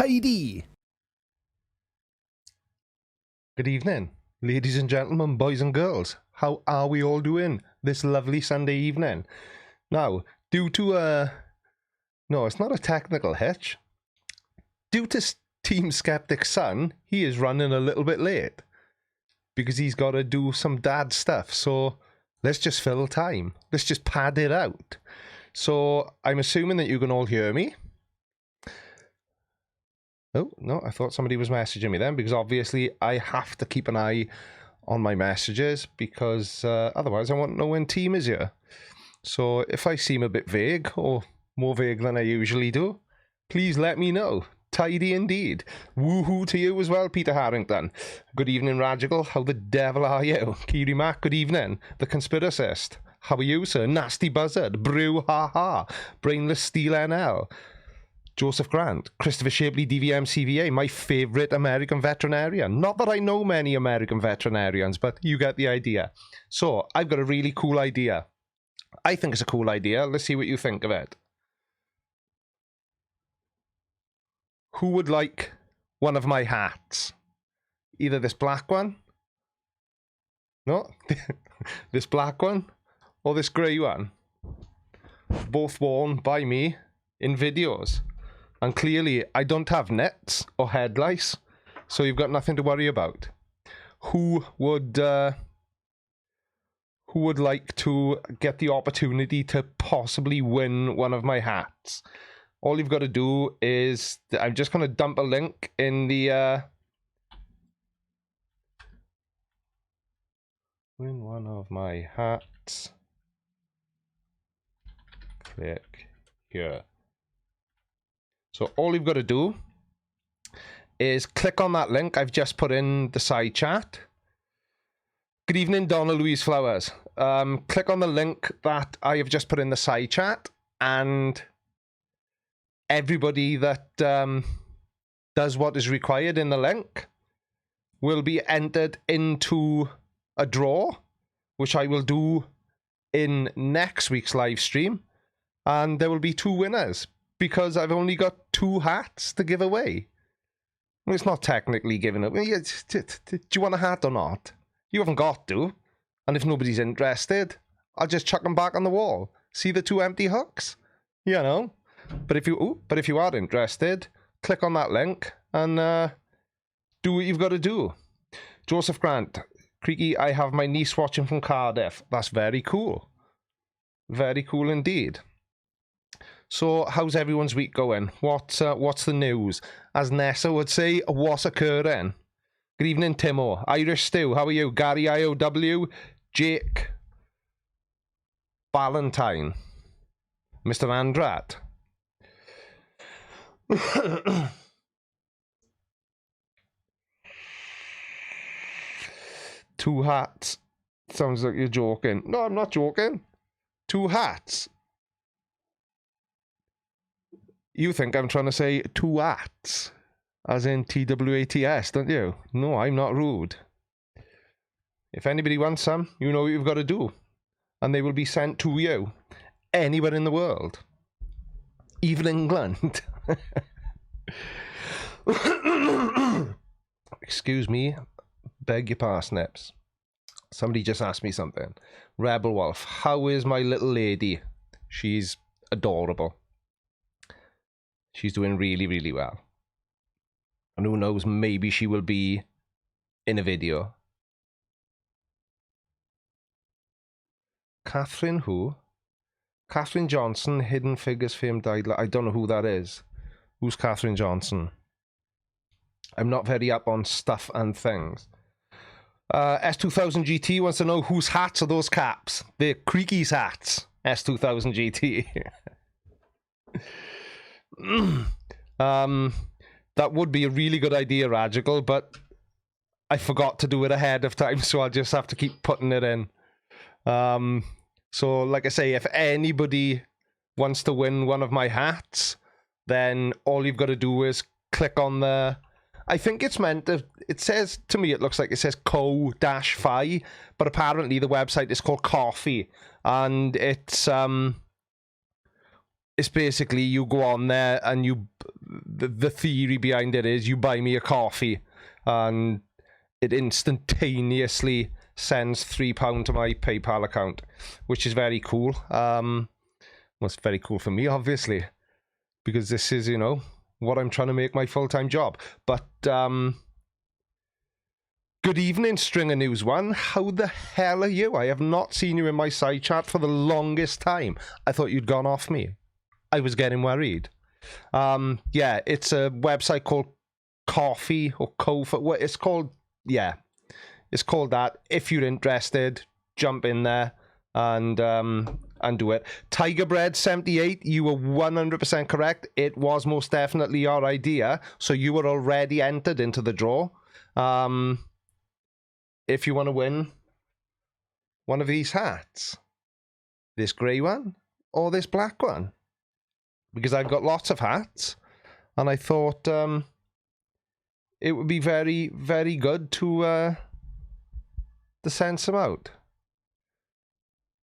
tidy. Good evening, ladies and gentlemen, boys and girls. How are we all doing this lovely Sunday evening? Now, due to no, it's not a technical hitch. Due to Team Skeptic's son, he is running a little bit late because he's got to do some dad stuff. So let's just fill time. Let's just pad it out. So I'm assuming that you can all hear me. Oh, no, I thought somebody was messaging me then, because obviously I have to keep an eye on my messages, because otherwise I won't know when team is here. So if I seem a bit vague, or more vague than I usually do, please let me know. Tidy indeed. Woohoo to you as well, Peter Harrington. Good evening, Radical. How the devil are you? Kiri Mac, good evening. The Conspiracist. How are you, sir? Nasty Buzzard. Brew, ha ha. Brainless Steel NL. Joseph Grant, Christopher Shapley, DVM CVA, my favourite American veterinarian. Not that I know many American veterinarians, but you get the idea. So, I've got a really cool idea. I think it's a cool idea. Let's see what you think of it. Who would like one of my hats? Either this black one. No, this black one. Or this grey one. Both worn by me in videos. And clearly, I don't have nets or head lice, so you've got nothing to worry about. Who would like to get the opportunity to possibly win one of my hats? All you've got to do is, I'm just going to dump a link in the... win one of my hats. Click here. So all you've got to do is click on that link I've just put in the side chat. Good evening, Donna Louise Flowers. Click on the link that I have just put in the side chat, and everybody that does what is required in the link will be entered into a draw, which I will do in next week's live stream, and there will be 2 winners. Because I've only got 2 hats to give away. Well, it's not technically giving away. Do you want a hat or not? You haven't got to. And if nobody's interested, I'll just chuck them back on the wall. See the 2 empty hooks? You know. But if you are interested, click on that link and do what you've got to do. Joseph Grant, Creaky, I have my niece watching from Cardiff. That's very cool. Very cool indeed. So, how's everyone's week going? What's the news? As Nessa would say, what's occurring? Good evening, Timo. Irish Stew, how are you? Gary IOW, Jake, Valentine, Mr. Andrat. 2 hats. Sounds like you're joking. No, I'm not joking. 2 hats. You think I'm trying to say 2 hats, as in TWATS, don't you? No, I'm not rude. If anybody wants some, you know what you've got to do. And they will be sent to you. Anywhere in the world. Even England. Excuse me. Beg your parsnips. Somebody just asked me something. Rebel Wolf, how is my little lady? She's adorable. She's doing really, really well. And who knows, maybe she will be in a video. Catherine who? Catherine Johnson, Hidden Figures fame died. I don't know who that is. Who's Catherine Johnson? I'm not very up on stuff and things. S2000 GT wants to know whose hats are those caps? They're Creaky's hats. S2000 GT. That would be a really good idea, Radical, but I forgot to do it ahead of time, so I'll just have to keep putting it in. So like I say, if anybody wants to win one of my hats, then all you've got to do is click on the... I think it's meant to... It says, to me, it looks like it says co-fi, but apparently the website is called Coffee, and it's basically you go on there and the theory behind it is you buy me a coffee and it instantaneously sends £3 to my PayPal account, which is very cool. Well, it's very cool for me, obviously, because this is, you know, what I'm trying to make my full-time job. But good evening, Stringer News One. How the hell are you? I have not seen you in my side chat for the longest time. I thought you'd gone off me. I was getting worried. Yeah, it's a website called Coffee or Ko-fi. What it's called? Yeah, it's called that. If you're interested, jump in there and do it. Tigerbread78, you were 100% correct. It was most definitely your idea. So you were already entered into the draw. If you want to win one of these hats, this grey one or this black one, because I've got lots of hats, and I thought it would be very, very good to send some out.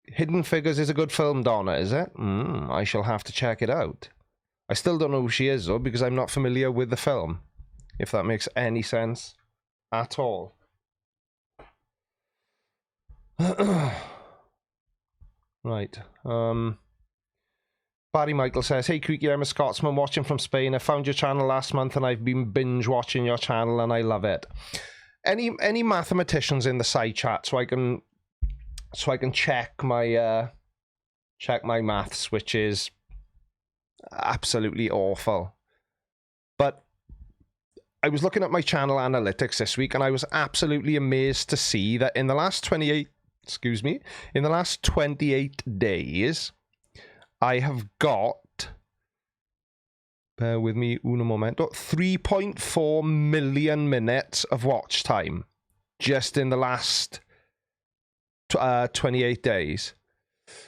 Hidden Figures is a good film, Donna, is it? I shall have to check it out. I still don't know who she is, though, because I'm not familiar with the film, if that makes any sense at all. Right. Barry Michael says, hey Creaky, I'm a Scotsman watching from Spain. I found your channel last month and I've been binge watching your channel and I love it. Any mathematicians in the side chat so I can check my maths, which is absolutely awful. But I was looking at my channel analytics this week and I was absolutely amazed to see that in the last 28 days, I have got, bear with me un momento, 3.4 million minutes of watch time just in the last 28 days.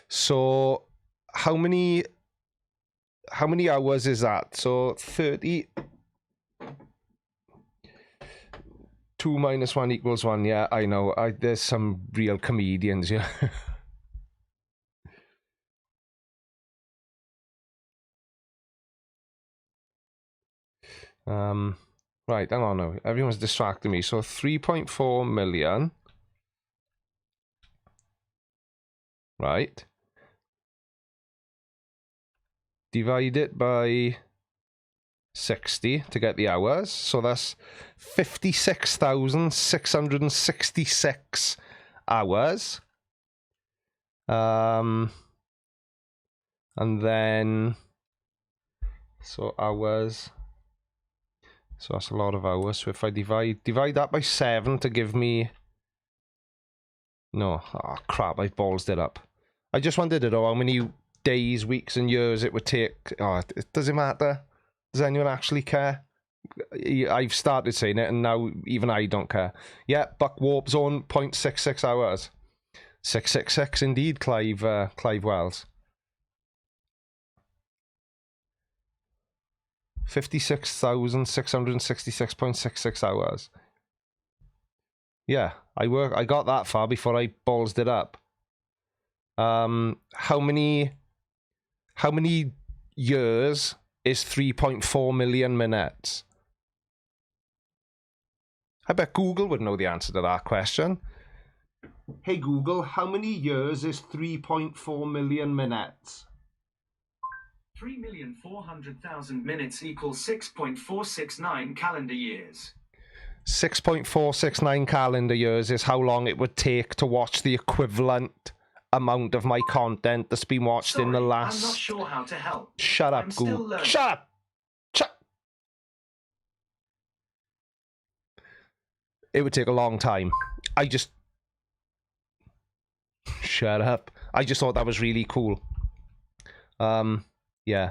So how many hours is that? So 30... 2 minus 1 equals 1. Yeah, I know. There's some real comedians, yeah. Right, hang on now. Everyone's distracting me. So 3.4 million. Right. Divide it by 60 to get the hours. So that's 56,666 hours. And then, so hours. So that's a lot of hours. So if I divide that by 7 to give me... No, oh crap, I ballsed it up. I just wanted to know how many days, weeks and years it would take. Oh, does it matter? Does anyone actually care? I've started saying it and now even I don't care. Yeah, Buck Warp Zone, 0.66 hours. 666 indeed, Clive Wells. 56,666.66 hours. Yeah, I got that far before I ballsed it up. How many years is 3.4 million minutes? I bet Google would know the answer to that question. Hey Google, how many years is 3.4 million minutes? 3,400,000 minutes equals 6.469 calendar years. 6.469 calendar years is how long it would take to watch the equivalent amount of my content that's been watched in the last... I'm not sure how to help. Shut up, Google. Shut up! It would take a long time. Shut up. I just thought that was really cool. Yeah.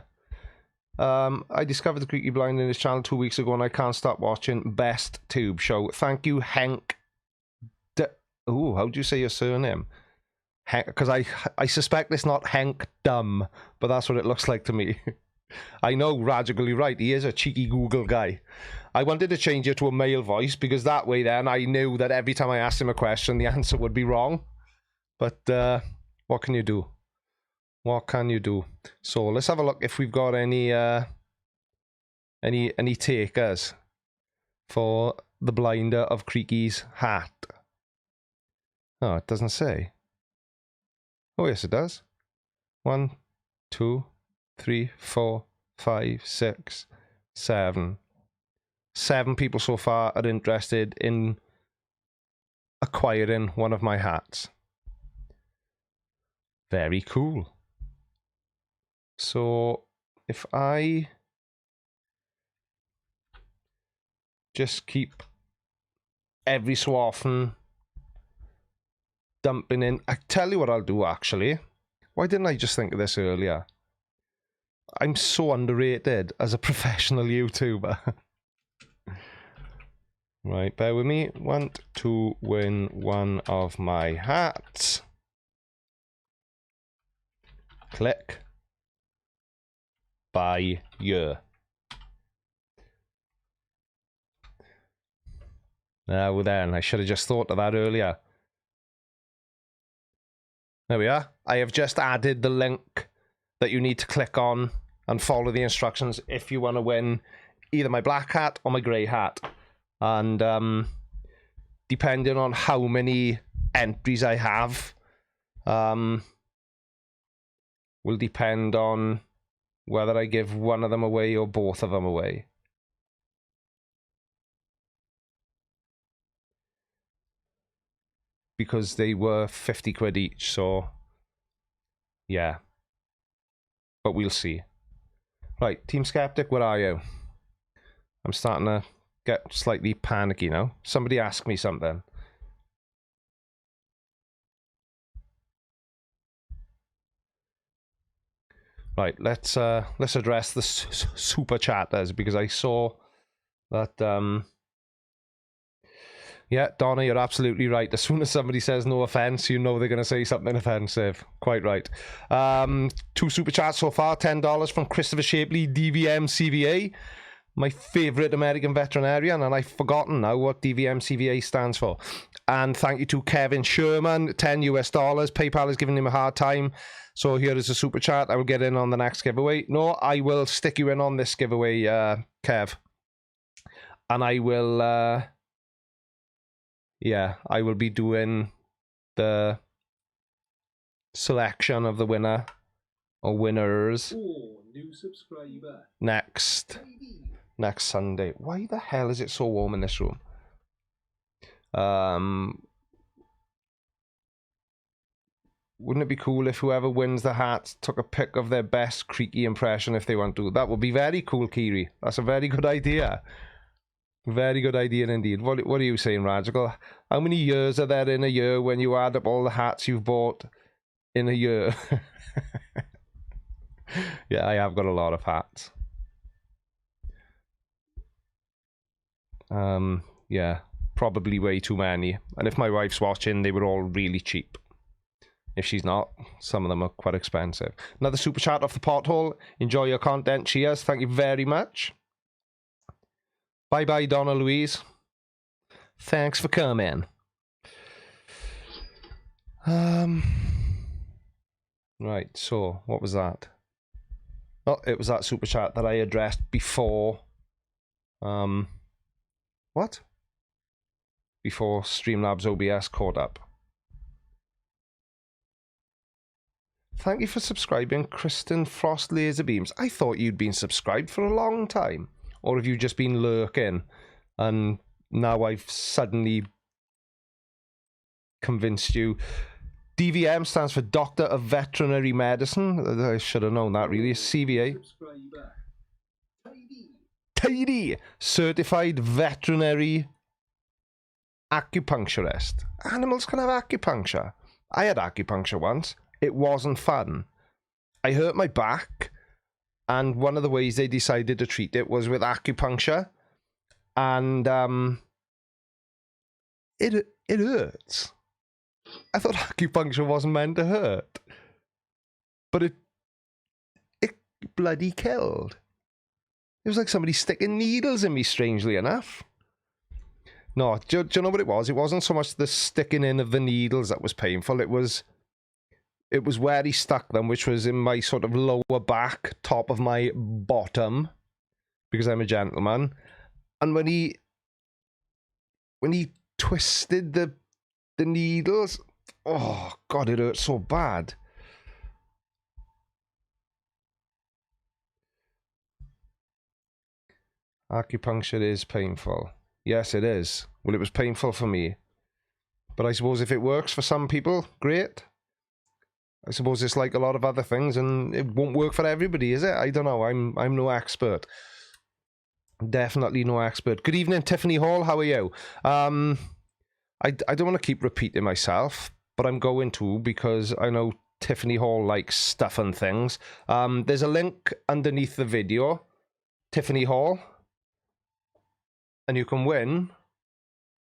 I discovered the Creaky Blind in his channel 2 weeks ago and I can't stop watching. Best tube show. Thank you, Hank. Ooh, how do you say your surname? Because I suspect it's not Hank Dumb, but that's what it looks like to me. I know, radically right. He is a cheeky Google guy. I wanted to change it to a male voice because that way then I knew that every time I asked him a question, the answer would be wrong. But what can you do? What can you do? So let's have a look if we've got any Any takers for the blinder of Creaky's hat? Oh, it doesn't say. Oh, yes, it does. 1, 2, 3, 4, 5, 6, 7. 7 people so far are interested in acquiring one of my hats. Very cool. So, if I just keep every so often dumping in. I tell you what I'll do, actually. Why didn't I just think of this earlier? I'm so underrated as a professional YouTuber. Right, bear with me. Want to win one of my hats. Click. Buy year. Now then, I should have just thought of that earlier. There we are. I have just added the link that you need to click on and follow the instructions if you want to win either my black hat or my grey hat. And depending on how many entries I have, will depend on whether I give one of them away or both of them away. Because they were 50 quid each, so yeah. But we'll see. Right, Team Skeptic, where are you? I'm starting to get slightly panicky now. Somebody ask me something. Right, let's address the super chatters, because I saw that yeah, Donna, you're absolutely right. As soon as somebody says no offense, you know they're going to say something offensive. Quite right. 2 super chats so far. $10 from Christopher Shapley, DVM CVA. My favourite American veterinarian, and I've forgotten now what DVM CVA stands for. And thank you to Kevin Sherman, $10 US. PayPal is giving him a hard time. So here is a super chat. I will get in on the next giveaway. No, I will stick you in on this giveaway, Kev. And I will... yeah, I will be doing the selection of the winner or winners. Oh, new subscriber. Next Sunday. Why the hell is it so warm in this room? Wouldn't it be cool if whoever wins the hat took a pic of their best Creaky impression if they want to? That would be very cool, Kiri. That's a very good idea. Very good idea indeed. What are you saying, Radical? How many years are there in a year when you add up all the hats you've bought in a year? Yeah, I have got a lot of hats. Yeah, probably way too many. And if my wife's watching, they were all really cheap. If she's not, some of them are quite expensive. Another super chat off the pothole. Enjoy your content. Cheers. Thank you very much. Bye-bye, Donna Louise. Thanks for coming. Right, so what was that? Oh, it was that super chat that I addressed before. What? Before Streamlabs OBS caught up. Thank you for subscribing, Kristen Frost Laser Beams. I thought you'd been subscribed for a long time. Or have you just been lurking and now I've suddenly convinced you? DVM stands for Doctor of Veterinary Medicine. I should have known that, really. CVA. Tidy. Certified Veterinary Acupuncturist. Animals can have acupuncture. I had acupuncture once. It wasn't fun. I hurt my back. And one of the ways they decided to treat it was with acupuncture. And it hurts. I thought acupuncture wasn't meant to hurt. But it bloody killed. It was like somebody sticking needles in me, strangely enough. No, do you know what it was? It wasn't so much the sticking in of the needles that was painful. It was where he stuck them, which was in my sort of lower back, top of my bottom. because I'm a gentleman. And when he twisted the needles, oh God, it hurt so bad. Acupuncture is painful. Yes, it is. Well, it was painful for me. But I suppose if it works for some people, great. I suppose it's like a lot of other things, and it won't work for everybody, is it? I don't know. I'm no expert. Definitely no expert. Good evening, Tiffany Hall. How are you? I don't want to keep repeating myself, but I'm going to because I know Tiffany Hall likes stuff and things. There's a link underneath the video, Tiffany Hall, and you can win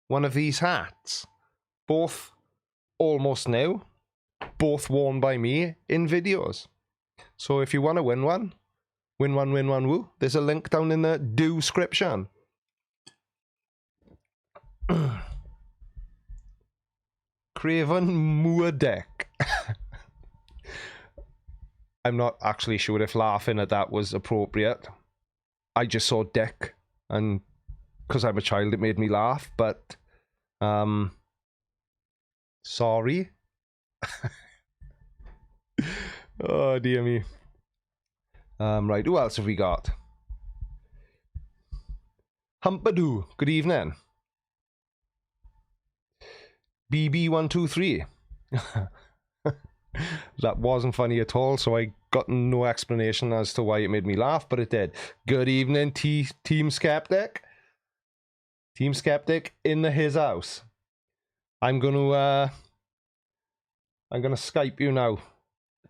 one of these hats. Both almost new, both worn by me in videos. So if you want to win one, woo. There's a link down in the description. Craven Moordek. I'm not actually sure if laughing at that was appropriate. I just saw dick, and because I'm a child, it made me laugh, but sorry. Oh, dear me. Right, who else have we got? Humpadoo, good evening. BB123. That wasn't funny at all, so I got no explanation as to why it made me laugh, but it did. Good evening, Team Skeptic. Team Skeptic in his house. I'm gonna Skype you now,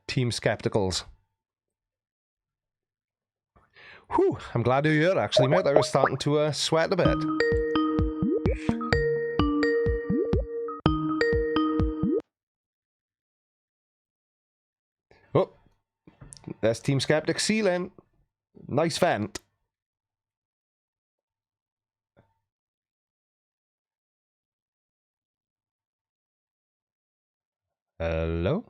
Team Skepticals. Whew, I'm glad you're here, actually, mate. I was starting to sweat a bit. Oh, there's Team Skeptic ceiling. Nice vent. Hello?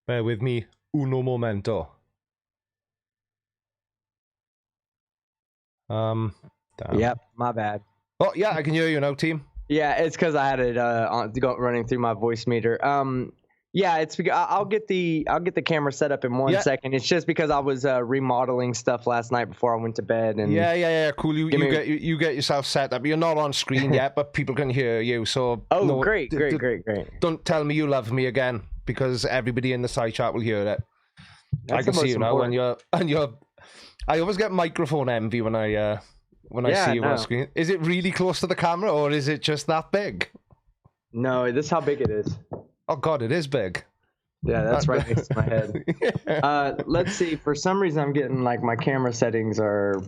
Bear with me, uno momento. Damn. Yep, my bad. Oh, yeah, I can hear you now, team. Yeah, it's because I had it running through my voice meter. Yeah, it's because I'll get the camera set up in one second. It's just because I was remodeling stuff last night before I went to bed. And yeah, cool. You get yourself set up. You're not on screen yet, but people can hear you. So great. Don't tell me you love me again, because everybody in the side chat will hear it. I can see you now, and you're. I always get microphone envy when I see you on screen. Is it really close to the camera, or is it just that big? No, this is how big it is. Oh God, it is big. Yeah, that's right next to my head. Yeah. Let's see. For some reason, I'm getting like my camera settings are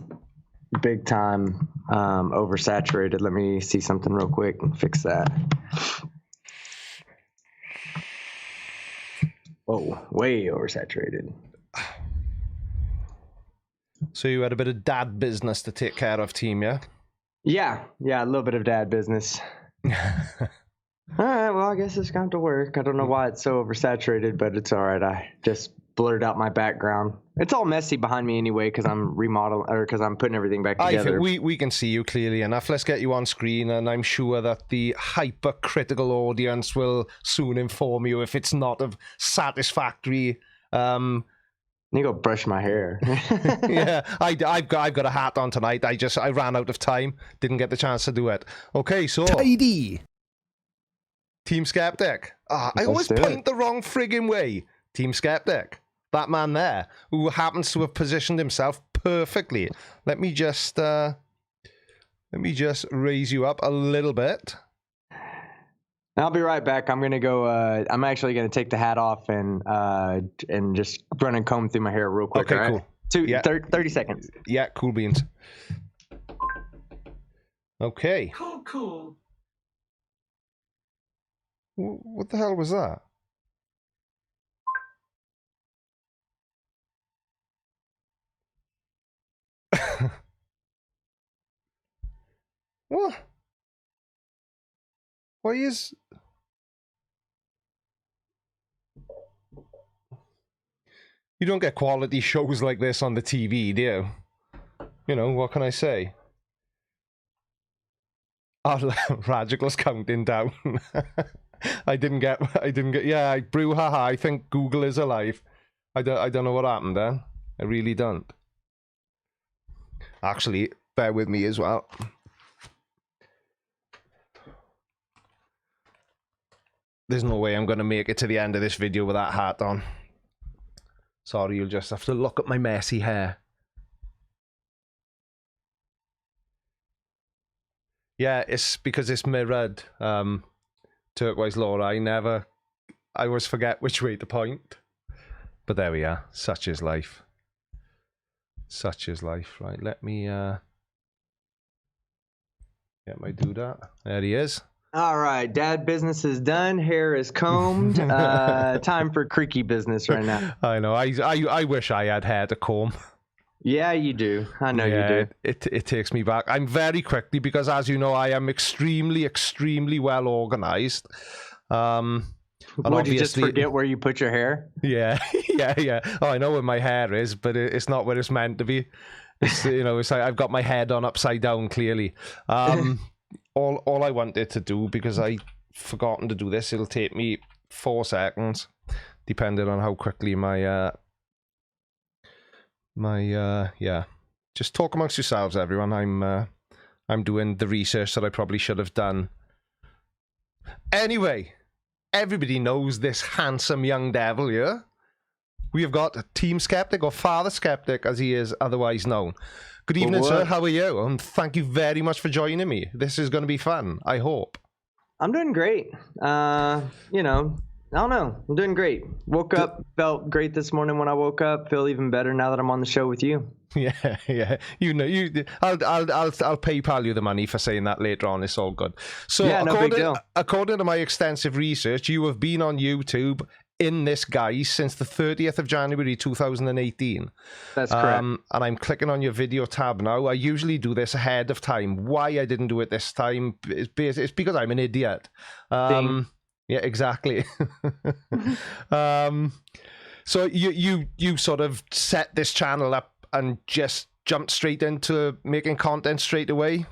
big time oversaturated. Let me see something real quick and fix that. Oh, way oversaturated. So you had a bit of dad business to take care of, team, yeah? Yeah, a little bit of dad business. All right, well, I guess it's going to work. I don't know why it's so oversaturated, but it's all right. I just blurred out my background. It's all messy behind me anyway because I'm remodeling, or because I'm putting everything back together. I think we can see you clearly enough. Let's get you on screen, and I'm sure that the hypercritical audience will soon inform you if it's not of satisfactory. I need to go brush my hair. Yeah, I've got a hat on tonight. I ran out of time. Didn't get the chance to do it. Okay, so tidy. Team Skeptic. I always point the wrong friggin' way. Team Skeptic. That man there, who happens to have positioned himself perfectly. Let me just raise you up a little bit. I'll be right back. I'm gonna go. I'm actually gonna take the hat off and just run and comb through my hair real quick. Okay, right? cool. 30 seconds. Yeah, cool beans. Okay. Cool. What the hell was that? What? Why is... You don't get quality shows like this on the TV, do you? You know, what can I say? Oh, Radical's counting down. I didn't get, yeah, brouhaha, I think Google is alive. I don't know what happened then. I really don't. Actually, bear with me as well. There's no way I'm going to make it to the end of this video with that hat on. Sorry, you'll just have to look at my messy hair. Yeah, it's because it's mirrored. Turquoise Laura, I always forget which way to point. But there we are. Such is life. Such is life. Right, let me get my doodah. There he is. All right, dad business is done. Hair is combed. Time for creaky business right now. I know. I wish I had hair to comb. Yeah, you do. I know you do. It takes me back. I'm very quickly, because as you know, I am extremely well organized. Would you just forget where you put your hair? Yeah, yeah. Oh, I know where my hair is, but it's not where it's meant to be. It's, you know, it's like I've got my head on upside down, clearly. All I wanted to do, because I forgotten to do this, it'll take me 4 seconds, depending on how quickly my yeah. Just talk amongst yourselves, everyone. I'm doing the research that I probably should have done. Anyway, everybody knows this handsome young devil here. We have got Team Skeptic, or Father Skeptic, as he is otherwise known. Good evening, sir. How are you? And thank you very much for joining me. This is going to be fun, I hope. I'm doing great. You know, I don't know. I'm doing great. Woke up, felt great this morning when I woke up. Feel even better now that I'm on the show with you. Yeah. You know, I'll PayPal you the money for saying that later on. It's all good. So, yeah, no big deal. According to my extensive research, you have been on YouTube in this guise since the 30th of January 2018. That's correct. And I'm clicking on your video tab now. I usually do this ahead of time. Why I didn't do it this time is because I'm an idiot. Yeah, exactly. So you sort of set this channel up and just jumped straight into making content straight away?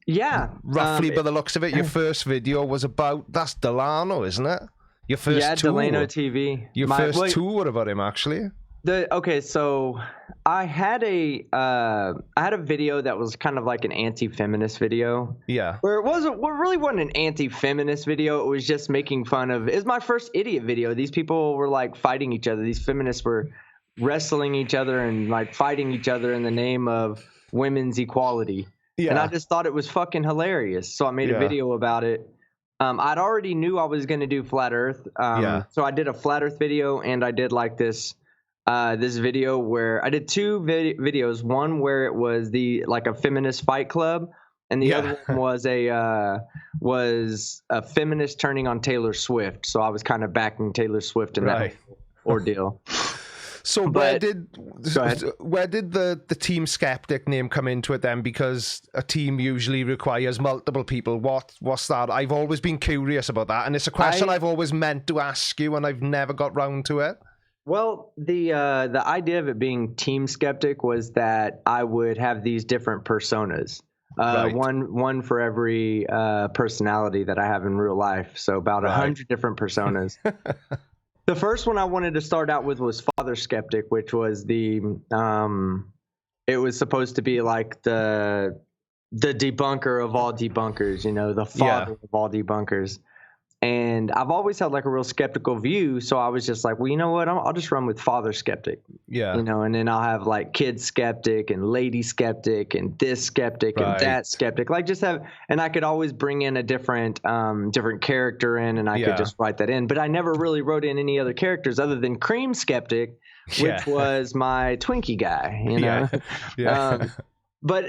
Yeah. Roughly by the looks of it, your first video was about, that's Delano, isn't it? Your first two. Delano TV. Your first two were about him, actually. Okay, so I had a video that was kind of like an anti-feminist video. Yeah. Where it really wasn't an anti-feminist video. It was just making fun of. It was my first idiot video. These people were like fighting each other. These feminists were wrestling each other and like fighting each other in the name of women's equality. Yeah. And I just thought it was fucking hilarious. So I made a video about it. I'd already knew I was going to do Flat Earth. So I did a Flat Earth video, and I did like this video where I did two videos. One where it was like a feminist fight club, and the other one was a feminist turning on Taylor Swift. So I was kind of backing Taylor Swift in that ordeal. So where did the Team Skeptic name come into it then? Because a team usually requires multiple people. What's that? I've always been curious about that, and it's a question I've always meant to ask you, and I've never got round to it. Well, the idea of it being Team Skeptic was that I would have these different personas. One for every personality that I have in real life. So about 100 different personas. The first one I wanted to start out with was Father Skeptic, which was it was supposed to be like the debunker of all debunkers, you know, the father of all debunkers. And I've always had like a real skeptical view, so I was just like, well, you know what? I'll just run with Father Skeptic. Yeah. You know, and then I'll have like Kid Skeptic and Lady Skeptic and this Skeptic and that Skeptic. Like just have, and I could always bring in a different character in, and I could just write that in. But I never really wrote in any other characters other than Cream Skeptic, which was my Twinkie guy, you know? But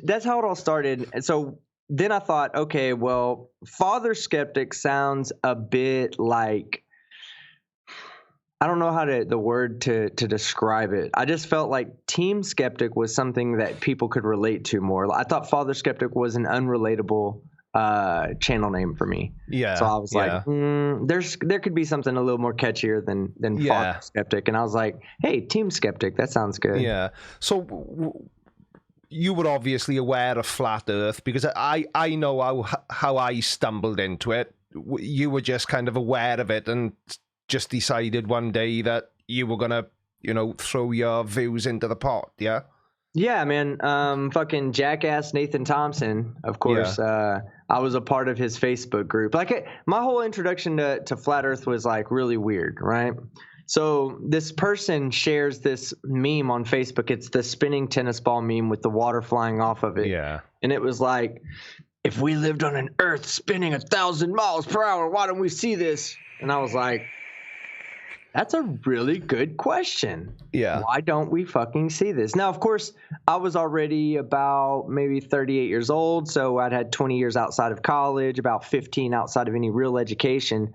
that's how it all started. And so then I thought, okay, well, Father Skeptic sounds a bit like, I don't know how the word to describe it. I just felt like Team Skeptic was something that people could relate to more. I thought Father Skeptic was an unrelatable channel name for me. Yeah. So I was like, there could be something a little more catchier than Skeptic. And I was like, hey, Team Skeptic, that sounds good. Yeah. So you were obviously aware of flat Earth, because I know how I stumbled into it. You were just kind of aware of it and just decided one day that you were gonna, throw your views into the pot. Yeah. Yeah, man. Fucking jackass Nathan Thompson, of course. I was a part of his Facebook group. Like, my whole introduction to flat Earth was like really weird, right? So this person shares this meme on Facebook. It's the spinning tennis ball meme with the water flying off of it. Yeah. And it was like, if we lived on an Earth spinning 1,000 miles per hour, why don't we see this? And I was like, that's a really good question. Yeah. Why don't we fucking see this? Now, of course, I was already about maybe 38 years old, so I'd had 20 years outside of college, about 15 outside of any real education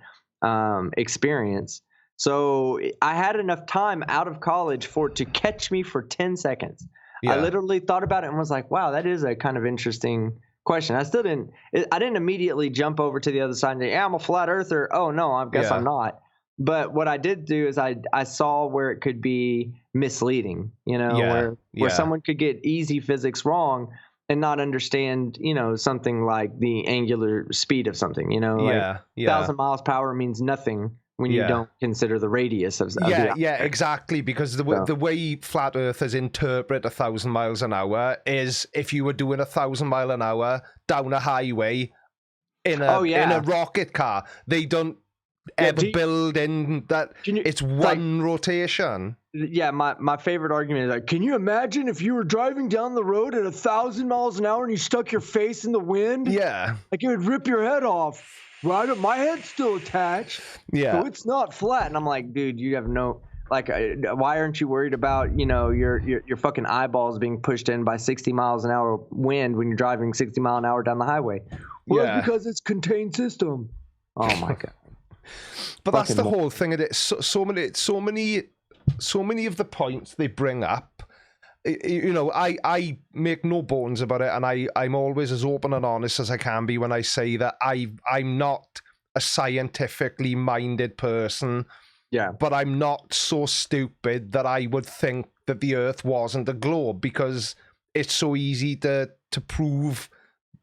experience. So I had enough time out of college for it to catch me for 10 seconds. Yeah. I literally thought about it and was like, wow, that is a kind of interesting question. I didn't immediately jump over to the other side and say, yeah, I'm a flat earther. Oh, no, I guess I'm not. But what I did do is I saw where it could be misleading, where someone could get easy physics wrong and not understand, something like the angular speed of something, 1,000 miles per hour means nothing when you don't consider the radius of exactly, because the way flat earthers interpret 1,000 miles an hour is if you were doing 1,000 mile an hour down a highway in a rocket car, they don't ever build in that it's one rotation. Yeah, my favorite argument is like, can you imagine if you were driving down the road at 1,000 miles an hour and you stuck your face in the wind? Yeah, like it would rip your head off. Right, my head's still attached. Yeah, so it's not flat. And I'm like, dude, you have no why aren't you worried about your fucking eyeballs being pushed in by 60 miles an hour wind when you're driving 60 mile an hour down the highway? Well, it's because it's contained system. Oh my god. But that's the whole thing. So many of the points they bring up, I make no bones about it, and I'm always as open and honest as I can be when I say that I'm not a scientifically minded person. Yeah. But I'm not so stupid that I would think that the Earth wasn't a globe, because it's so easy to prove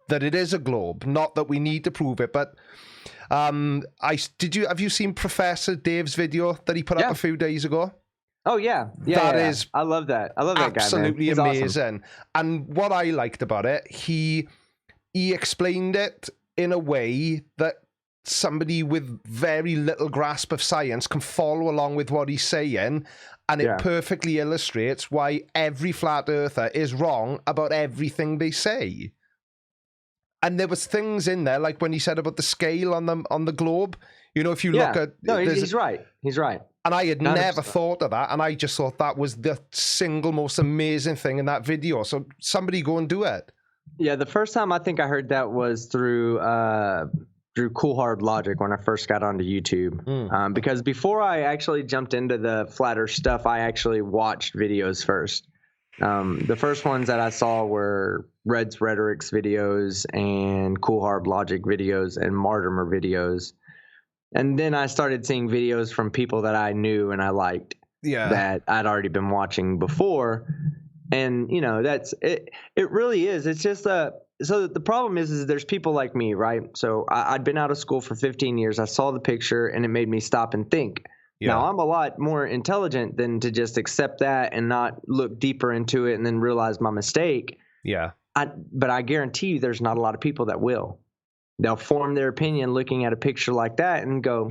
that it is a globe. Not that we need to prove it, but have you seen Professor Dave's video that he put up a few days ago? Oh yeah. I love that. I love that guy. Absolutely amazing. Awesome. And what I liked about it, he explained it in a way that somebody with very little grasp of science can follow along with what he's saying, and it perfectly illustrates why every flat earther is wrong about everything they say. And there was things in there, like when he said about the scale on the globe. If you look at... No, he's right. He's right. And I had 100%. Never thought of that, and I just thought that was the single most amazing thing in that video. So somebody go and do it. Yeah, the first time I think I heard that was through Cool Hard Logic when I first got onto YouTube. Because before I actually jumped into the flat Earth stuff, I actually watched videos first. The first ones that I saw were Red's Rhetoric's videos and Cool Hard Logic videos and Martimer videos. And then I started seeing videos from people that I knew and I liked that I'd already been watching before. And, that's it. It really is. It's just so the problem is there's people like me, right? So I'd been out of school for 15 years. I saw the picture and it made me stop and think. Yeah. Now, I'm a lot more intelligent than to just accept that and not look deeper into it and then realize my mistake. Yeah. But I guarantee you there's not a lot of people that will. They'll form their opinion looking at a picture like that and go,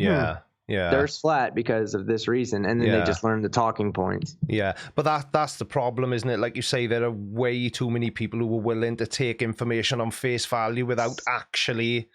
there's flat because of this reason. And then they just learn the talking points. Yeah. But that's the problem, isn't it? Like you say, there are way too many people who are willing to take information on face value without actually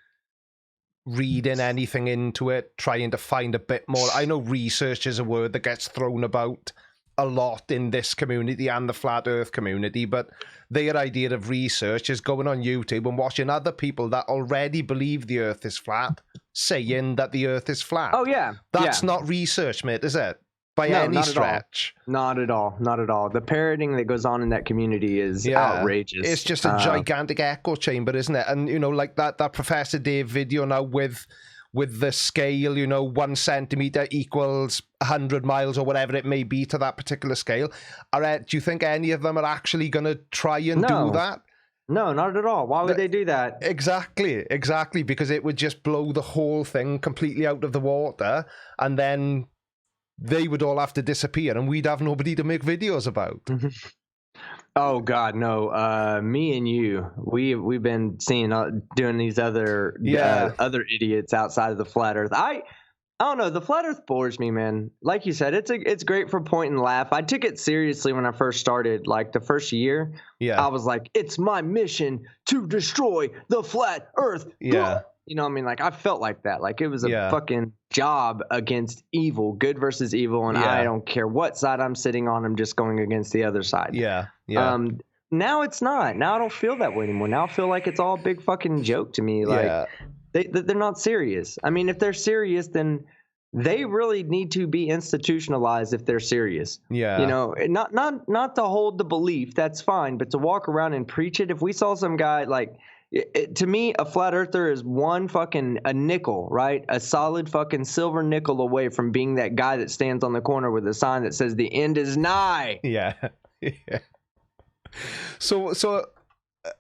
reading anything into it, trying to find a bit more. I know research is a word that gets thrown about a lot in this community and the flat earth community, but their idea of research is going on YouTube and watching other people that already believe the earth is flat saying that the earth is flat. Oh yeah. That's not research, mate, is it? by No, any not at all. stretch. Not at all. Not at all. The parroting that goes on in that community is outrageous. It's just a gigantic echo chamber, isn't it? And, you know, like that Professor Dave video now with the scale, you know, 1 centimeter equals 100 miles or whatever it may be to that particular scale. Do you think any of them are actually going to try and do that? No, not at all. Why would they do that? Exactly, because it would just blow the whole thing completely out of the water, and then they would all have to disappear, and we'd have nobody to make videos about. Oh God, no! Me and you, we've been seeing doing these other idiots outside of the flat Earth. I don't know. The flat Earth bores me, man. Like you said, it's great for point and laugh. I took it seriously when I first started. Like the first year, I was like, it's my mission to destroy the flat Earth. Yeah. You know what I mean? Like, I felt like that. Like, it was a fucking job against evil, good versus evil, and I don't care what side I'm sitting on, I'm just going against the other side. Yeah. Now it's not. Now I don't feel that way anymore. Now I feel like it's all a big fucking joke to me. Like, they're not serious. I mean, if they're serious, then they really need to be institutionalized if they're serious. Yeah. You know, not to hold the belief, that's fine, but to walk around and preach it. If we saw some guy like... to me, a flat earther is a nickel, right? A solid fucking silver nickel away from being that guy that stands on the corner with a sign that says the end is nigh. Yeah. So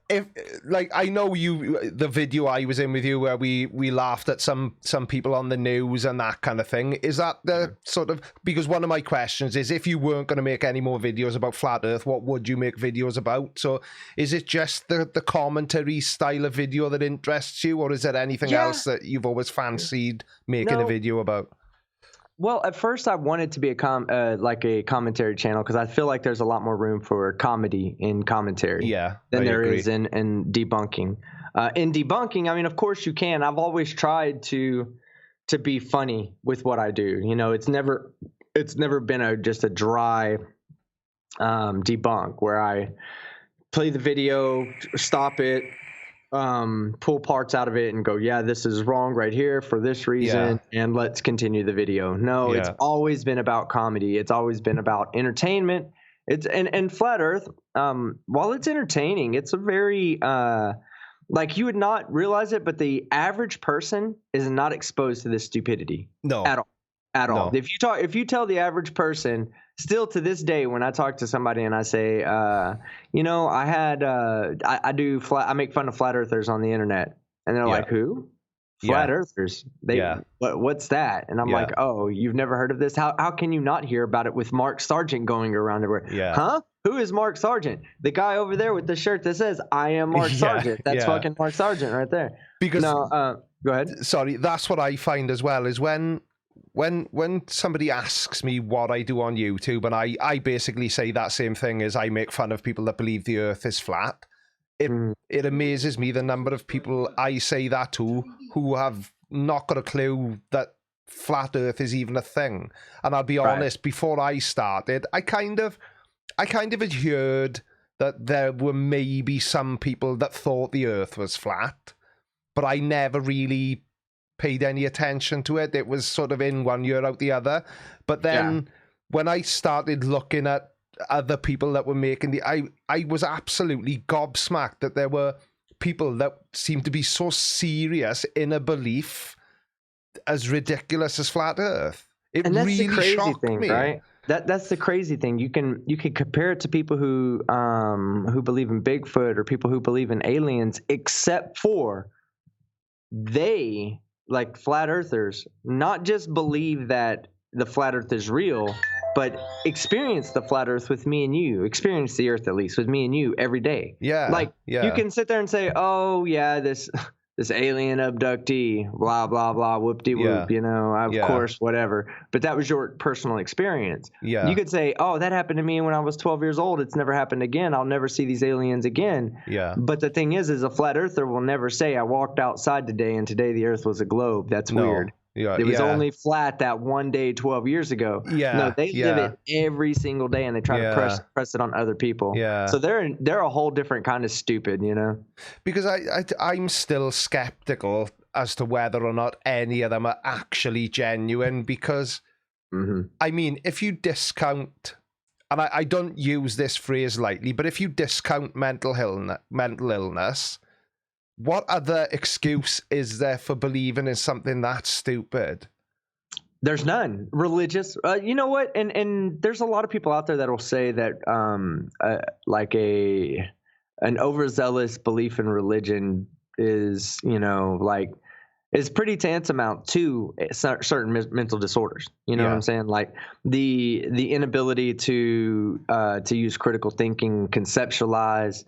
if, like, I know the video I was in with you where we laughed at some people on the news and that kind of thing, is that the sort of, because one of my questions is, if you weren't going to make any more videos about flat earth, what would you make videos about? So is it just the commentary style of video that interests you, or is there anything else that you've always fancied making a video about? Well, at first I wanted to be a commentary channel, because I feel like there's a lot more room for comedy in commentary than there is in debunking. In debunking, I mean, of course you can. I've always tried to be funny with what I do. You know, it's never been just a dry debunk where I play the video, stop it, pull parts out of it and go, yeah, this is wrong right here for this reason, and let's continue the video. No, it's always been about comedy. It's always been about entertainment. It's and flat earth, while it's entertaining, it's a very like, you would not realize it, but the average person is not exposed to this stupidity at all. If you tell the average person, still to this day, when I talk to somebody and I say, you know, I make fun of flat earthers on the internet, and they're like, who? Flat earthers? What's that? And I'm like, oh, you've never heard of this? How can you not hear about it with Mark Sargent going around everywhere? Huh? Who is Mark Sargent? The guy over there with the shirt that says, I am Mark Sargent. That's fucking Mark Sargent right there. Because go ahead. Sorry, that's what I find as well, is when somebody asks me what I do on YouTube, and I basically say that same thing, as I make fun of people that believe the earth is flat. It amazes me the number of people I say that to who have not got a clue that flat earth is even a thing. And I'll be honest, before I started, I kind of had heard that there were maybe some people that thought the earth was flat, but I never really paid any attention to it. It was sort of in one ear out the other. But then when I started looking at other people that were making I was absolutely gobsmacked that there were people that seemed to be so serious in a belief as ridiculous as flat earth. And that's really the crazy shocked thing, me. right? That's the crazy thing. You can compare it to people who believe in Bigfoot, or people who believe in aliens, except for they, like flat earthers, not just believe that the flat earth is real, but experience the flat earth with me and you, experience the earth at least with me and you every day. You can sit there and say, oh yeah, this alien abductee, blah blah blah, whoop-de-whoop, you know, of course, whatever, but that was your personal experience. You could say, oh, that happened to me when I was 12 years old, it's never happened again, I'll never see these aliens again. But the thing is a flat earther will never say, I walked outside today and today the earth was a globe. That's weird. It was only flat that one day 12 years ago. No, they live it every single day, and they try to press it on other people. So they're a whole different kind of stupid, you know. Because I'm still skeptical as to whether or not any of them are actually genuine, because Mm-hmm. I mean, if you discount, and I don't use this phrase lightly, but if you discount mental illness, what other excuse is there for believing in something that stupid? There's none. Religious, you know what? And there's a lot of people out there that will say that like an overzealous belief in religion is, like, is pretty tantamount to certain mental disorders. You know what I'm saying? Like the inability to use critical thinking, conceptualize,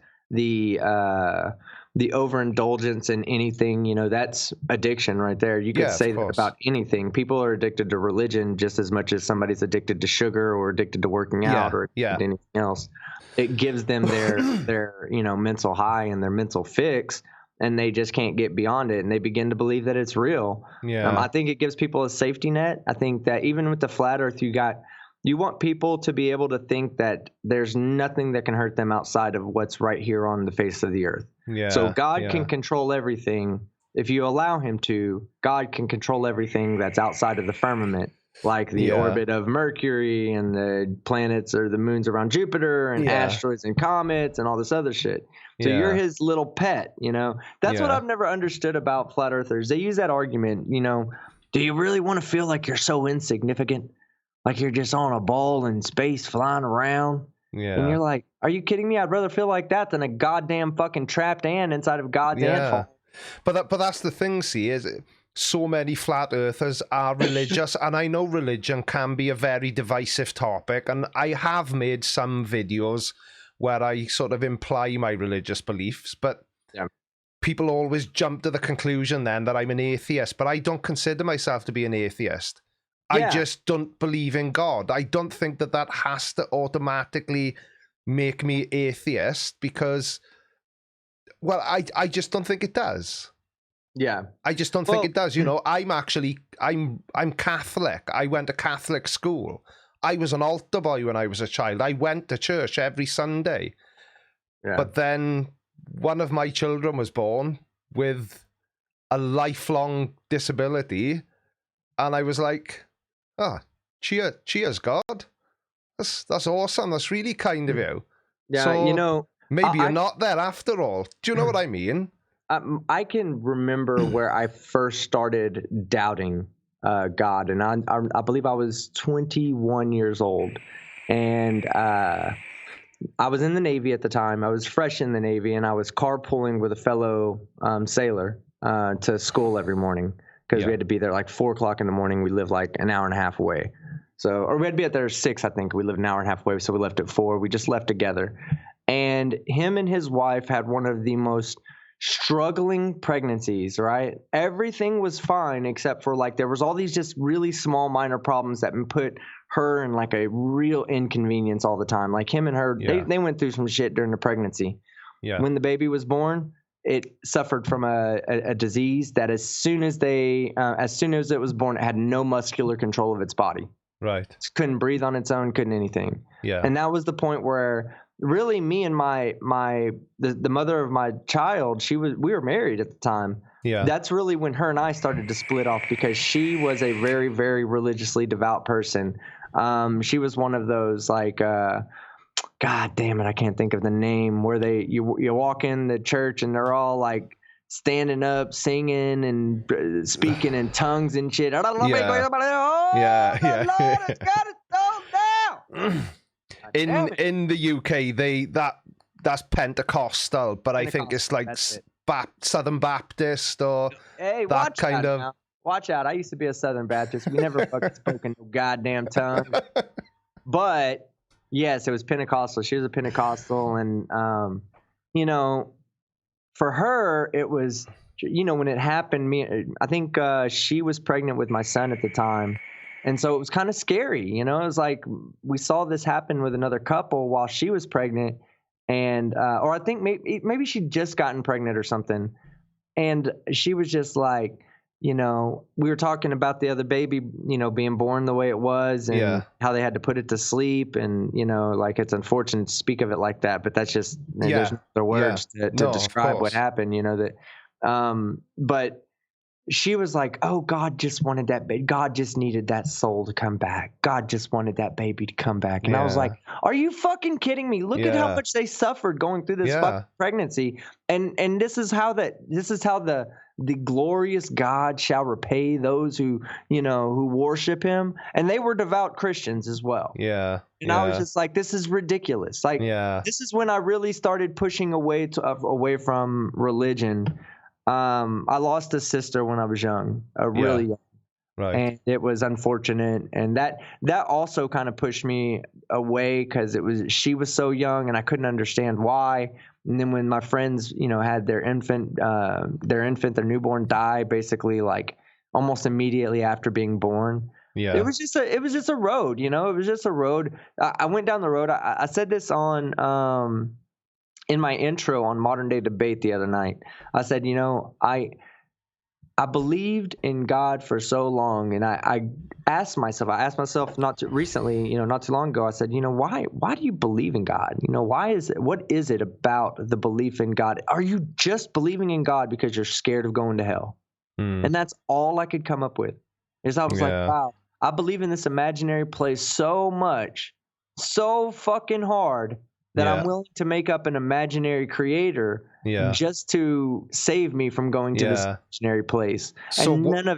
the overindulgence in anything, that's addiction right there. You could say that about anything. People are addicted to religion just as much as somebody's addicted to sugar or addicted to working out or anything else. It gives them their mental high and their mental fix, and they just can't get beyond it, and they begin to believe that it's real. I think it gives people a safety net. I think that even with the flat earth, you want people to be able to think that there's nothing that can hurt them outside of what's right here on the face of the earth. So God can control everything. If you allow him to, God can control everything that's outside of the firmament, like the orbit of Mercury and the planets or the moons around Jupiter and asteroids and comets and all this other shit. So you're his little pet, That's what I've never understood about flat earthers. They use that argument, do you really want to feel like you're so insignificant? Like you're just on a ball in space flying around? Yeah. And you're like, are you kidding me? I'd rather feel like that than a goddamn fucking trapped ant inside of God's ant. But that's the thing, see, is so many flat earthers are religious, and I know religion can be a very divisive topic, and I have made some videos where I sort of imply my religious beliefs, but people always jump to the conclusion then that I'm an atheist, but I don't consider myself to be an atheist. I just don't believe in God. I don't think that has to automatically make me atheist because, well, I just don't think it does. Yeah. I just don't think it does. I'm Catholic. I went to Catholic school. I was an altar boy when I was a child. I went to church every Sunday. Yeah. But then one of my children was born with a lifelong disability, and I was like, oh, cheers, God. That's awesome. That's really kind of you. Yeah, so maybe you're not there after all. Do you know what I mean? I can remember where I first started doubting God, and I believe I was 21 years old, and I was in the Navy at the time. I was fresh in the Navy, and I was carpooling with a fellow sailor to school every morning. Because we had to be there like 4 o'clock in the morning. We lived like an hour and a half away. Or we had to be at there at 6, I think. We lived an hour and a half away, so we left at 4. We just left together. And him and his wife had one of the most struggling pregnancies, right? Everything was fine except for like there was all these just really small minor problems that put her in like a real inconvenience all the time. Like him and her, they went through some shit during the pregnancy. Yeah. When the baby was born, it suffered from a disease that as soon as it was born, it had no muscular control of its body. Right. It couldn't breathe on its own, couldn't anything. Yeah. And that was the point where really me and the mother of my child, we were married at the time. Yeah. That's really when her and I started to split off because she was a very, very religiously devout person. She was one of those like, God damn it, I can't think of the name where you walk in the church and they're all like standing up, singing and speaking in tongues and shit. I don't know. Yeah. Lord has got it thrown down. In the UK, that's Pentecostal, but I think it's like Southern Baptist or that kind of. Now. Watch out! I used to be a Southern Baptist. We never fucking spoke in no goddamn tongue. But yes, it was Pentecostal. She was a Pentecostal, and for her, it was, when it happened. I think she was pregnant with my son at the time, and so it was kind of scary. It was like we saw this happen with another couple while she was pregnant, and or I think maybe she'd just gotten pregnant or something, and she was just like. We were talking about the other baby, being born the way it was and how they had to put it to sleep. And, like it's unfortunate to speak of it like that, but that's just, there's no other words to describe what happened, but she was like, oh, God just wanted that baby. God just needed that soul to come back. God just wanted that baby to come back. And I was Yeah. like, are you fucking kidding me? Look at how Yeah. much they suffered going through this Yeah. fucking pregnancy. And this is how the glorious God shall repay those who worship him. And they were devout Christians as well. Yeah. And I was just like, this is ridiculous. Like, Yeah. this is when I really started pushing away from religion. I lost a sister when I was young, really young, Right. and it was unfortunate. And that also kind of pushed me away because she was so young and I couldn't understand why. And then when my friends, had their newborn die, basically like almost immediately after being born. Yeah. It was just a road, it was just a road. I went down the road. I said this on, in my intro on Modern Day Debate the other night. I said, I believed in God for so long, and I asked myself not too long ago, I said, why do you believe in God? What is it about the belief in God? Are you just believing in God because you're scared of going to hell? And that's all I could come up with. Is I was like, wow, I believe in this imaginary place so much, so fucking hard, that I'm willing to make up an imaginary creator just to save me from going to this imaginary place. So and none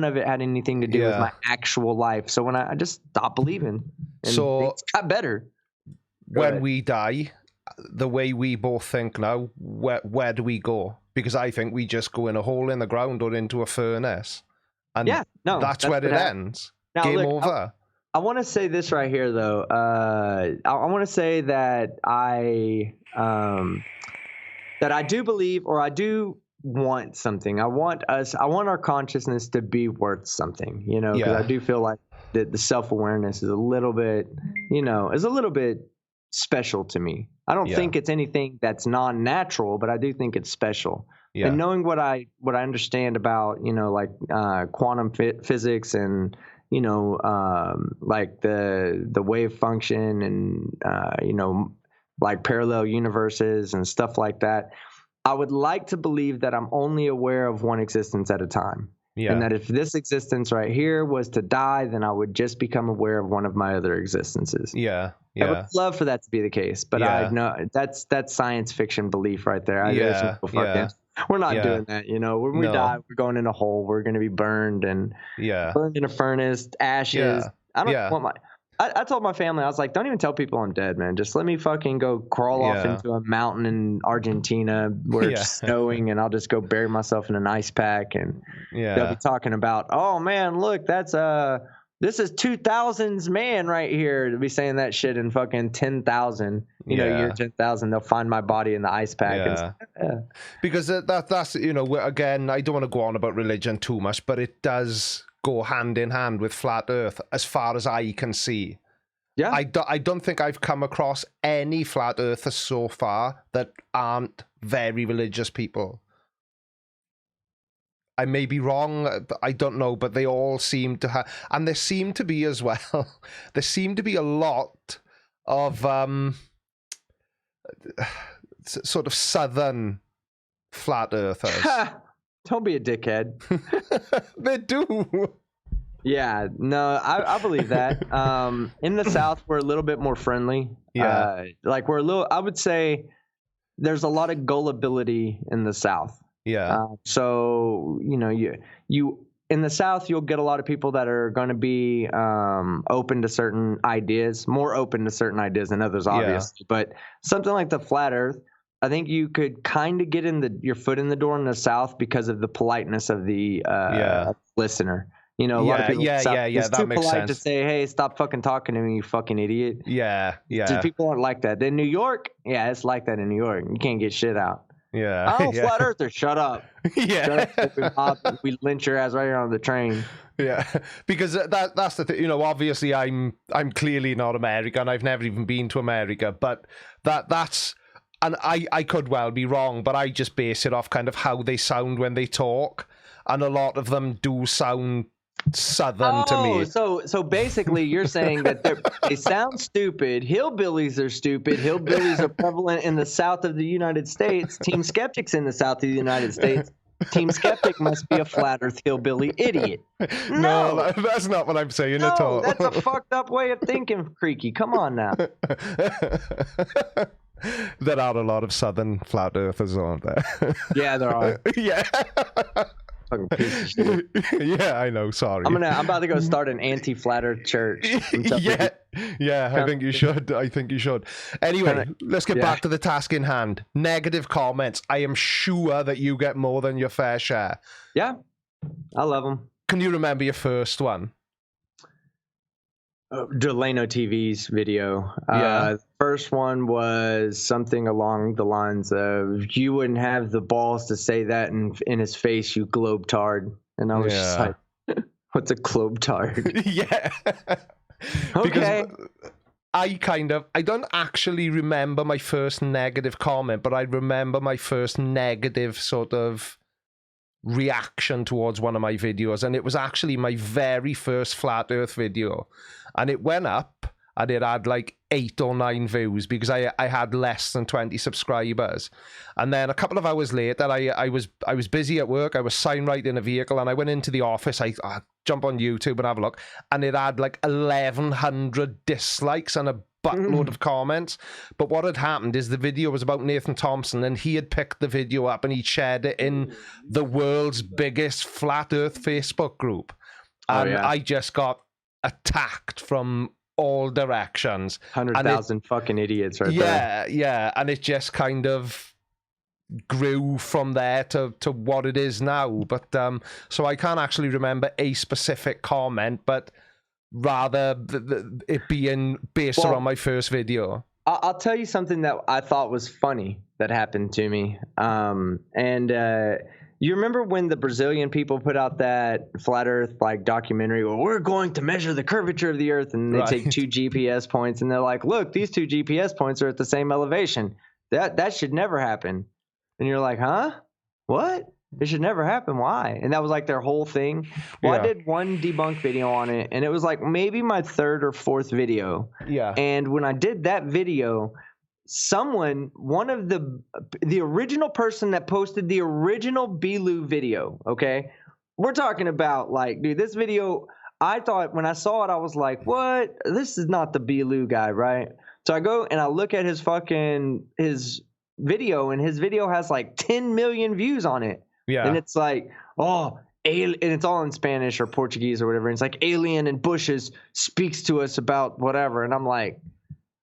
of it had anything to do with my actual life. So when I just stopped believing, and things got better. When we die, the way we both think now, where do we go? Because I think we just go in a hole in the ground or into a furnace. And that's where it ends. Now, Game look, over. I want to say this right here, though. I want to say that I do believe, or I do want something. I want our consciousness to be worth something, because I do feel like the self-awareness is a little bit, special to me. I don't think it's anything that's non-natural, but I do think it's special. Yeah. And knowing what I understand about, quantum physics and, like the wave function and, like parallel universes and stuff like that, I would like to believe that I'm only aware of one existence at a time. Yeah. And that if this existence right here was to die, then I would just become aware of one of my other existences. Yeah. I would love for that to be the case, but I know that's science fiction belief right there. We're not doing that, When we die, we're going in a hole. We're going to be burned and burned in a furnace, ashes. Yeah. I don't want I told my family, I was like, don't even tell people I'm dead, man. Just let me fucking go crawl off into a mountain in Argentina where it's snowing, and I'll just go bury myself in an ice pack, and they'll be talking about, oh man, look, that's this is 2000's man right here. They'll be saying that shit in fucking 10,000, year 10,000. They'll find my body in the ice pack. Because that's again, I don't want to go on about religion too much, but it does go hand in hand with flat earth as far as I can see. Yeah. I don't think I've come across any flat earthers so far that aren't very religious people. I may be wrong, I don't know, but they all seem to have, and there seem to be as well, there seem to be a lot of sort of southern flat earthers. Don't be a dickhead. They do. Yeah, no, I believe that. In the South, we're a little bit more friendly. Yeah. Like I would say there's a lot of gullibility in the South. Yeah. So, you in the South, you'll get a lot of people that are going to be open to certain ideas, more open to certain ideas than others, obviously. Yeah. But something like the flat earth, I think you could kind of get your foot in the door in the South because of the politeness of the listener. A lot of people it's that too makes polite sense. to say, hey, stop fucking talking to me, you fucking idiot. Yeah. So people aren't like that. In New York, it's like that in New York. You can't get shit out. Yeah. Oh, flat earther, shut up. Yeah. Shut up. We lynch your ass right here on the train. Yeah, because that's the thing. Obviously, I'm clearly not American. I've never even been to America, but that's. And I could well be wrong, but I just base it off kind of how they sound when they talk. And a lot of them do sound southern to me. So basically you're saying that they sound stupid. Hillbillies are stupid. Hillbillies are prevalent in the South of the United States. Team Skeptic's in the South of the United States. Team Skeptic must be a flat Earth hillbilly idiot. No, that's not what I'm saying at all. that's a fucked up way of thinking, Creaky. Come on now. There are a lot of southern flat earthers, aren't there? Yeah, there are. Yeah. Fucking piece of shit. Yeah, I know. Sorry. I'm about to go start an anti-flat Earth church. Yeah. I think you should. Anyway, let's get back to the task in hand. Negative comments. I am sure that you get more than your fair share. Yeah, I love them. Can you remember your first one? Delano TV's video. First one was something along the lines of, "You wouldn't have the balls to say that in his face, you globetard." And I was just like, "What's a globetard?" Yeah. Okay. I don't actually remember my first negative comment, but I remember my first negative sort of reaction towards one of my videos, and it was actually my very first flat earth video, and it went up and it had like 8 or 9 views because I had less than 20 subscribers. And then a couple of hours later, I was busy at work. I was signwriting a vehicle, and I went into the office. I jump on YouTube and have a look, and it had like 1,100 dislikes and a buttload of comments. But what had happened is the video was about Nathan Thompson, and he had picked the video up and he shared it in the world's biggest flat earth Facebook group. And I just got attacked from all directions. 100,000 fucking idiots right there. Yeah. And it just kind of grew from there to what it is now. But so I can't actually remember a specific comment, but rather it being based around my first video. I'll tell you something that I thought was funny that happened to me. You remember when the Brazilian people put out that flat earth like documentary where we're going to measure the curvature of the earth, and they take 2 GPS points and they're like, look, these 2 GPS points are at the same elevation. That should never happen. And you're like, huh? What? It should never happen. Why? And that was like their whole thing. Well, I did one debunk video on it, and it was like maybe my 3rd or 4th video. Yeah. And when I did that video, one of the original person that posted the original Belu video, okay? We're talking about like, dude, this video, I thought when I saw it, I was like, what? This is not the Belu guy, right? So I go and I look at his video, and his video has like 10 million views on it. Yeah. And it's like, and it's all in Spanish or Portuguese or whatever. And it's like alien in bushes speaks to us about whatever. And I'm like,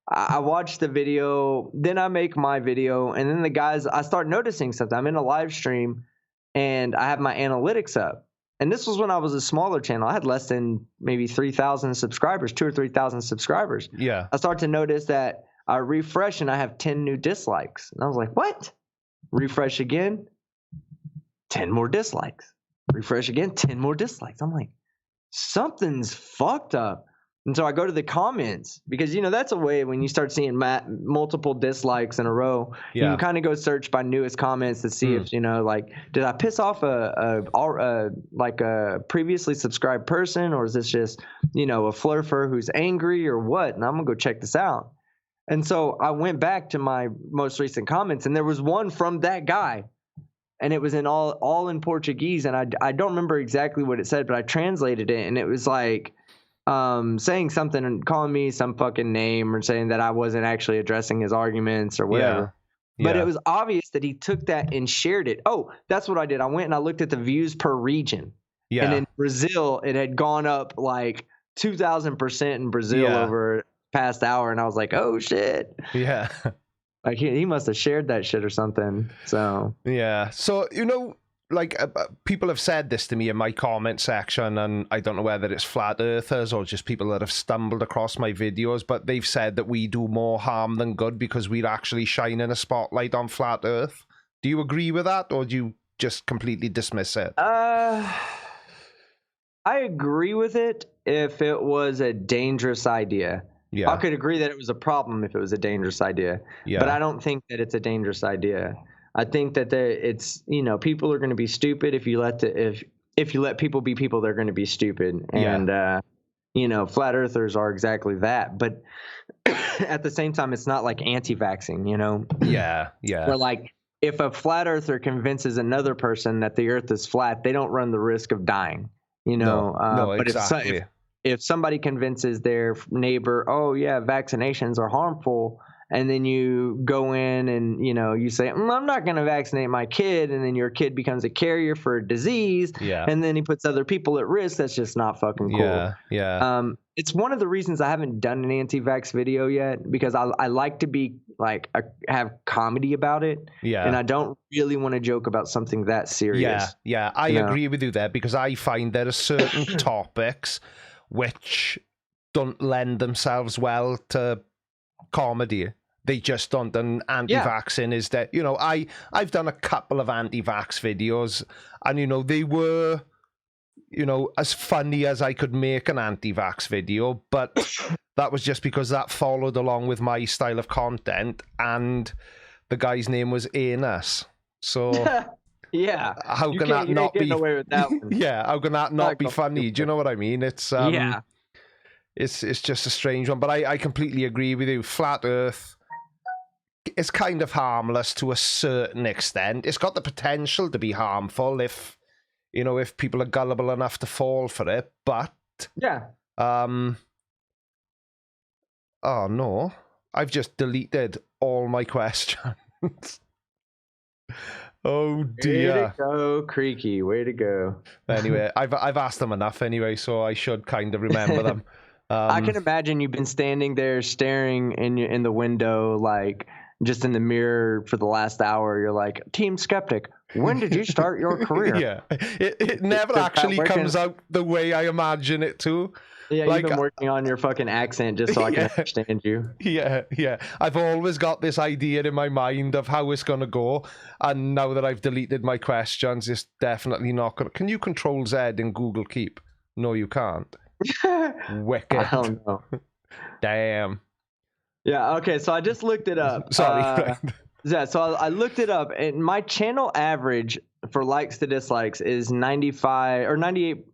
I watched the video, then I make my video, and then the guys, I start noticing something. I'm in a live stream and I have my analytics up. And this was when I was a smaller channel. I had less than maybe 3,000 subscribers, 2,000 or 3,000 subscribers. Yeah. I start to notice that I refresh and I have 10 new dislikes. And I was like, what? Refresh again, 10 more dislikes. Refresh again, 10 more dislikes. I'm like, something's fucked up. And so I go to the comments because, that's a way when you start seeing multiple dislikes in a row, you can kind of go search by newest comments to see if, like, did I piss off a previously subscribed person, or is this just, a flurfer who's angry or what? And I'm going to go check this out. And so I went back to my most recent comments, and there was one from that guy. And it was in all in Portuguese, and I don't remember exactly what it said, but I translated it, and it was like saying something and calling me some fucking name, or saying that I wasn't actually addressing his arguments or whatever. Yeah. But it was obvious that he took that and shared it. Oh, that's what I did. I went and I looked at the views per region. Yeah. And in Brazil, it had gone up like 2,000% in Brazil over the past hour, and I was like, oh shit. Yeah. Like he must have shared that shit or something. So yeah. So like people have said this to me in my comment section, and I don't know whether it's flat earthers or just people that have stumbled across my videos, but they've said that we do more harm than good because we're actually shining a spotlight on flat earth. Do you agree with that, or do you just completely dismiss it? I agree with it if it was a dangerous idea. Yeah. I could agree that it was a problem if it was a dangerous idea. Yeah. But I don't think that it's a dangerous idea. I think that it's people are going to be stupid if you let people be people, they're going to be stupid. And flat earthers are exactly that. But at the same time, it's not like anti-vaxxing, Yeah. Yeah. Where like if a flat earther convinces another person that the earth is flat, they don't run the risk of dying, you know. No, but exactly. if somebody convinces their neighbor, oh yeah, vaccinations are harmful, and then you go in and, you know, you say, I'm not going to vaccinate my kid, and then your kid becomes a carrier for a disease, and then he puts other people at risk, that's just not fucking cool. It's one of the reasons I haven't done an anti-vax video yet, because I like to be like have comedy about it, and I don't really want to joke about something that serious. I agree with you there, because I find there are certain topics which don't lend themselves well to comedy. They just don't. And anti-vaxxing is that, you know, I've done a couple of anti-vax videos, and, you know, they were, you know, as funny as I could make an anti-vax video, but that was just because that followed along with my style of content, and the guy's name was Anus. So how can that not be away with that one? How can that not be funny? Do you know what I mean? It's it's just a strange one, but I completely agree with you. Flat Earth is kind of harmless to a certain extent. It's got the potential to be harmful if, you know, if people are gullible enough to fall for it. But oh no, I've just deleted all my questions. Oh dear. Way to go, Creaky. Way to go. Anyway, I've asked them enough anyway, so I should kind of remember them. I can imagine you've been standing there staring in the window, like just in the mirror for the last hour. You're like, Team Skeptic, when did you start your career? It never actually comes out the way I imagine it to. Yeah, like, you've been working on your fucking accent just so I can understand you. Yeah. I've always got this idea in my mind of how it's going to go. And now that I've deleted my questions, it's definitely not going to... Can you Control Z in Google Keep? No, you can't. Wicked. I don't know. Damn. Yeah, okay, so I just looked it up. Sorry. So I looked it up, and my channel average for likes to dislikes is 95 or 98...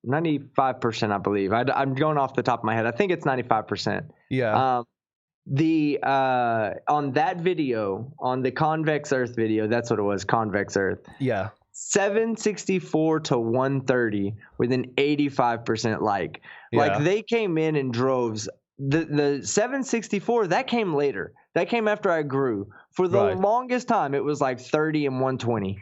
95%, I believe. I'm going off the top of my head. I think it's 95%. Yeah. On that video, on the Convex Earth video, that's what it was, Convex Earth. Yeah. 764 to 130 with an 85% like. Yeah. Like they came in droves. The 764, that came later. That came after I grew. For the longest time, it was like 30 and 120.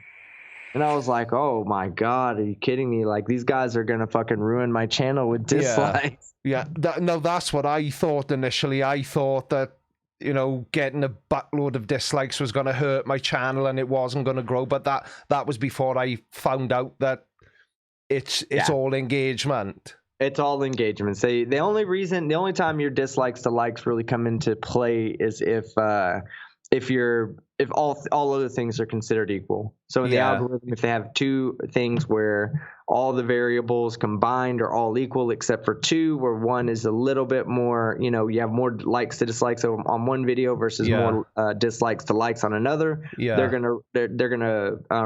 And I was like, oh my God, are you kidding me? Like, these guys are going to fucking ruin my channel with dislikes. Yeah. No, that's what I thought initially. I thought that, you know, getting a buttload of dislikes was going to hurt my channel and it wasn't going to grow. But that was before I found out that it's all engagement. It's all engagement. So the only time your dislikes to likes really come into play is if all other things are considered equal. So in the algorithm, if they have two things where all the variables combined are all equal except for two, where one is a little bit more, you know, you have more likes to dislikes on one video versus more dislikes to likes on another. They're gonna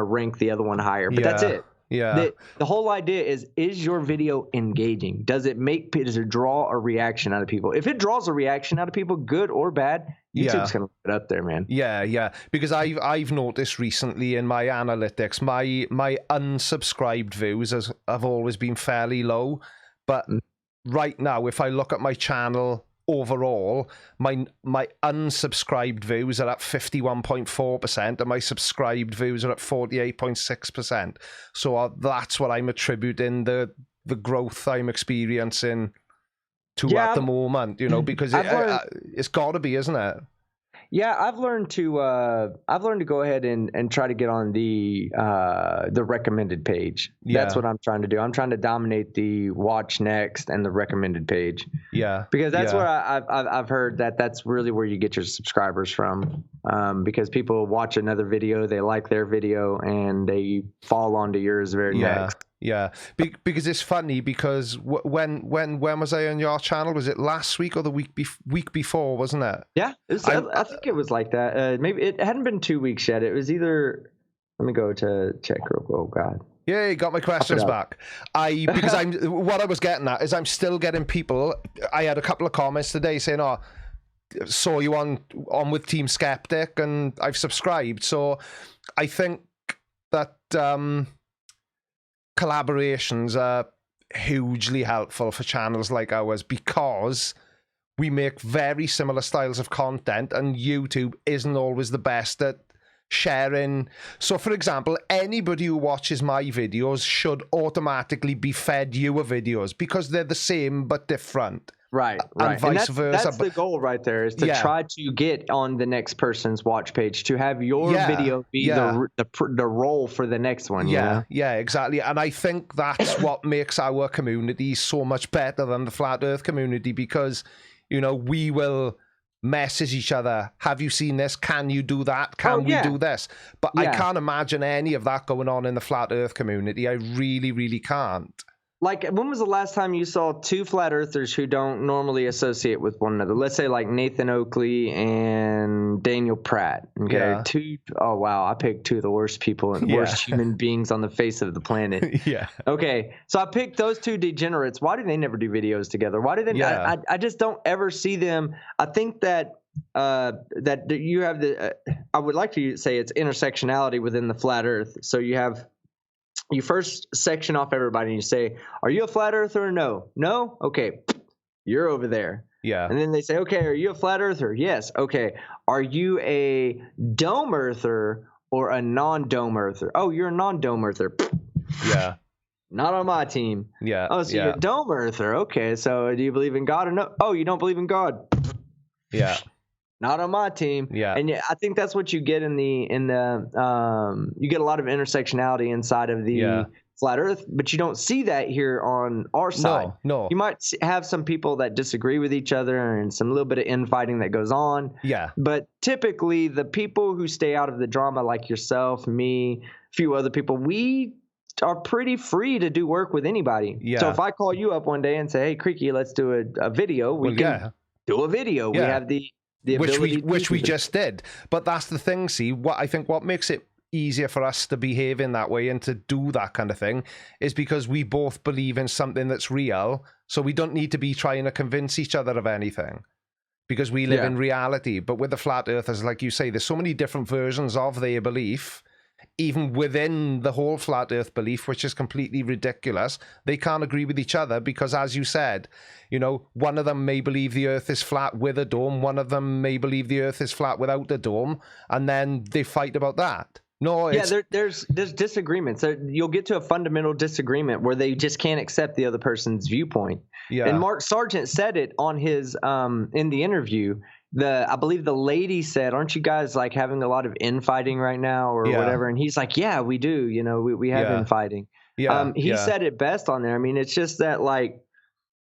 rank the other one higher. But that's it. Yeah. The whole idea is your video engaging? Does it draw a reaction out of people? If it draws a reaction out of people, good or bad, YouTube's gonna put it up there, man. Yeah. Because I've noticed recently in my analytics, my unsubscribed views have always been fairly low. But right now, if I look at my channel overall, my unsubscribed views are at 51.4% and my subscribed views are at 48.6%. So that's what I'm attributing the growth I'm experiencing to at the moment, you know, because it's got to be, isn't it? Yeah, I've learned to go ahead and try to get on the recommended page. That's what I'm trying to do. I'm trying to dominate the watch next and the recommended page. Yeah, because that's where I've heard that's really where you get your subscribers from. Because people watch another video, they like their video, and they fall onto yours next. Yeah, because it's funny because when was I on your channel? Was it last week or the week before? Wasn't it? Yeah, I think it was like that. Maybe it hadn't been 2 weeks yet. It was either. Let me go to check. Oh God. Yeah, you got my questions back. What I was getting at is I'm still getting people. I had a couple of comments today saying, "Oh, saw you on with Team Skeptic, and I've subscribed. So I think that collaborations are hugely helpful for channels like ours because we make very similar styles of content, and YouTube isn't always the best at sharing. So, for example, anybody who watches my videos should automatically be fed your videos because they're the same but different. Right. And vice versa. That's the goal right there, is to try to get on the next person's watch page, to have your video be the role for the next one. Yeah, exactly. And I think that's what makes our community so much better than the Flat Earth community, because, you know, we will message each other. Have you seen this? Can you do that? Can we do this? But I can't imagine any of that going on in the Flat Earth community. I really, really can't. Like, when was the last time you saw two flat earthers who don't normally associate with one another? Let's say like Nathan Oakley and Daniel Pratt. Okay. Oh wow, I picked two of the worst people and worst human beings on the face of the planet. Okay. So I picked those two degenerates. Why do they never do videos together? Why do they I just don't ever see them. I think that that you have the I would like to say it's intersectionality within the flat earth. So you first section off everybody and you say, are you a flat earther or no? No? Okay. You're over there. Yeah. And then they say, okay, are you a flat earther? Yes. Okay. Are you a dome earther or a non-dome earther? Oh, you're a non-dome earther. Yeah. Not on my team. Yeah. Oh, so you're a dome earther. Okay. So do you believe in God or no? Oh, you don't believe in God. Yeah. Not on my team. Yeah. And I think that's what you get in the you get a lot of intersectionality inside of the flat earth, but you don't see that here on our side. No. You might have some people that disagree with each other and some little bit of infighting that goes on. Yeah. But typically the people who stay out of the drama, like yourself, me, a few other people, we are pretty free to do work with anybody. Yeah. So if I call you up one day and say, hey, Creaky, let's do a video, we can do a video. Yeah. We have the which we just did. But that's the thing, see, what makes it easier for us to behave in that way and to do that kind of thing is because we both believe in something that's real, so we don't need to be trying to convince each other of anything because we live in reality. But with the flat earthers, like you say, there's so many different versions of their belief, even within the whole flat earth belief, which is completely ridiculous. They can't agree with each other because, as you said, you know, one of them may believe the earth is flat with a dome, one of them may believe the earth is flat without a dome, and then they fight about that. No, there's disagreements. You'll get to a fundamental disagreement where they just can't accept the other person's viewpoint. Yeah. And Mark Sargent said it on his in the interview. I believe the lady said, aren't you guys like having a lot of infighting right now or whatever? And he's like, yeah, we do. You know, we have infighting. Yeah. He said it best on there. I mean, it's just that, like,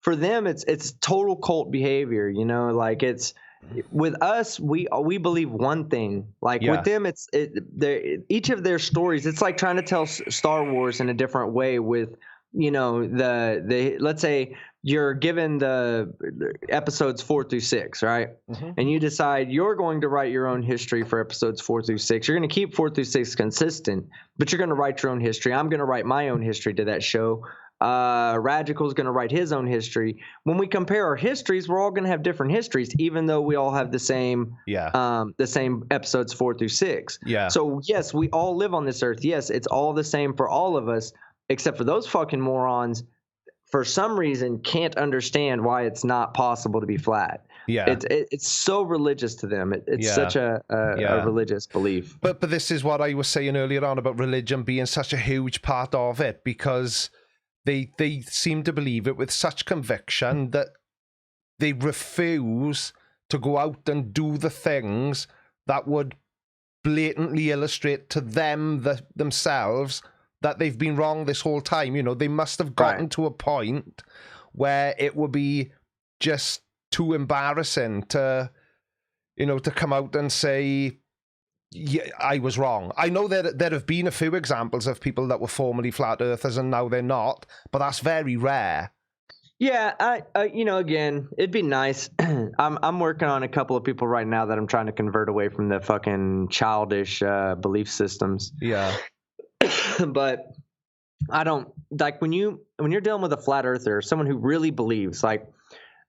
for them, it's total cult behavior, you know, like it's with us, we believe one thing. Like with them, each of their stories, it's like trying to tell Star Wars in a different way with, you know, the let's say you're given the episodes 4 through 6, right? Mm-hmm. And you decide you're going to write your own history for episodes 4 through 6. You're going to keep 4 through 6 consistent, but you're going to write your own history. I'm going to write my own history to that show. Radical's going to write his own history. When we compare our histories, we're all going to have different histories, even though we all have the same episodes 4 through 6. Yeah. So yes, we all live on this earth. Yes, it's all the same for all of us, except for those fucking morons. For some reason, can't understand why it's not possible to be flat. Yeah, it's so religious to them. It's such a religious belief. But this is what I was saying earlier on about religion being such a huge part of it, because they seem to believe it with such conviction that they refuse to go out and do the things that would blatantly illustrate to them themselves that they've been wrong this whole time. You know, they must have gotten to a point where it would be just too embarrassing to, you know, to come out and say, yeah, I was wrong. I know that there have been a few examples of people that were formerly flat earthers and now they're not, but that's very rare. Yeah, I you know, again, it'd be nice. I'm working on a couple of people right now that I'm trying to convert away from the fucking childish belief systems. Yeah. But I don't like when you're dealing with a flat earther, someone who really believes, like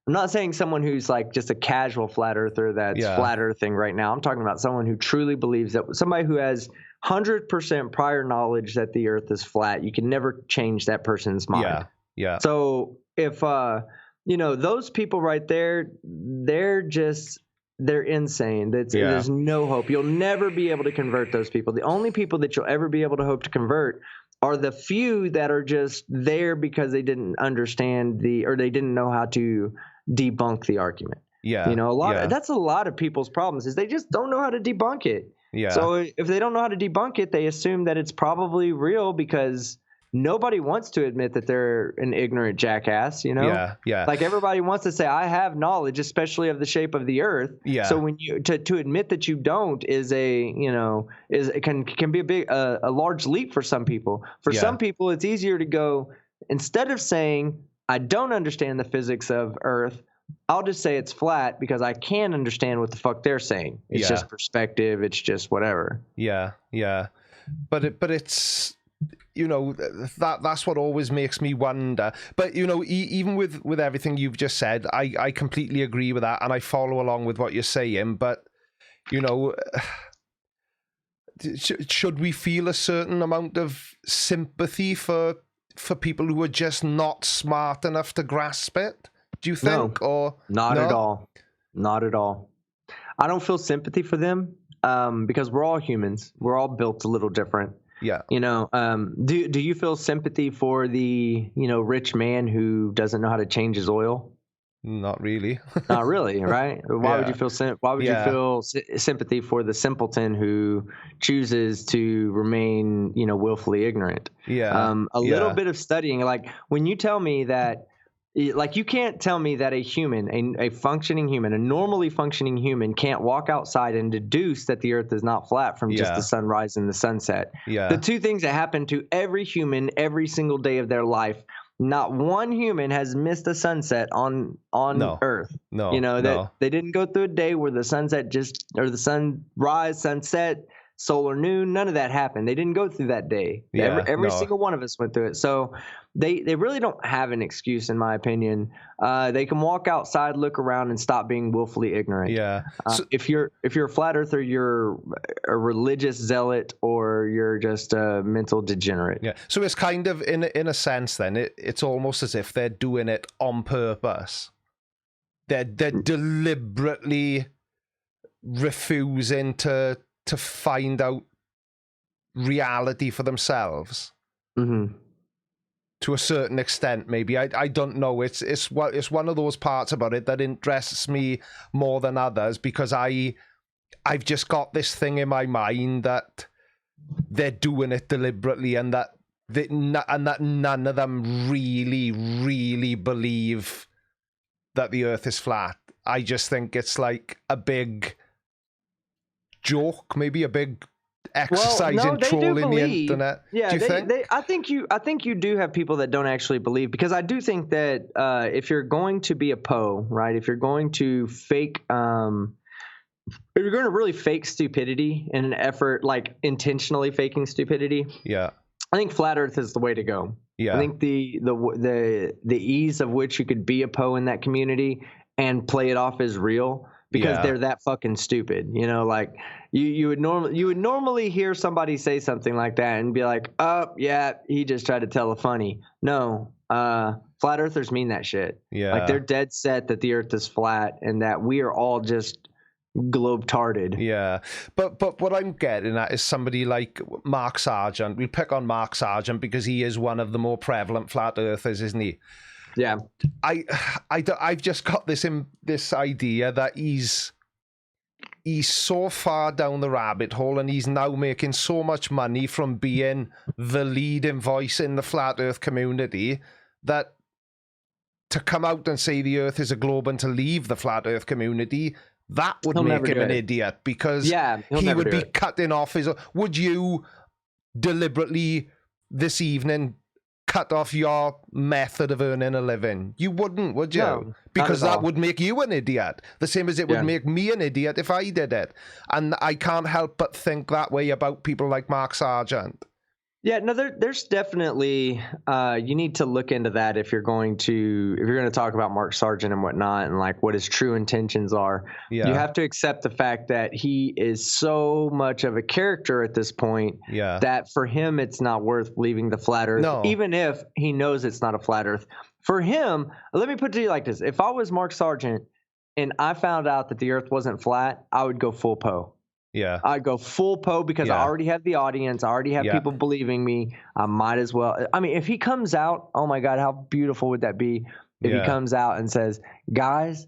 I'm not saying someone who's like just a casual flat earther that's flat earthing right now. I'm talking about someone who truly believes that, somebody who has 100% prior knowledge that the earth is flat. You can never change that person's mind. Yeah. So if, those people right there, they're insane. There's no hope. You'll never be able to convert those people. The only people that you'll ever be able to hope to convert are the few that are just there because they didn't understand or they didn't know how to debunk the argument. That's a lot of people's problems is they just don't know how to debunk it. So if they don't know how to debunk it, they assume that it's probably real because nobody wants to admit that they're an ignorant jackass, Like everybody wants to say, I have knowledge, especially of the shape of the earth. So when you to admit that you don't can be a large leap for some people. For some people, it's easier to go, instead of saying, I don't understand the physics of earth, I'll just say it's flat because I can understand what the fuck they're saying. It's just perspective. It's just whatever. But it's, that's what always makes me wonder. But even with everything you've just said, I completely agree with that, and I follow along with what you're saying. But should we feel a certain amount of sympathy for people who are just not smart enough to grasp it? Do you think? No, or not at all. Not at all. I don't feel sympathy for them because we're all humans. We're all built a little different. Do you feel sympathy for the rich man who doesn't know how to change his oil? Not really. Not really, right? Why would you feel sympathy for the simpleton who chooses to remain willfully ignorant? A little bit of studying, like when you tell me that. Like, you can't tell me that a human, a functioning human, a normally functioning human can't walk outside and deduce that the earth is not flat from just the sunrise and the sunset. The two things that happen to every human every single day of their life, not one human has missed a sunset on earth. They didn't go through a day where the sunset or the sunrise, sunset, solar noon, none of that happened. They didn't go through that day. Every single one of us went through it. So they really don't have an excuse, in my opinion. They can walk outside, look around, and stop being willfully ignorant. If you're a flat earther, you're a religious zealot, or you're just a mental degenerate. So it's kind of in a sense then it's almost as if they're doing it on purpose. They're deliberately refusing to find out reality for themselves. To a certain extent, maybe. I don't know. It's one of those parts about it that interests me more than others, because I've just got this thing in my mind that they're doing it deliberately, and that none of them really believe that the earth is flat. I just think it's like a big joke, maybe a big exercise in trolling the internet. Do you think? I think you do have people that don't actually believe, because I do think that if you're going to be a Poe, right? If you're going to fake, if you're going to really fake stupidity in an effort, like intentionally faking stupidity, I think flat Earth is the way to go. I think the ease of which you could be a Poe in that community and play it off as real, because they're that fucking stupid. Like you would normally hear somebody say something like that and be like, oh yeah, he just tried to tell a funny. No, flat earthers mean that shit. Like they're dead set that the earth is flat and that we are all just globe-tarded. But what I'm getting at is somebody like Mark Sargent. We pick on Mark Sargent because he is one of the more prevalent flat earthers, isn't he? I've just got this idea that he's so far down the rabbit hole, and he's now making so much money from being the leading voice in the flat earth community, that to come out and say the earth is a globe and to leave the flat earth community, that would make him an idiot, because he would be cutting off his... Would you deliberately this evening cut off your method of earning a living? You wouldn't, would you? No, because that would make you an idiot, the same as it would make me an idiot if I did it. And I can't help but think that way about people like Mark Sargent. Yeah, no, there's definitely you need to look into that if you're going to talk about Mark Sargent and whatnot and like what his true intentions are. Yeah. You have to accept the fact that he is so much of a character at this point Yeah. that for him it's not worth leaving the flat earth, No. even if he knows it's not a flat earth. For him, let me put it to you like this. If I was Mark Sargent and I found out that the earth wasn't flat, I would go full Poe. Yeah. I'd go full Poe because I already have the audience. I already have people believing me. I might as well. I mean, if he comes out, oh my God, how beautiful would that be if he comes out and says, guys,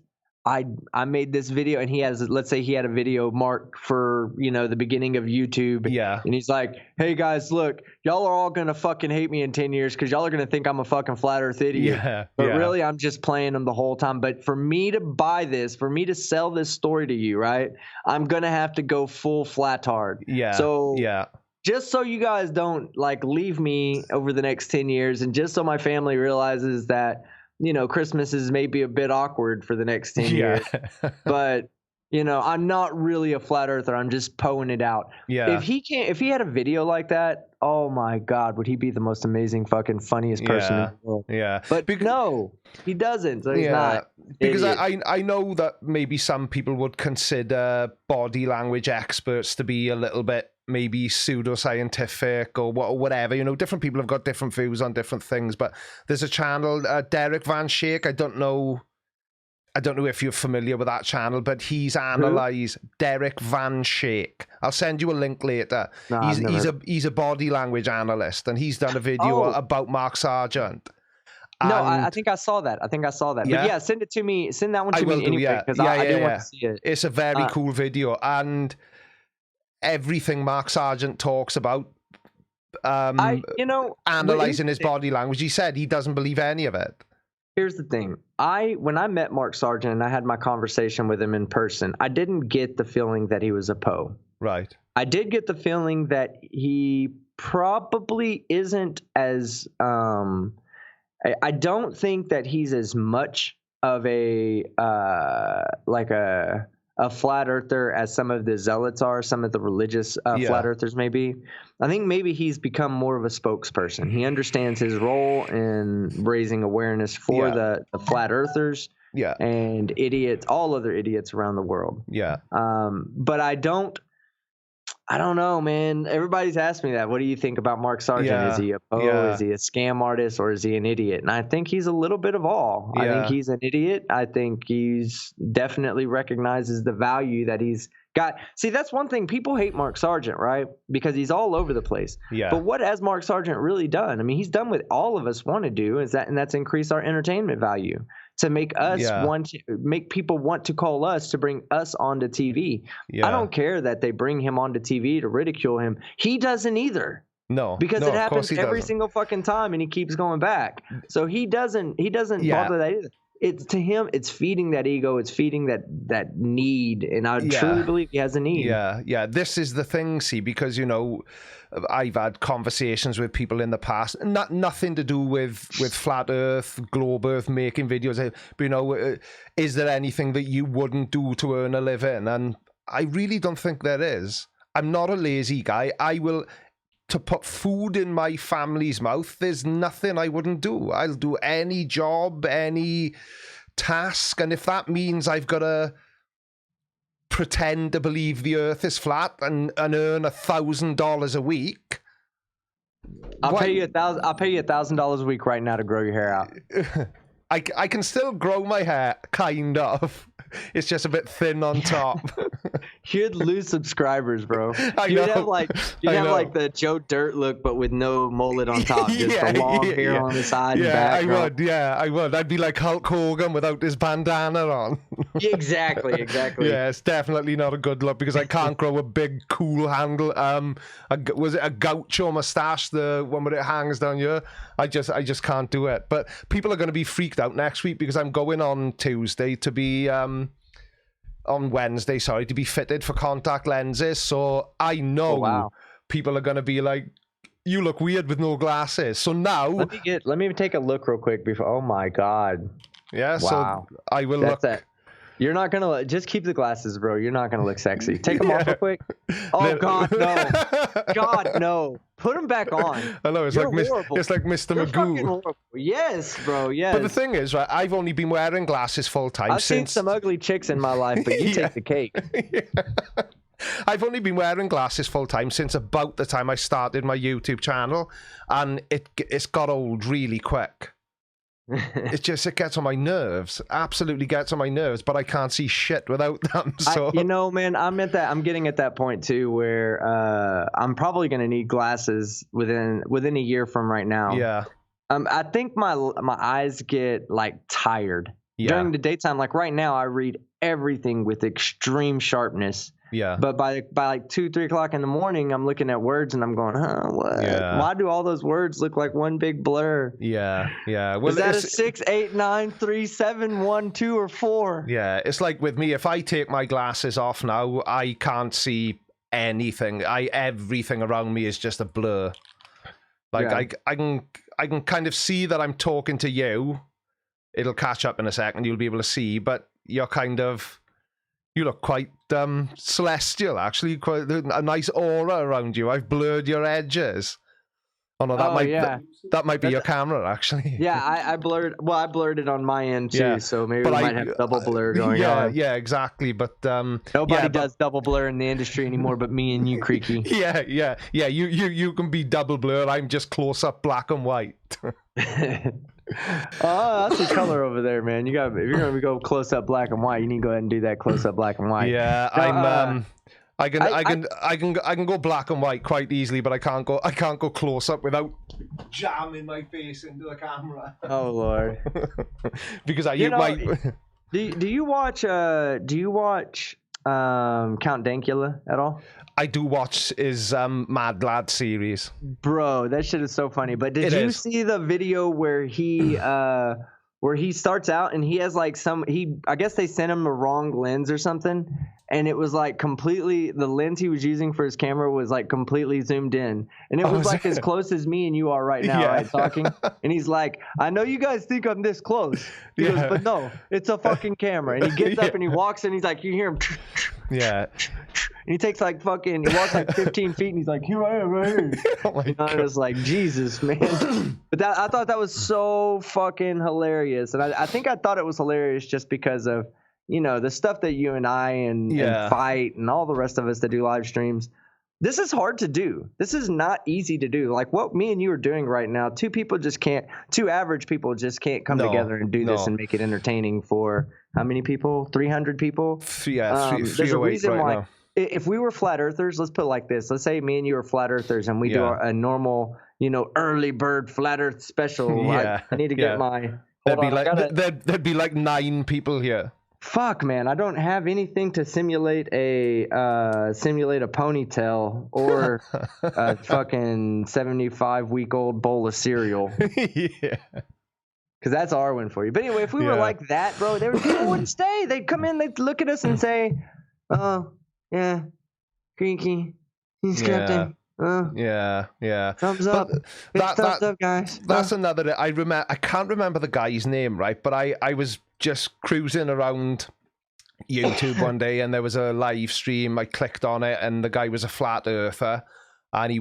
I made this video, and he has, let's say he had a video marked for, the beginning of YouTube. Yeah. And he's like, hey guys, look, y'all are all going to fucking hate me in 10 years because y'all are going to think I'm a fucking flat earth idiot. Yeah. But really, I'm just playing them the whole time. But for me to buy this, for me to sell this story to you, right, I'm going to have to go full flatard. Yeah. So yeah. Just so you guys don't like leave me over the next 10 years, and just so my family realizes that, Christmas is maybe a bit awkward for the next 10 years. But, I'm not really a flat earther. I'm just poeing it out. Yeah. If he had a video like that, oh my God, would he be the most amazing fucking funniest person in the world? Yeah. But no, he doesn't. So he's not. Because Idiot. I know that maybe some people would consider body language experts to be a little bit maybe pseudoscientific or whatever. Different people have got different views on different things. But there's a channel, Derek Van Shake. I don't know if you're familiar with that channel, but he's analysed Derek Van Shake. I'll send you a link later. No, he's a body language analyst, and he's done a video about Mark Sargent. No, I think I saw that. But yeah, send it to me. Send that one to me anyway, because I do want to see it. It's a very cool video, and everything Mark Sargent talks about, analysing his body language, he said he doesn't believe any of it. Here's the thing. When I met Mark Sargent and I had my conversation with him in person, I didn't get the feeling that he was a Poe. Right. I did get the feeling that he probably isn't as I don't think that he's as much of a flat earther as some of the zealots are, some of the religious flat earthers maybe. I think maybe he's become more of a spokesperson. He understands his role in raising awareness for the flat earthers and idiots, all other idiots around the world. Yeah. But I don't know, man. Everybody's asked me that. What do you think about Mark Sargent? Yeah. Is he a Poe? Is he a scam artist? Or is he an idiot? And I think he's a little bit of all. Yeah. I think he's an idiot. I think he's definitely recognizes the value that he's got. See, that's one thing. People hate Mark Sargent, right? Because he's all over the place. Yeah. But what has Mark Sargent really done? I mean, he's done what all of us want to do, and that's increase our entertainment value. To make us make people want to call us, to bring us onto TV. Yeah. I don't care that they bring him onto TV to ridicule him. He doesn't either. No, because it happens every single fucking time, and he keeps going back. So he doesn't bother that either. It's to him, it's feeding that ego, it's feeding that need, and I truly believe he has a need. Yeah. This is the thing, see, because I've had conversations with people in the past, nothing to do with flat Earth, globe Earth, making videos. But is there anything that you wouldn't do to earn a living? And I really don't think there is. I'm not a lazy guy. To put food in my family's mouth, there's nothing I wouldn't do. I'll do any job, any task, and if that means I've got to pretend to believe the earth is flat and earn $1,000 a week, I'll pay you $1,000 a week right now to grow your hair out. I can still grow my hair, kind of. It's just a bit thin on top. You'd lose subscribers, bro. You'd have like the Joe Dirt look, but with no mullet on top, just the long hair on the side and back. I would. I'd be like Hulk Hogan without his bandana on. Exactly. Yeah, it's definitely not a good look because I can't grow a big cool handle. Was it a gaucho mustache, the one where it hangs down here? I just can't do it. But people are going to be freaked out next week because I'm going on Tuesday to be on Wednesday, to be fitted for contact lenses. So I know people are going to be like, you look weird with no glasses. So now let me take a look real quick before. Oh my God. Yeah. Wow. So I will look. You're not gonna just keep the glasses, bro. You're not gonna look sexy. Take them off real quick. Oh God, no! God, no! Put them back on. I know it's You're like horrible. it's like Mr. You're fucking Magoo. horrible. Yes, bro. Yes. But the thing is, right? I've only been wearing glasses full time I've seen since. some ugly chicks in my life, but you Yeah. take the cake. I've only been wearing glasses full time since about the time I started my YouTube channel, and it's got old really quick. It gets on my nerves. Absolutely gets on my nerves. But I can't see shit without them. So you know, man, I'm getting at that point too, where I'm probably gonna need glasses within a year from right now. yeah, I think my eyes get like tired yeah, during the daytime. Like right now, I read everything with extreme sharpness. yeah. But by like 2-3 o'clock in the morning, I'm looking at words and I'm going, what? Yeah. Why do all those words look like one big blur? Yeah, yeah. Well, Is that a 6, 8, 9, 3, 7, 1, 2, or 4? yeah, it's like with me. If I take my glasses off now, I can't see anything. Everything around me is just a blur. Like Yeah. I can kind of see that I'm talking to you. It'll catch up in a second. You'll be able to see, but you look quite celestial, actually. Quite a nice aura around you. I've blurred your edges. Oh no, that might be your camera, actually. Yeah, I blurred. Well, I blurred it on my end too, Yeah, so maybe but we might have double blur going on. Yeah, exactly. But Nobody does double blur in the industry anymore, but me and you, Creaky. Yeah. You can be double blur. I'm just close up black and white. Oh, that's the color over there, man. If you're gonna go close up black and white, you need to go ahead and do that close up black and white. Yeah, I can go black and white quite easily, but I can't go close up without jamming my face into the camera. Oh Lord. Because do you watch Count Dankula at all? I do watch his Mad Lad series. Bro, that shit is so funny. But did you see the video where he starts out and he has like I guess they sent him the wrong lens or something, and it was like completely, the lens he was using for his camera was like completely zoomed in, and it was like as close as me and you are right now, right, talking. And he's like, I know you guys think I'm this close. He goes, but no, it's a fucking camera. And he gets up and he walks and he's like, you hear him. Yeah. And he takes like he walks like 15 feet and he's like, here I am right here. Oh my And I was like, Jesus, man. But I thought that was so fucking hilarious. And I think I thought it was hilarious just because of, the stuff that you and I and Fight and all the rest of us that do live streams. This is hard to do. This is not easy to do. Like what me and you are doing right now, two average people just can't come together and do this and make it entertaining for how many people? 300 people? Yeah, there's a reason why. Now. If we were flat earthers, let's put it like this. Let's say me and you are flat earthers and we do a normal, early bird flat earth special. Yeah. I need to get my... There'd be like 9 people here. Fuck, man. I don't have anything to simulate a ponytail or a fucking 75-week-old bowl of cereal. Yeah. Because that's Arwen for you. But anyway, if we were like that, bro, people wouldn't stay. They'd come in, they'd look at us and say, oh, yeah, Creaky, he's Captain. Yeah. Thumbs up. Thumbs up, guys. That's another. I can't remember the guy's name, right? But I was just cruising around YouTube one day, and there was a live stream. I clicked on it, and the guy was a flat earther, and he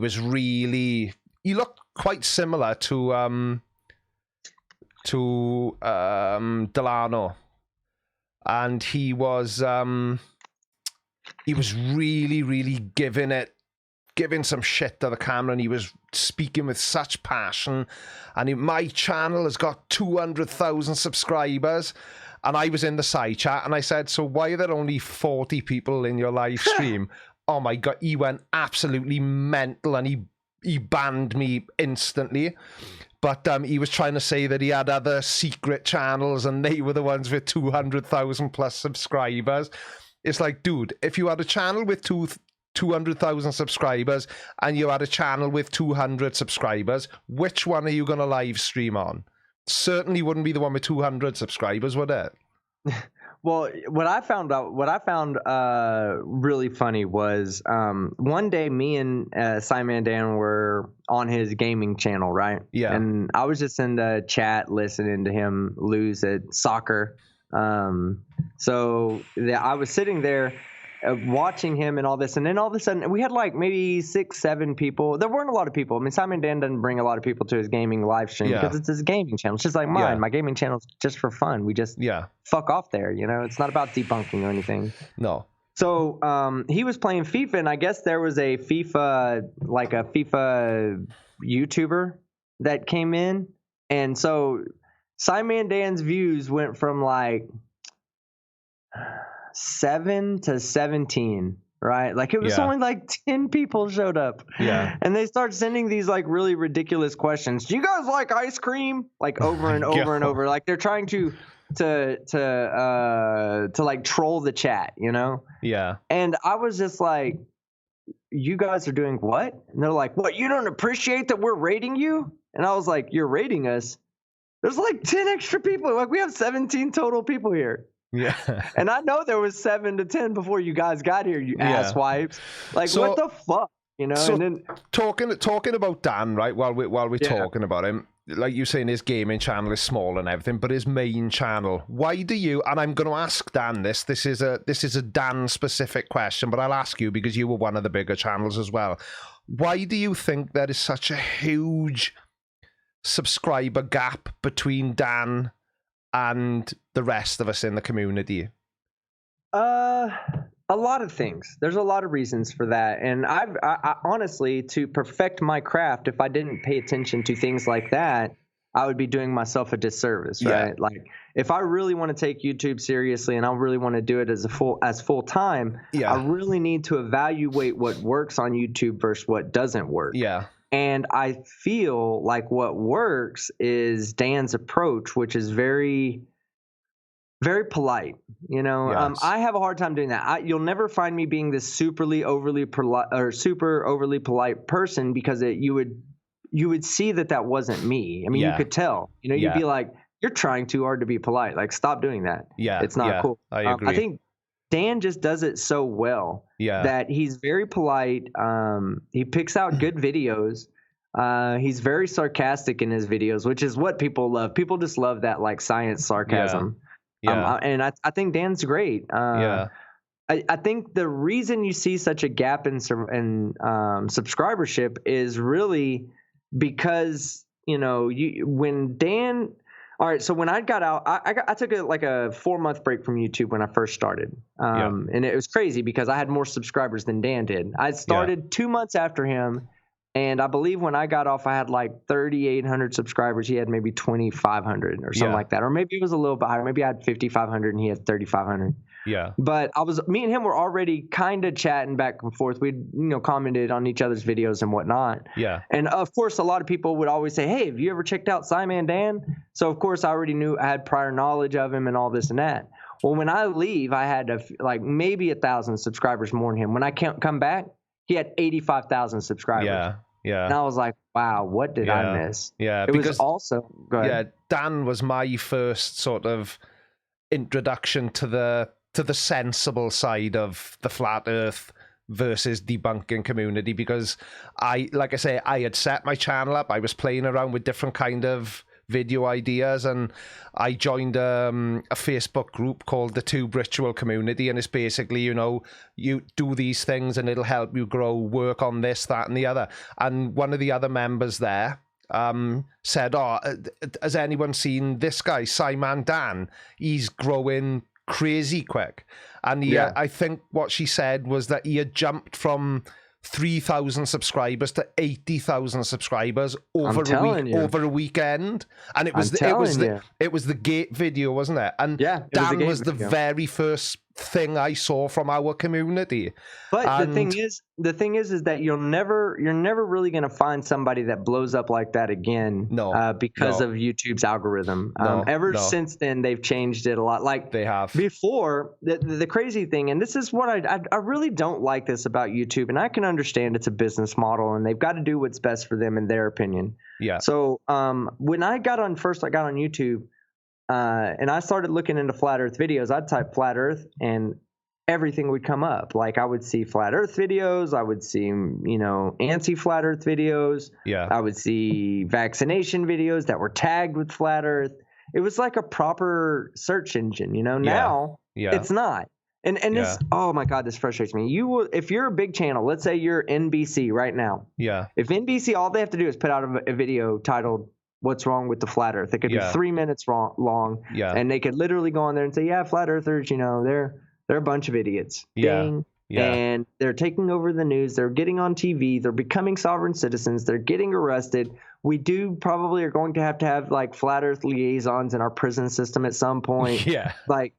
looked quite similar to Delano, and he was really giving some shit to the camera, and he was speaking with such passion. And my channel has got 200,000 subscribers, and I was in the side chat and I said, so why are there only 40 people in your live stream? Oh my god, he went absolutely mental, and he banned me instantly. But he was trying to say that he had other secret channels and they were the ones with 200,000 plus subscribers. It's like, dude, if you had a channel with 200,000 subscribers and you had a channel with 200 subscribers, which one are you going to live stream on? Certainly wouldn't be the one with 200 subscribers, would it? Well, what I found really funny was one day me and Simon Dan were on his gaming channel, right? Yeah. And I was just in the chat listening to him lose at soccer. I was sitting there watching him and all this, and then all of a sudden we had like maybe 6-7 people. There weren't a lot of people. I mean, Simon Dan doesn't bring a lot of people to his gaming live stream because it's his gaming channel. It's just like mine. Yeah. My gaming channel's just for fun. We just fuck off there, you know. It's not about debunking or anything. No. So he was playing FIFA, and I guess there was a FIFA YouTuber that came in, and so Simon Dan's views went from like 7 to 17, right? Like it was only like 10 people showed up. Yeah. And they start sending these like really ridiculous questions. Do you guys like ice cream? Like over and over and over. Like they're trying to like troll the chat, you know? Yeah. And I was just like, you guys are doing what? And they're like, what, you don't appreciate that we're rating you? And I was like, you're rating us? There's like 10 extra people. Like we have 17 total people here. Yeah. And I know there was 7 to 10 before you guys got here, you asswipes. Like what the fuck? You know, so and then talking about Dan, right? While we're talking about him, like you saying, his gaming channel is small and everything, but his main channel. Why do you? And I'm going to ask Dan this. This is a Dan specific question, but I'll ask you because you were one of the bigger channels as well. Why do you think there is such a huge subscriber gap between Dan and the rest of us in the community? A lot of things. There's a lot of reasons for that. And I honestly, to perfect my craft, if I didn't pay attention to things like that, I would be doing myself a disservice, right? Like if I really want to take YouTube seriously and I really want to do it as full time, I really need to evaluate what works on YouTube versus what doesn't work. Yeah. And I feel like what works is Dan's approach, which is very, very polite. You know, I have a hard time doing that. You'll never find me being this super overly polite person because you would see that wasn't me. I mean, you could tell. You know, you'd be like, you're trying too hard to be polite. Like, stop doing that. Yeah, it's not cool. I agree. I think Dan just does it so well that he's very polite. He picks out good videos. He's very sarcastic in his videos, which is what people love. People just love that like science sarcasm. And I think Dan's great. I think the reason you see such a gap in subscribership is really because, you know, when Dan. All right, so when I got out, I took a 4-month break from YouTube when I first started, and it was crazy because I had more subscribers than Dan did. I started 2 months after him, and I believe when I got off, I had like 3,800 subscribers. He had maybe 2,500 or something like that, or maybe it was a little bit higher. Maybe I had 5,500 and he had 3,500. Yeah. But me and him were already kind of chatting back and forth. We'd, commented on each other's videos and whatnot. Yeah. And of course, a lot of people would always say, hey, have you ever checked out Simon Dan? So of course I already knew, I had prior knowledge of him and all this and that. Well, when I leave, I had maybe 1,000 subscribers more than him. When I come back, he had 85,000 subscribers. Yeah. Yeah. And I was like, wow, what did I miss? Yeah. It was also, go ahead. Yeah, Dan was my first sort of introduction to the sensible side of the flat earth versus debunking community, because I had set my channel up. I was playing around with different kind of video ideas, and I joined a Facebook group called the Tube Ritual Community, and it's basically, you do these things and it'll help you grow, work on this, that and the other. And one of the other members there said, has anyone seen this guy, Simon Dan? He's growing crazy quick. And I think what she said was that he had jumped from 3,000 subscribers to 80,000 subscribers over a weekend, and it was the gate video, wasn't it? And Dan was the very first thing I saw from our community. But the thing is that you're never really going to find somebody that blows up like that again. Because of YouTube's algorithm. Since then, they've changed it a lot. Like they have before. The crazy thing, and this is what I really don't like this about YouTube, and I can understand it's a business model, and they've got to do what's best for them in their opinion. Yeah. So when I got on YouTube. And I started looking into flat earth videos. I'd type flat earth and everything would come up. Like I would see flat earth videos. I would see, anti-flat earth videos. Yeah. I would see vaccination videos that were tagged with flat earth. it was like a proper search engine, you know. Now it's not. And this, oh my God, this frustrates me. You will, if you're a big channel, let's say you're NBC right now. Yeah. If NBC, all they have to do is put out a video titled "What's Wrong with the Flat Earth." It could be 3 minutes long. Yeah. And they could literally go on there and say, "Yeah, flat earthers, you know, they're a bunch of idiots." Yeah. Ding. Yeah. And they're taking over the news. They're getting on TV. They're becoming sovereign citizens. They're getting arrested. We probably are going to have like flat Earth liaisons in our prison system at some point. Yeah.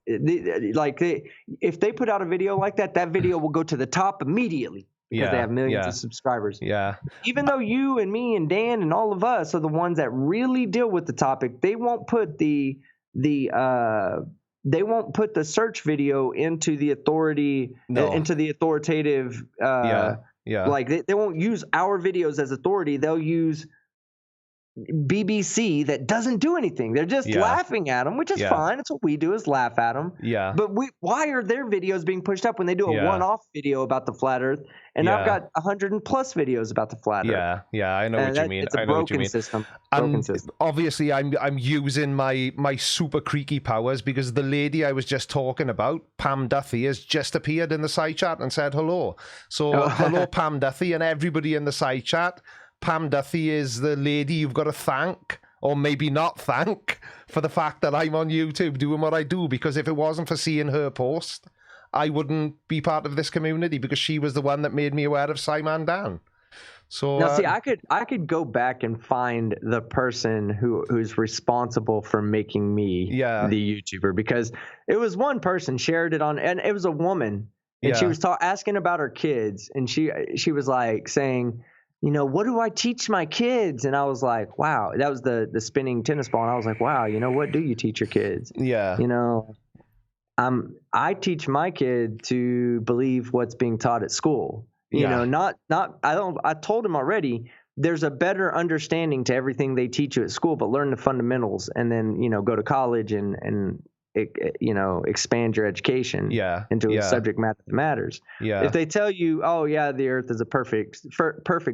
If they put out a video like that, that video will go to the top immediately because they have millions of subscribers. Yeah. Even though you and me and Dan and all of us are the ones that really deal with the topic, they won't put the search video into the authoritative like they won't use our videos as authority. They'll use BBC that doesn't do anything. They're just laughing at them, which is fine. It's what we do, is laugh at them. Yeah. But why are their videos being pushed up when they do a one-off video about the flat Earth? And I've got 100+ videos about the flat Earth. Yeah, I know what you mean. It's a broken system. Obviously, I'm using my super creaky powers because the lady I was just talking about, Pam Duthie, has just appeared in the side chat and said hello. So hello, Pam Duthie, and everybody in the side chat. Pam Duthie is the lady you've got to thank, or maybe not thank, for the fact that I'm on YouTube doing what I do, because if it wasn't for seeing her post, I wouldn't be part of this community, because she was the one that made me aware of Simon Dan. So now, see, I could go back and find the person who's responsible for making me the YouTuber, because it was one person shared it on, and it was a woman, and she was asking about her kids, and she was like saying, you know, what do I teach my kids? And I was like, wow, that was the spinning tennis ball. And I was like, wow, you know, what do you teach your kids? Yeah. You know, I teach my kid to believe what's being taught at school. You know, I told him already, there's a better understanding to everything they teach you at school, but learn the fundamentals and then, you know, go to college and you know, expand your education into a subject matter that matters. Yeah. If they tell you, oh yeah, the Earth is a perfect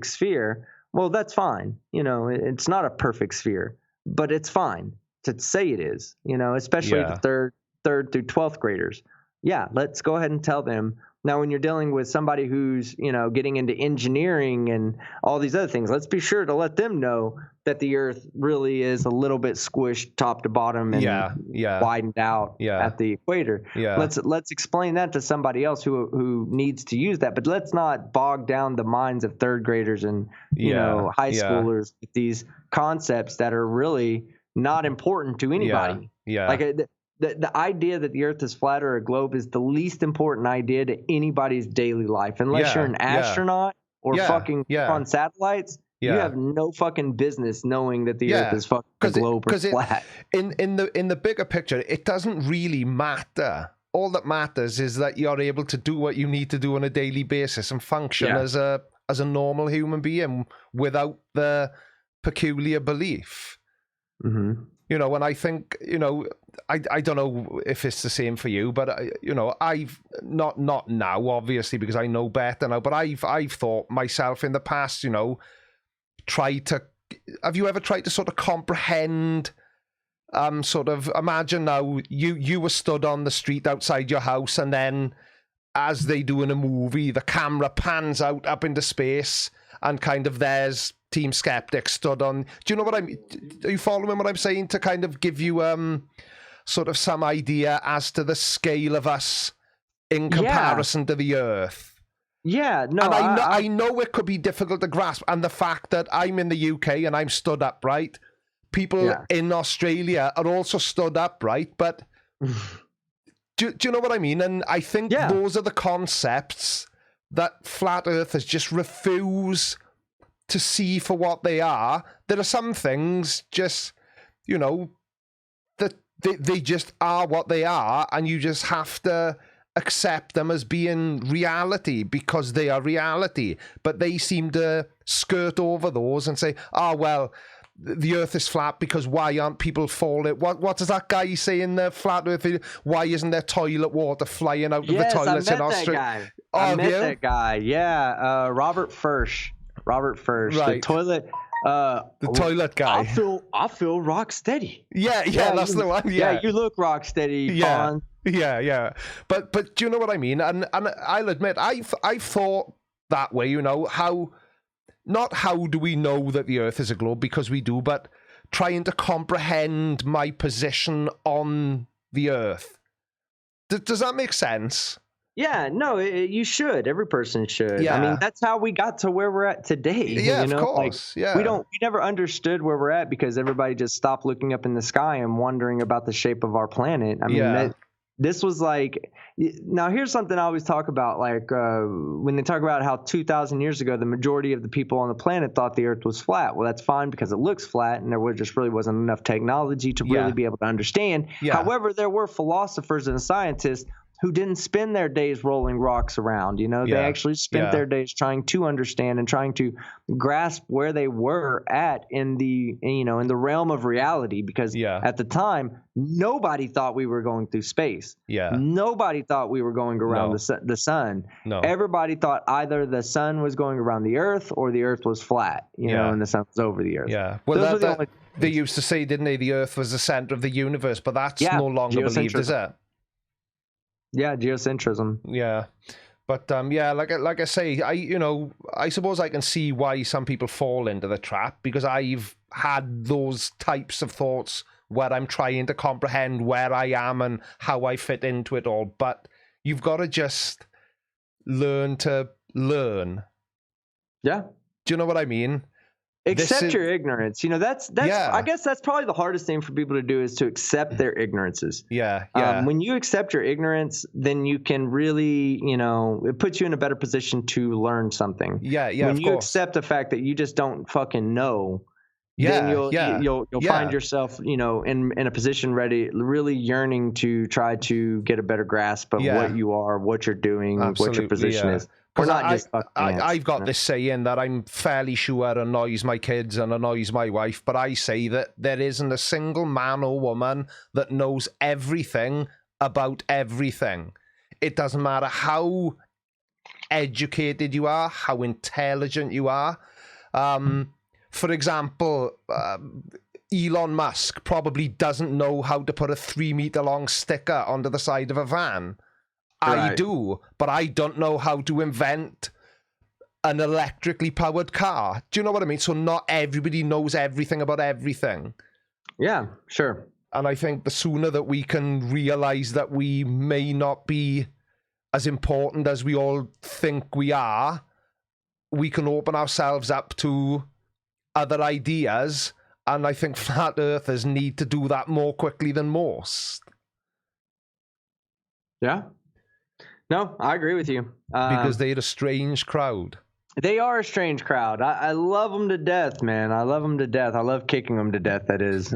sphere, well, that's fine. You know, it's not a perfect sphere, but it's fine to say it is, you know, especially the third through 12th graders. Yeah. Let's go ahead and tell them. Now, when you're dealing with somebody who's, you know, getting into engineering and all these other things, let's be sure to let them know that the Earth really is a little bit squished top to bottom and widened out at the equator. Yeah. Let's explain that to somebody else who needs to use that, but let's not bog down the minds of third graders and you know, high schoolers with these concepts that are really not important to anybody. Yeah. Like the idea that the Earth is flat or a globe is the least important idea to anybody's daily life. Unless you're an astronaut or fucking on satellites, you have no fucking business knowing that the Earth is fucking a globe or flat. In the bigger picture, it doesn't really matter. All that matters is that you're able to do what you need to do on a daily basis and function as a normal human being without the peculiar belief. Mm-hmm. You know, and I think, you know, I don't know if it's the same for you, but you know, I've not now, obviously, because I know better now, but I've thought myself in the past, you know, have you ever tried to sort of comprehend, sort of imagine now you were stood on the street outside your house, and then as they do in a movie, the camera pans out up into space and kind of there's Team Skeptic stood on. Do you know what I'm? Are you following what I'm saying? To kind of give you sort of some idea as to the scale of us in comparison to the Earth. Yeah, no, and I know it could be difficult to grasp, and the fact that I'm in the UK and I'm stood upright, people in Australia are also stood upright, but do you know what I mean? And I think those are the concepts that flat earthers just refuse to see for what they are. There are some things just, you know, that they just are what they are, and you just have to accept them as being reality because they are reality. But they seem to skirt over those and say, oh, well, the earth is flat because why aren't people falling? What does that guy say in the flat earth? Why isn't there toilet water flying out of the toilets in Australia? I met that guy. Yeah, Robert Fursh. Right. The toilet guy. I feel rock steady. Yeah, that's the one. Yeah, you look rock steady, Fawn. Yeah. But do you know what I mean? And I'll admit, I've thought that way. You know, not how do we know that the Earth is a globe, because we do, but trying to comprehend my position on the Earth. Does that make sense? Yeah, no, you should. Every person should. Yeah. I mean, that's how we got to where we're at today. Yeah, you know? of course. Like, we never understood where we're at because everybody just stopped looking up in the sky and wondering about the shape of our planet. I mean, this was like, now here's something I always talk about, like when they talk about how 2,000 years ago, the majority of the people on the planet thought the Earth was flat. Well, that's fine because it looks flat and there just really wasn't enough technology to really be able to understand. Yeah. However, there were philosophers and scientists who didn't spend their days rolling rocks around. You know, they actually spent their days trying to understand and trying to grasp where they were at in the, in the realm of reality, because at the time, nobody thought we were going through space. Yeah. Nobody thought we were going around the sun. No. Everybody thought either the sun was going around the Earth or the Earth was flat, you know, and the sun was over the Earth. Yeah. Well, they used to say, didn't they, the Earth was the center of the universe, but that's no longer believed, is it? Yeah, geocentrism. Yeah, but like I say, I suppose I can see why some people fall into the trap, because I've had those types of thoughts where I'm trying to comprehend where I am and how I fit into it all. But you've got to just learn to learn. Yeah. Do you know what I mean? Accept your ignorance. You know, that's I guess that's probably the hardest thing for people to do, is to accept their ignorances. Yeah. When you accept your ignorance, then you can really, it puts you in a better position to learn something. Yeah. When you accept the fact that you just don't fucking know, then you'll find yourself, in a position really yearning to try to get a better grasp of what you are, what you're doing, what your position is. Because I've got this saying that I'm fairly sure annoys my kids and annoys my wife, but I say that there isn't a single man or woman that knows everything about everything. It doesn't matter how educated you are, how intelligent you are. For example, Elon Musk probably doesn't know how to put a 3-meter long sticker onto the side of a van. I do, but I don't know how to invent an electrically powered car. Do you know what I mean? So not everybody knows everything about everything. Yeah, sure. And I think the sooner that we can realize that we may not be as important as we all think we are, we can open ourselves up to other ideas. And I think flat earthers need to do that more quickly than most. Yeah. No, I agree with you. Because they're a strange crowd. They are a strange crowd. I love them to death, man. I love them to death. I love kicking them to death, that is.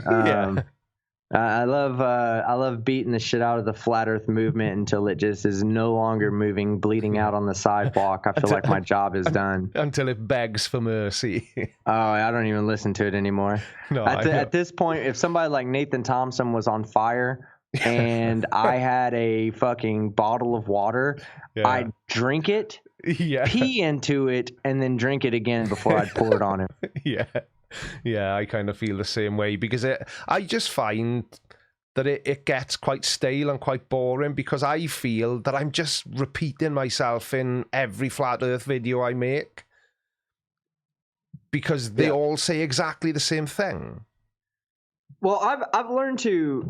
I love beating the shit out of the flat earth movement until it just is no longer moving, bleeding out on the sidewalk. I feel like my job is done. Until it begs for mercy. Oh, I don't even listen to it anymore. No, at this point, if somebody like Nathan Thompson was on fire and I had a fucking bottle of water, I'd drink it, pee into it, and then drink it again before I'd pour it on him. Yeah, I kind of feel the same way, because I just find that it gets quite stale and quite boring, because I feel that I'm just repeating myself in every flat earth video I make, because they all say exactly the same thing. Well, I've learned to,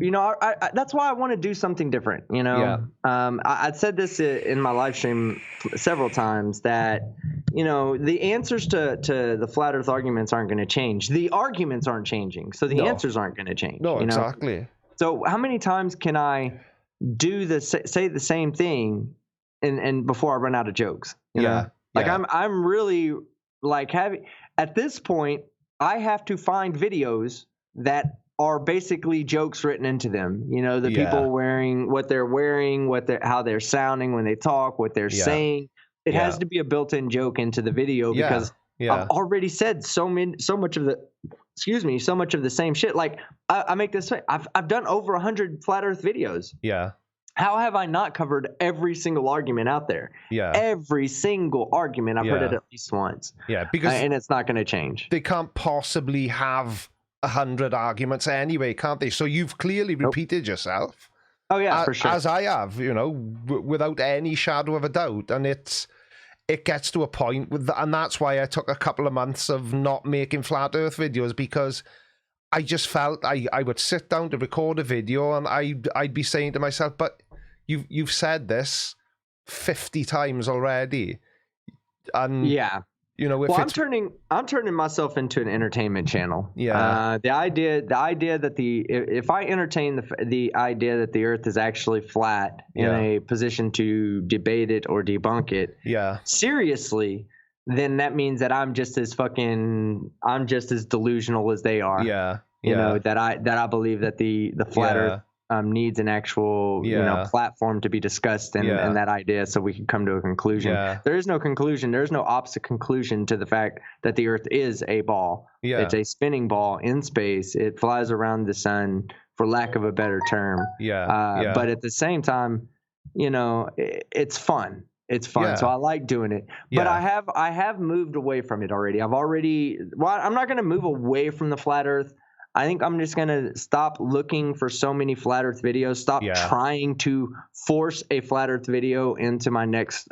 that's why I want to do something different, I said this in my live stream several times, that, the answers to the flat earth arguments aren't going to change. The arguments aren't changing, so the answers aren't going to change. No, exactly. So how many times can I say the same thing and before I run out of jokes? I'm really like at this point, I have to find videos that are basically jokes written into them. People wearing what they're wearing, how they're sounding when they talk, what they're saying. It has to be a built-in joke into the video, because I've already said so much of the same shit. Like I make this. I've done over 100 flat Earth videos. Yeah. How have I not covered every single argument out there? Yeah. Every single argument, I've heard it at least once. Yeah, because and it's not going to change. They can't possibly have 100 arguments anyway, can't they? So you've clearly repeated yourself. Oh yeah, for sure. As I have, you know, without any shadow of a doubt. And it gets to a point and that's why I took a couple of months of not making flat Earth videos, because I just felt I would sit down to record a video and I'd be saying to myself, but you've said this 50 times already. And yeah. You know, if I'm turning myself into an entertainment channel. Yeah. The idea that if I entertain the idea that the Earth is actually flat in a position to debate it or debunk it, seriously, then that means that I'm just as delusional as they are. Yeah. You know, that I believe that the flat Earth needs an actual platform to be discussed and that idea, so we can come to a conclusion. There is no conclusion. There is no opposite conclusion to the fact that the Earth is a ball. It's a spinning ball in space. It flies around the sun, for lack of a better term. But at the same time, you know, it's fun. It's fun, so I like doing it. But I have moved away from it already. I'm not going to move away from the flat Earth. I think I'm just going to stop looking for so many flat Earth videos, stop trying to force a flat Earth video into my next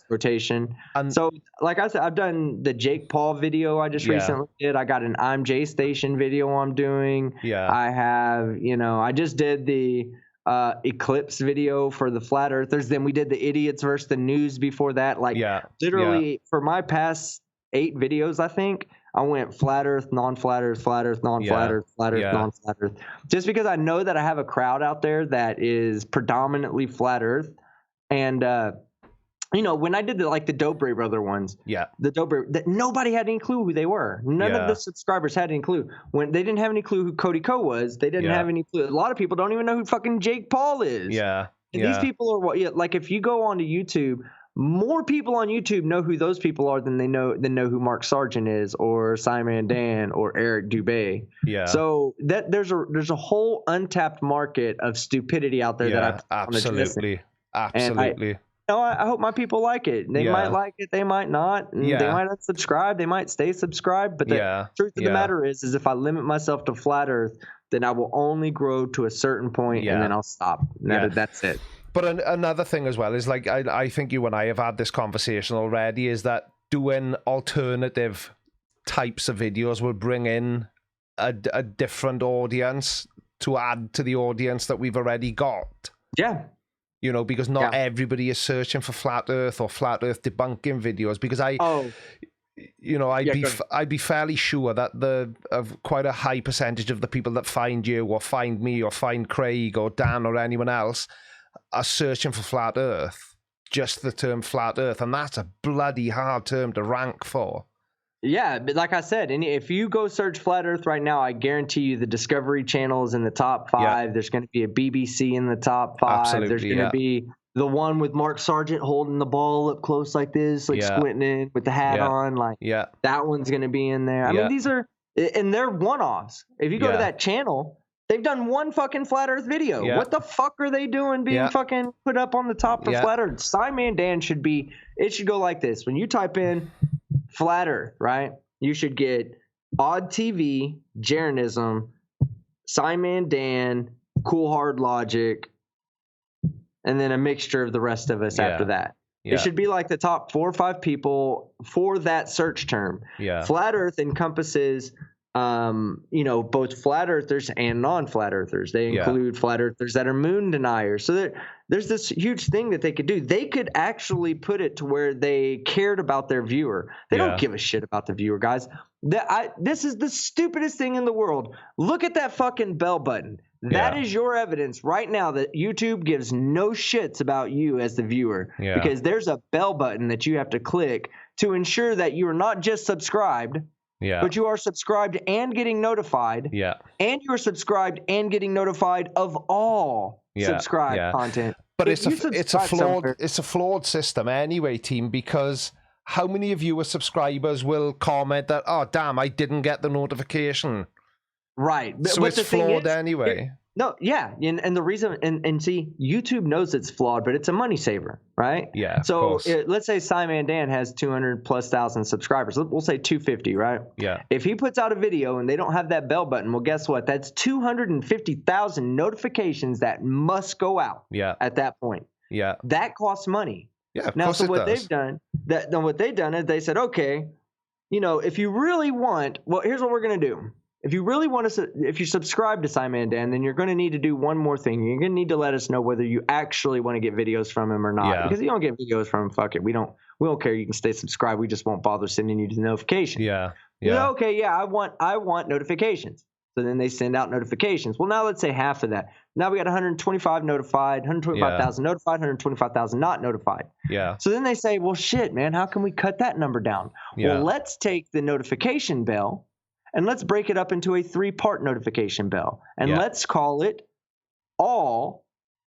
rotation. So like I said, I've done the Jake Paul video I just recently did. I got an I'm J Station video I'm doing. I have, you know, I just did the Eclipse video for the flat Earthers. Then we did the idiots versus the news before that. Like literally for my past 8 videos, I think I went flat Earth, non-flat Earth, flat Earth, non-flat Earth, flat Earth, non-flat Earth. Just because I know that I have a crowd out there that is predominantly flat Earth. And, you know, when I did the Dobre brother ones, that nobody had any clue who they were. None of the subscribers had any clue. When they didn't have any clue who Cody Ko was, they didn't have any clue. A lot of people don't even know who fucking Jake Paul is. And these people are like, if you go onto YouTube, more people on YouTube know who those people are than know who Mark Sargent is, or Simon Dan, or Eric Dubé. So that there's a whole untapped market of stupidity out there that I absolutely. I hope my people like it. They might like it, they might not. They might unsubscribe, they might stay subscribed. But the truth of the matter is if I limit myself to flat Earth, then I will only grow to a certain point, and then I'll stop. That's it. But another thing as well is, like, I think you and I have had this conversation already, is that doing alternative types of videos will bring in a different audience to add to the audience that we've already got. You know, because not everybody is searching for flat Earth or flat Earth debunking videos. Because I'd be fairly sure that quite a high percentage of the people that find you or find me or find Craig or Dan or anyone else are searching for flat Earth, just the term flat Earth, and that's a bloody hard term to rank for. But like I said, and if you go search flat Earth right now, I guarantee you the Discovery Channel is in the top 5. There's going to be a BBC in the top 5. Absolutely, there's going to be the one with Mark Sargent holding the ball up close like this, like squinting in with the hat on, like that one's going to be in there. I mean, these are, and they're one-offs. If you go to that channel, they've done one fucking flat Earth video. What the fuck are they doing being fucking put up on the top for flat Earth? Simon Dan should go like this. When you type in flat Earth, right, you should get Odd TV, Jeranism, Simon Dan, Cool Hard Logic, and then a mixture of the rest of us after that. It should be like the top 4 or 5 people for that search term. Flat Earth encompasses both flat earthers and non-flat earthers. They include flat earthers that are moon deniers. So there's this huge thing that they could do. They could actually put it to where they cared about their viewer. They don't give a shit about the viewer, guys. This is the stupidest thing in the world. Look at that fucking bell button. That is your evidence right now that YouTube gives no shits about you as the viewer. Because there's a bell button that you have to click to ensure that you are not just subscribed, but you are subscribed and getting notified. And you are subscribed and getting notified of all subscribed content. But it's a flawed system anyway, team, because how many of you as subscribers will comment that, oh damn, I didn't get the notification? Right. So it's flawed anyway. No, yeah, and the reason, and see, YouTube knows it's flawed, but it's a money saver, right? Yeah. So let's say Simon Dan has 200,000+ subscribers. We'll say 250, right? Yeah. If he puts out a video and they don't have that bell button, well, guess what? That's 250,000 notifications that must go out. Yeah. At that point. Yeah. That costs money. Yeah. Of now, course so it what does. what they've done is they said, okay, if you really want, well, here's what we're gonna do. If you really want to, if you subscribe to Simon Dan, then you're going to need to do one more thing. You're going to need to let us know whether you actually want to get videos from him or not. Yeah. Because if you don't get videos from him, fuck it. We don't care. You can stay subscribed. We just won't bother sending you the notification. Yeah. Yeah. Okay. Yeah. I want notifications. So then they send out notifications. Well, now let's say half of that. Now we got 125 notified, 125,000 notified, 125,000 not notified. Yeah. So then they say, well, shit, man, how can we cut that number down? Yeah. Well, let's take the notification bell and let's break it up into a 3-part notification bell. And let's call it all,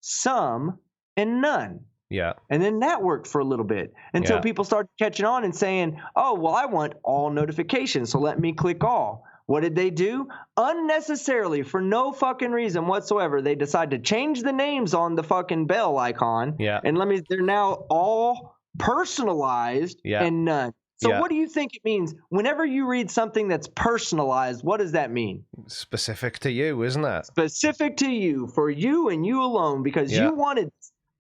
some, and none. Yeah. And then that worked for a little bit until people started catching on and saying, oh, well, I want all notifications, so let me click all. What did they do? Unnecessarily, for no fucking reason whatsoever, they decided to change the names on the fucking bell icon. Yeah. And they're now all personalized and none. So what do you think it means? Whenever you read something that's personalized, what does that mean? Specific to you, isn't it? Specific to you, for you and you alone, because you wanted.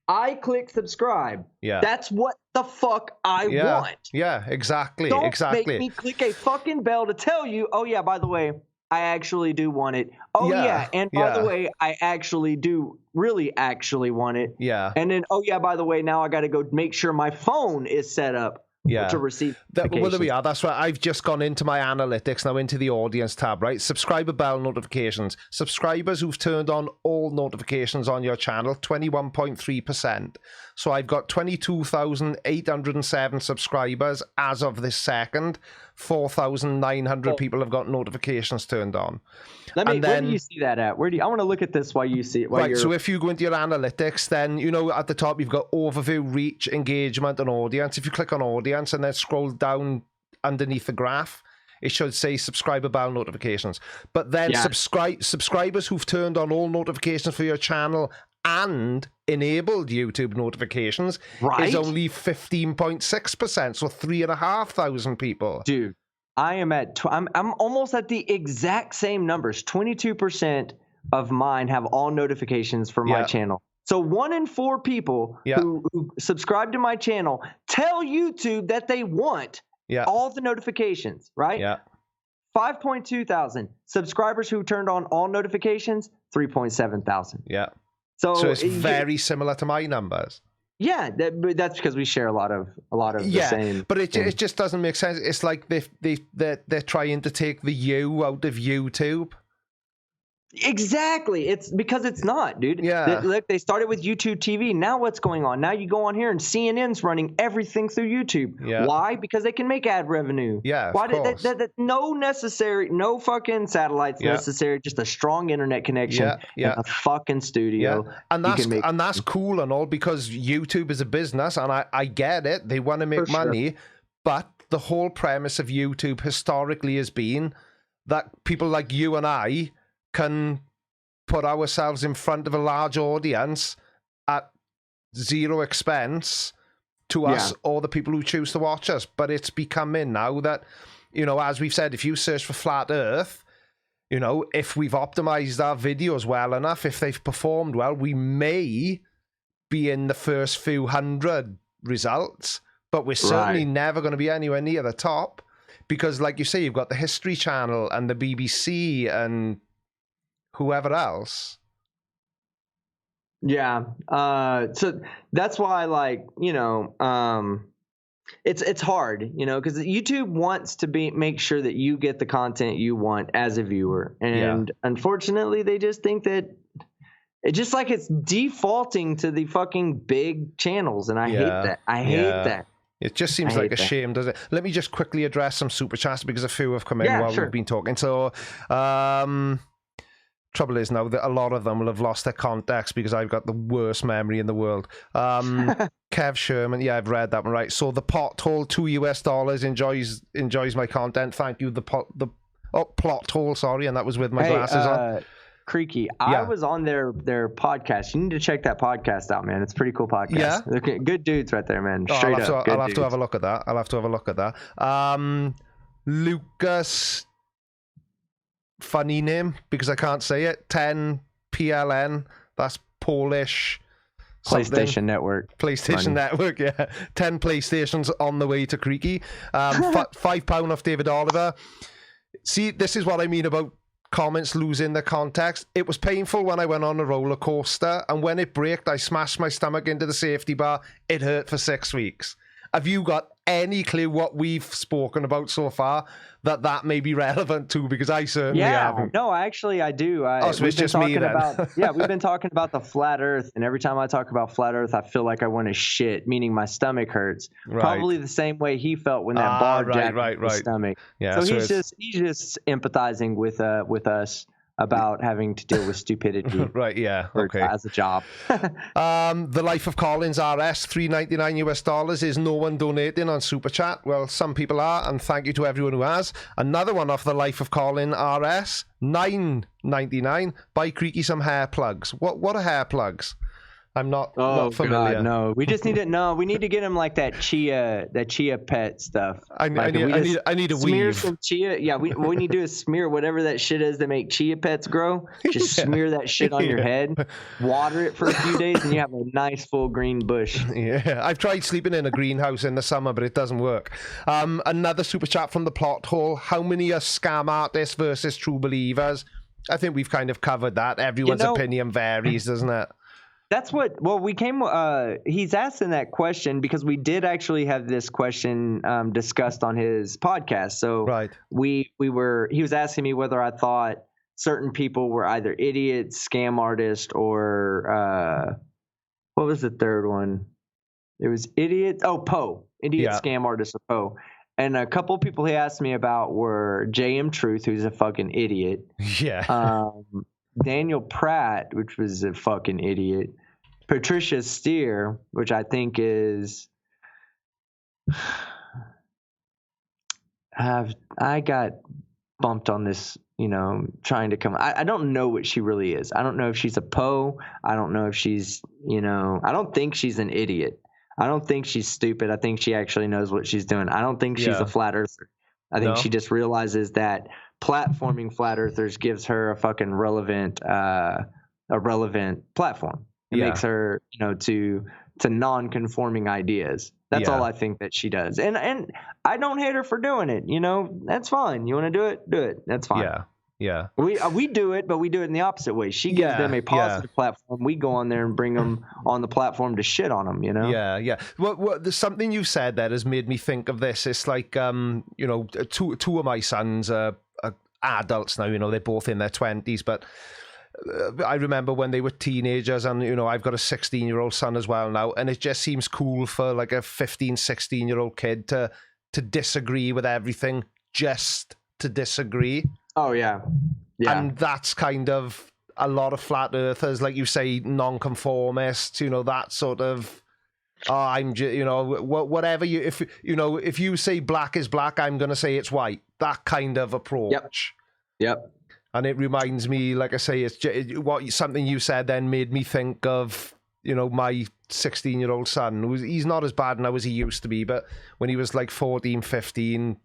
I click subscribe. Yeah. That's what the fuck I want. Yeah, exactly. Don't make me click a fucking bell to tell you, oh yeah, by the way, I actually do want it. Oh yeah, and by the way, I actually do really actually want it. Yeah. And then, oh yeah, by the way, now I got to go make sure my phone is set up. To receive well, there we are. That's right. I've just gone into my analytics now, into the audience tab, right? Subscriber bell notifications. Subscribers who've turned on all notifications on your channel, 21.3%. So I've got 22,807 subscribers as of this second. 4,900 people have got notifications turned on. Where do you see that at? I want to look at this while you see it. Right, so if you go into your analytics, then, at the top, you've got overview, reach, engagement, and audience. If you click on audience and then scroll down underneath the graph, it should say subscriber bell notifications. But then subscribers who've turned on all notifications for your channel and enabled YouTube notifications is only 15.6%, so 3,500 people. Dude, I am I'm almost at the exact same numbers. 22% of mine have all notifications for my channel. So 1 in 4 people who subscribe to my channel tell YouTube that they want all the notifications, right? Yeah. 5.2 thousand subscribers who turned on all notifications, 3.7 thousand. Yeah. So it's very similar to my numbers. Yeah, that's because we share a lot of the same. But it just doesn't make sense. It's like they're trying to take the U out of YouTube. Exactly. It's because it's not, dude. Yeah. Look, they started with YouTube TV. Now what's going on? Now you go on here and CNN's running everything through YouTube. Yeah. Why? Because they can make ad revenue. Yeah. Why did that? No fucking satellites necessary. Just a strong internet connection. Yeah. And a fucking studio. Yeah. And that's cool and all, because YouTube is a business, and I get it. They want to make money, but the whole premise of YouTube historically has been that people like you and I can put ourselves in front of a large audience at zero expense to us or the people who choose to watch us. But it's becoming now that, as we've said, if you search for Flat Earth, if we've optimized our videos well enough, if they've performed well, we may be in the first few hundred results, but we're certainly never going to be anywhere near the top, because like you say, you've got the History Channel and the BBC and whoever else. Yeah. So that's why, it's hard, because YouTube wants to make sure that you get the content you want as a viewer. And unfortunately, they just think that it's defaulting to the fucking big channels. And I hate that. I hate that. It just seems like a shame, doesn't it? Let me just quickly address some super chats because a few have come in while we've been talking. So, trouble is now that a lot of them will have lost their context because I've got the worst memory in the world. Kev Sherman, I've read that one, right? So the pothole, $2 enjoys my content. Thank you. The plot hole, sorry, and that was with my glasses on. Creaky. Yeah. I was on their podcast. You need to check that podcast out, man. It's a pretty cool podcast. Yeah. They're good dudes right there, man. Oh, Straight I'll up. have to have a look at that. I'll have to have a look at that. Lucas, funny name because I can't say it. 10 PLN. That's Polish. PlayStation Network. PlayStation Network, yeah. 10 PlayStations on the way to Creaky. £5 off David Oliver. See, this is what I mean about comments losing the context. It was painful when I went on a roller coaster, and when it braked, I smashed my stomach into the safety bar. It hurt for 6 weeks. Have you got any clue what we've spoken about so far that may be relevant to? Because I certainly haven't. No, actually, I do. So it's just me then. We've been talking about the flat Earth, and every time I talk about flat Earth, I feel like I want to shit, meaning my stomach hurts. Right. Probably the same way he felt when that bar jacked his stomach. Yeah, so he's just empathizing with us about having to deal with stupidity. Right, yeah, okay. As a job. The Life of Collins RS, $3.99 is no one donating on Super Chat. Well, some people are, and thank you to everyone who has. Another one off the Life of Colin RS, $9.99. Buy Creaky some hair plugs. What are hair plugs? I'm not familiar. God, no. We just need to we need to get him like that chia pet stuff. I need a smear weave. some chia. Yeah, what we need to do is smear whatever that shit is that make chia pets grow. Just smear that shit on your head, water it for a few days, and you have a nice full green bush. Yeah, I've tried sleeping in a greenhouse in the summer, but it doesn't work. Another super chat from the plot hole. How many are scam artists versus true believers? I think we've kind of covered that. Everyone's opinion varies, doesn't it? That's he's asking that question because we did actually have this question discussed on his podcast. So right. he was asking me whether I thought certain people were either idiots, scam artists, or what was the third one? It was idiot. Oh, Poe. Idiot, scam artist, or Poe. And a couple of people he asked me about were J.M. Truth, who's a fucking idiot. Yeah. Daniel Pratt, which was a fucking idiot. Patricia Steer, which I think is... I got bumped on this, trying to come... I don't know what she really is. I don't know if she's a Poe. I don't know if she's, I don't think she's an idiot. I don't think she's stupid. I think she actually knows what she's doing. I don't think she's a flat earther. I think she just realizes that platforming flat earthers gives her a fucking relevant platform. It makes her, to non-conforming ideas. That's all I think that she does. And I don't hate her for doing it. That's fine. You want to do it? Do it. That's fine. Yeah. We do it, but we do it in the opposite way. She gives them a positive platform. We go on there and bring them on the platform to shit on them, Yeah. Well, there's something you said that has made me think of this. It's like, two of my sons are adults now, they're both in their 20s, but I remember when they were teenagers, and I've got a 16-year-old son as well now, and it just seems cool for like a 15, 16-year-old kid to disagree with everything, just to disagree. Oh yeah. And that's kind of a lot of flat earthers, like you say, non-conformists, that sort of I'm just, whatever if you say black is black, I'm going to say it's white. That kind of approach. Yep. And it reminds me, like I say, something you said then made me think of, my 16-year-old son. He's not as bad now as he used to be, but when he was like 14, 15,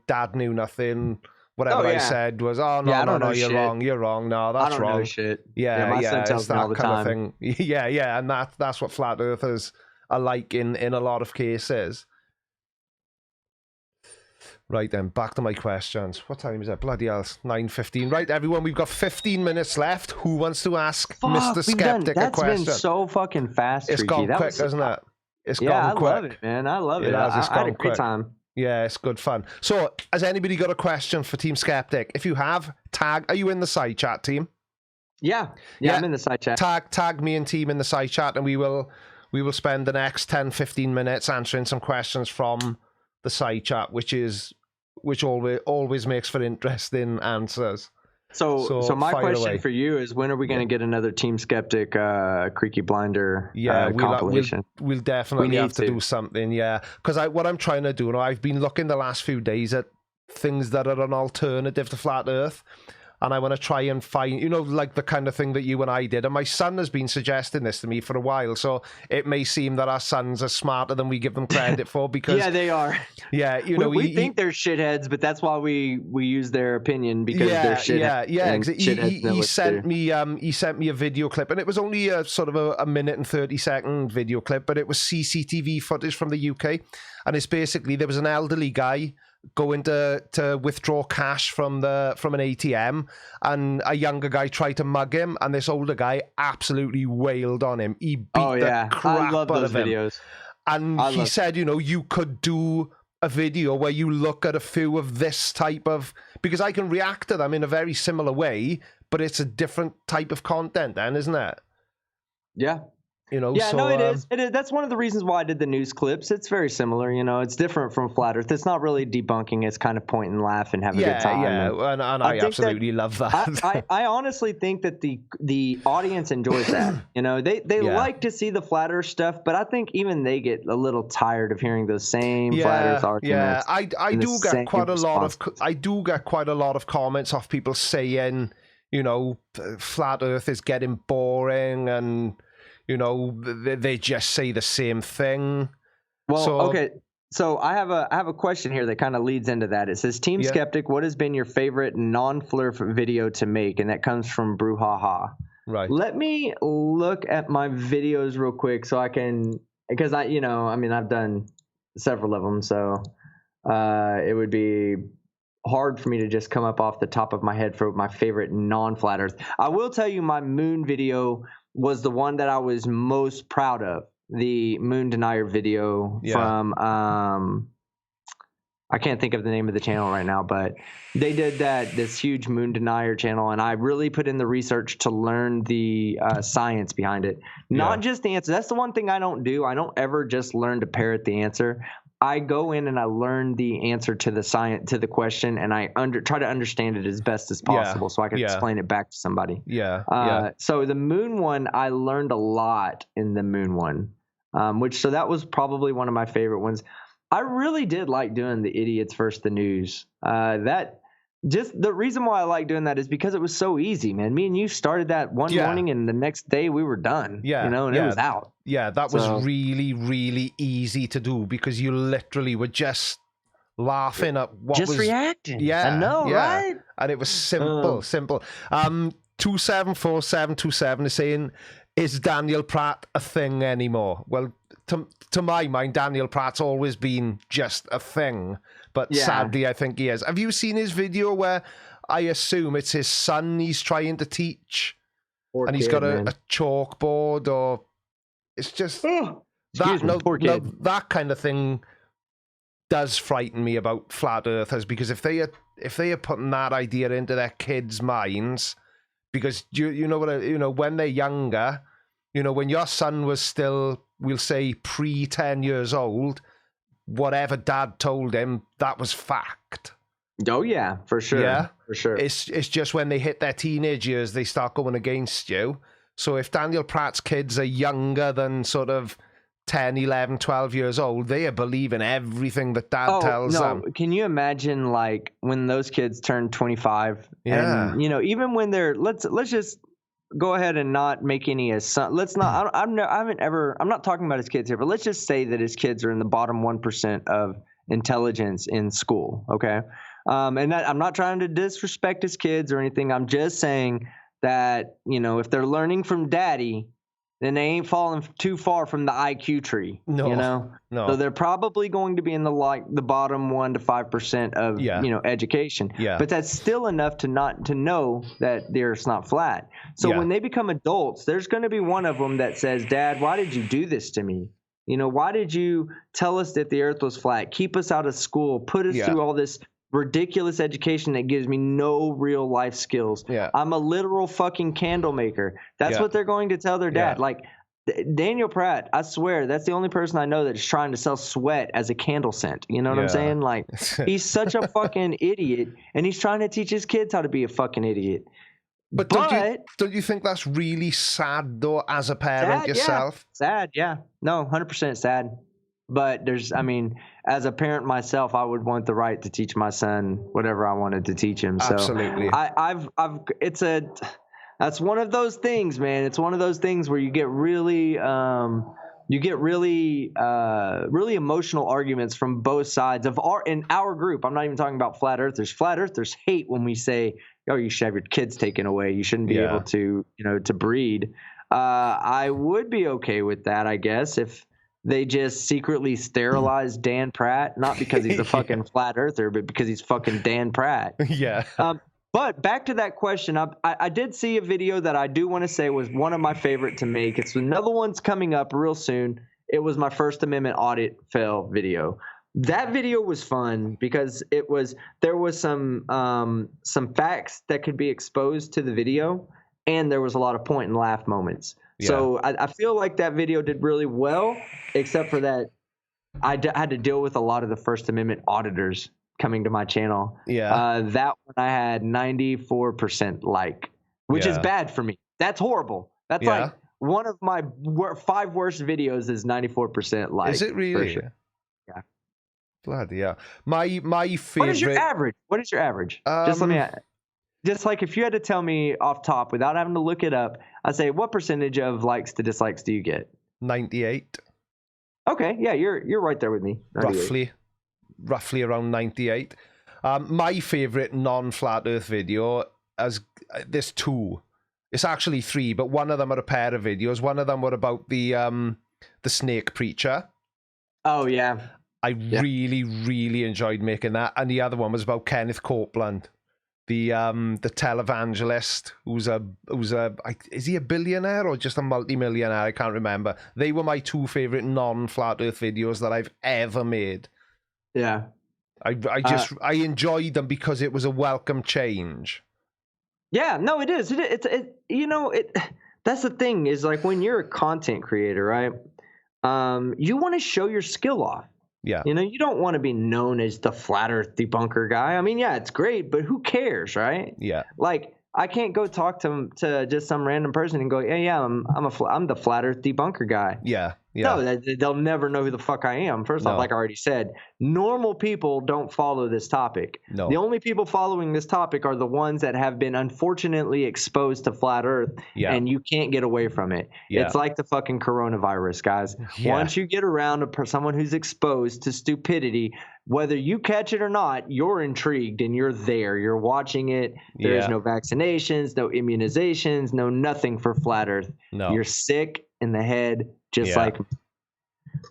dad knew nothing. Whatever I said was, no, you're wrong. No, that's wrong. Know shit. Yeah, my son tells me all the time. Thing. Yeah, and that's what flat earthers are like in a lot of cases. Right then, back to my questions. What time is it? Bloody hell, 9:15. Right, everyone, we've got 15 minutes left. Who wants to ask Mr. Skeptic a question? That's been so fucking fast, It's gone quick, hasn't it? It's gone quick. I love it, man. I love it. I had a great time. Yeah, it's good fun. So, has anybody got a question for Team Skeptic? If you have, are you in the side chat, team? Yeah, I'm in the side chat. Tag me and team in the side chat, and we will spend the next 10-15 minutes answering some questions from the side chat, which always makes for interesting answers. So my question for you is, when are we going to get another Team Skeptic Creaky Blinder compilation? We'll definitely have to do something, because what I'm trying to do, I've been looking the last few days at things that are an alternative to Flat Earth, and I want to try and find, you know, like the kind of thing that you and I did. And my son has been suggesting this to me for a while, so it may seem that our sons are smarter than we give them credit for, because yeah, they are. Yeah, you know, we think they're shitheads, but that's why we use their opinion, because they're shitheads. He sent me a video clip, and it was only a sort of a minute and 30-second video clip, but it was CCTV footage from the UK, and it's basically there was an elderly guy going to withdraw cash from an ATM, and a younger guy tried to mug him, and this older guy absolutely wailed on him. He beat the crap out of him. Videos. And he said, you know, you could do a video where you look at a few of this type of, because I can react to them in a very similar way, but it's a different type of content then, isn't it? Yeah. You know, yeah, so, no, it is. It is. That's one of the reasons why I did the news clips. It's very similar, you know. It's different from Flat Earth. It's not really debunking. It's kind of point and laugh and have a good time. Yeah, and I absolutely love that. I honestly think that the audience enjoys that. You know, they like to see the Flat Earth stuff, but I think even they get a little tired of hearing those same Flat Earth arguments. Yeah, I do get quite a lot of comments off people saying, you know, Flat Earth is getting boring, and you know, they just say the same thing. Well, okay. So I have a question here that kind of leads into that. It says, Team Skeptic, what has been your favorite non-flurf video to make? And that comes from Brouhaha. Right. Let me look at my videos real quick so I can, because I've done several of them. So it would be hard for me to just come up off the top of my head for my favorite non-Flat Earth. I will tell you my moon video was the one that I was most proud of. The moon denier video from I can't think of the name of the channel right now, but they did this huge moon denier channel, and I really put in the research to learn the science behind it, not just the answer. That's the one thing I don't do. I don't ever just learn to parrot the answer. I go in and I learn the answer to the question, and I try to understand it as best as possible so I can explain it back to somebody. So the moon one, I learned a lot in the moon one, so that was probably one of my favorite ones. I really did like doing the idiots versus the news. Just the reason why I like doing that is because it was so easy, man. Me and you started that one morning, and the next day we were done. It was out. Yeah, that was really, really easy to do because you literally were just laughing at what was... Just reacting. Yeah. I know, right? And it was simple. 274727 is saying, is Daniel Pratt a thing anymore? Well, to my mind, Daniel Pratt's always been just a thing. But sadly, I think he is. Have you seen his video where I assume it's his son he's trying to teach? He's got a chalkboard, or it's just that kind of thing does frighten me about flat earthers, because if they are putting that idea into their kids' minds, because when they're younger, when your son was still, we'll say, pre 10 years old, whatever dad told him, that was fact. Oh yeah, for sure. Yeah, for sure. It's just when they hit their teenage years, they start going against you. So if Daniel Pratt's kids are younger than sort of 10, 11, 12 years old, they are believing everything that dad tells them. Can you imagine, like, when those kids turn 25? Yeah. And, even when they're, let's just go ahead and not make any let's not, I'm not talking about his kids here, but let's just say that his kids are in the bottom 1% of intelligence in school. Okay. And that, I'm not trying to disrespect his kids or anything. I'm just saying that, if they're learning from daddy, then they ain't falling too far from the IQ tree. No. So they're probably going to be in the bottom 1 to 5% of education. Yeah. But that's still enough to know that the Earth's not flat. So when they become adults, there's going to be one of them that says, "Dad, why did you do this to me? Why did you tell us that the Earth was flat? Keep us out of school, put us through all this ridiculous education that gives me no real life skills. I'm a literal fucking candle maker." That's what they're going to tell their dad. Like, Daniel Pratt, I swear, that's the only person I know that's trying to sell sweat as a candle scent. You know what I'm saying? Like, he's such a fucking idiot, and he's trying to teach his kids how to be a fucking idiot. But don't you think that's really sad, though, as a parent yourself? Sad, yeah. No, 100% sad. But I mean, as a parent myself, I would want the right to teach my son whatever I wanted to teach him. So Absolutely. that's one of those things, man. It's one of those things where you get really really emotional arguments from both sides in our group. I'm not even talking about flat earthers. Flat earthers hate when we say, "Oh, you should have your kids taken away. You shouldn't be able to, to breed." I would be okay with that, I guess, if they just secretly sterilized Dan Pratt, not because he's a fucking flat earther, but because he's fucking Dan Pratt. Yeah. But back to that question, I did see a video that I do want to say was one of my favorite to make. It's another one's coming up real soon. It was my First Amendment audit fail video. That video was fun because there was some facts that could be exposed to the video, and there was a lot of point and laugh moments. Yeah. So I feel like that video did really well, except for that I had to deal with a lot of the First Amendment auditors coming to my channel. Yeah. That one I had 94% like, which is bad for me. That's horrible. That's like one of my 5 worst videos is 94% like. Is it really? Sure. Yeah. Bloody yeah. My favorite. What is your average? Just like if you had to tell me off top without having to look it up, I'd say what percentage of likes to dislikes do you get? 98. Okay, yeah, you're right there with me. 98. Roughly around 98. My favorite non-flat earth video there's 2. It's actually 3, but one of them are a pair of videos. One of them were about the snake preacher. Oh yeah. I really, really enjoyed making that. And the other one was about Kenneth Copeland, the televangelist is he a billionaire or just a multimillionaire? I can't remember. They were my 2 favorite non-flat earth videos that I've ever made. Yeah. I enjoyed them because it was a welcome change. Yeah, no, it is. That's the thing is like when you're a content creator, right? You want to show your skill off. Yeah. You don't want to be known as the flat earth debunker guy. I mean, yeah, it's great, but who cares, right? Yeah. Like I can't go talk to just some random person and go, yeah, I'm the flat earth debunker guy. Yeah. No, they'll never know who the fuck I am. First off, like I already said, normal people don't follow this topic. No. The only people following this topic are the ones that have been unfortunately exposed to flat earth, and you can't get away from it. Yeah. It's like the fucking coronavirus, guys. Yeah. Once you get around someone who's exposed to stupidity, whether you catch it or not, you're intrigued and you're there. You're watching it. There's no vaccinations, no immunizations, no nothing for flat earth. No. You're sick in the head. Just like,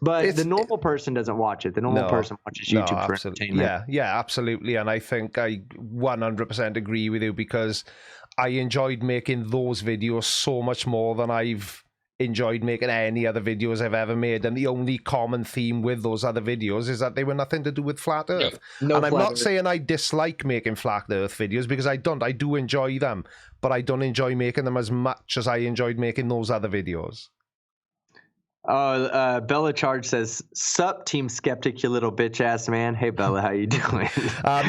but the normal person doesn't watch it. The normal person watches YouTube for entertainment. Yeah, absolutely. And I think I 100% agree with you because I enjoyed making those videos so much more than I've enjoyed making any other videos I've ever made. And the only common theme with those other videos is that they were nothing to do with flat earth. And I'm not saying I dislike making flat earth videos because I don't. I do enjoy them, but I don't enjoy making them as much as I enjoyed making those other videos. Bella Charge says, "Sup, Team Skeptic, you little bitch ass man." Hey Bella, how you doing?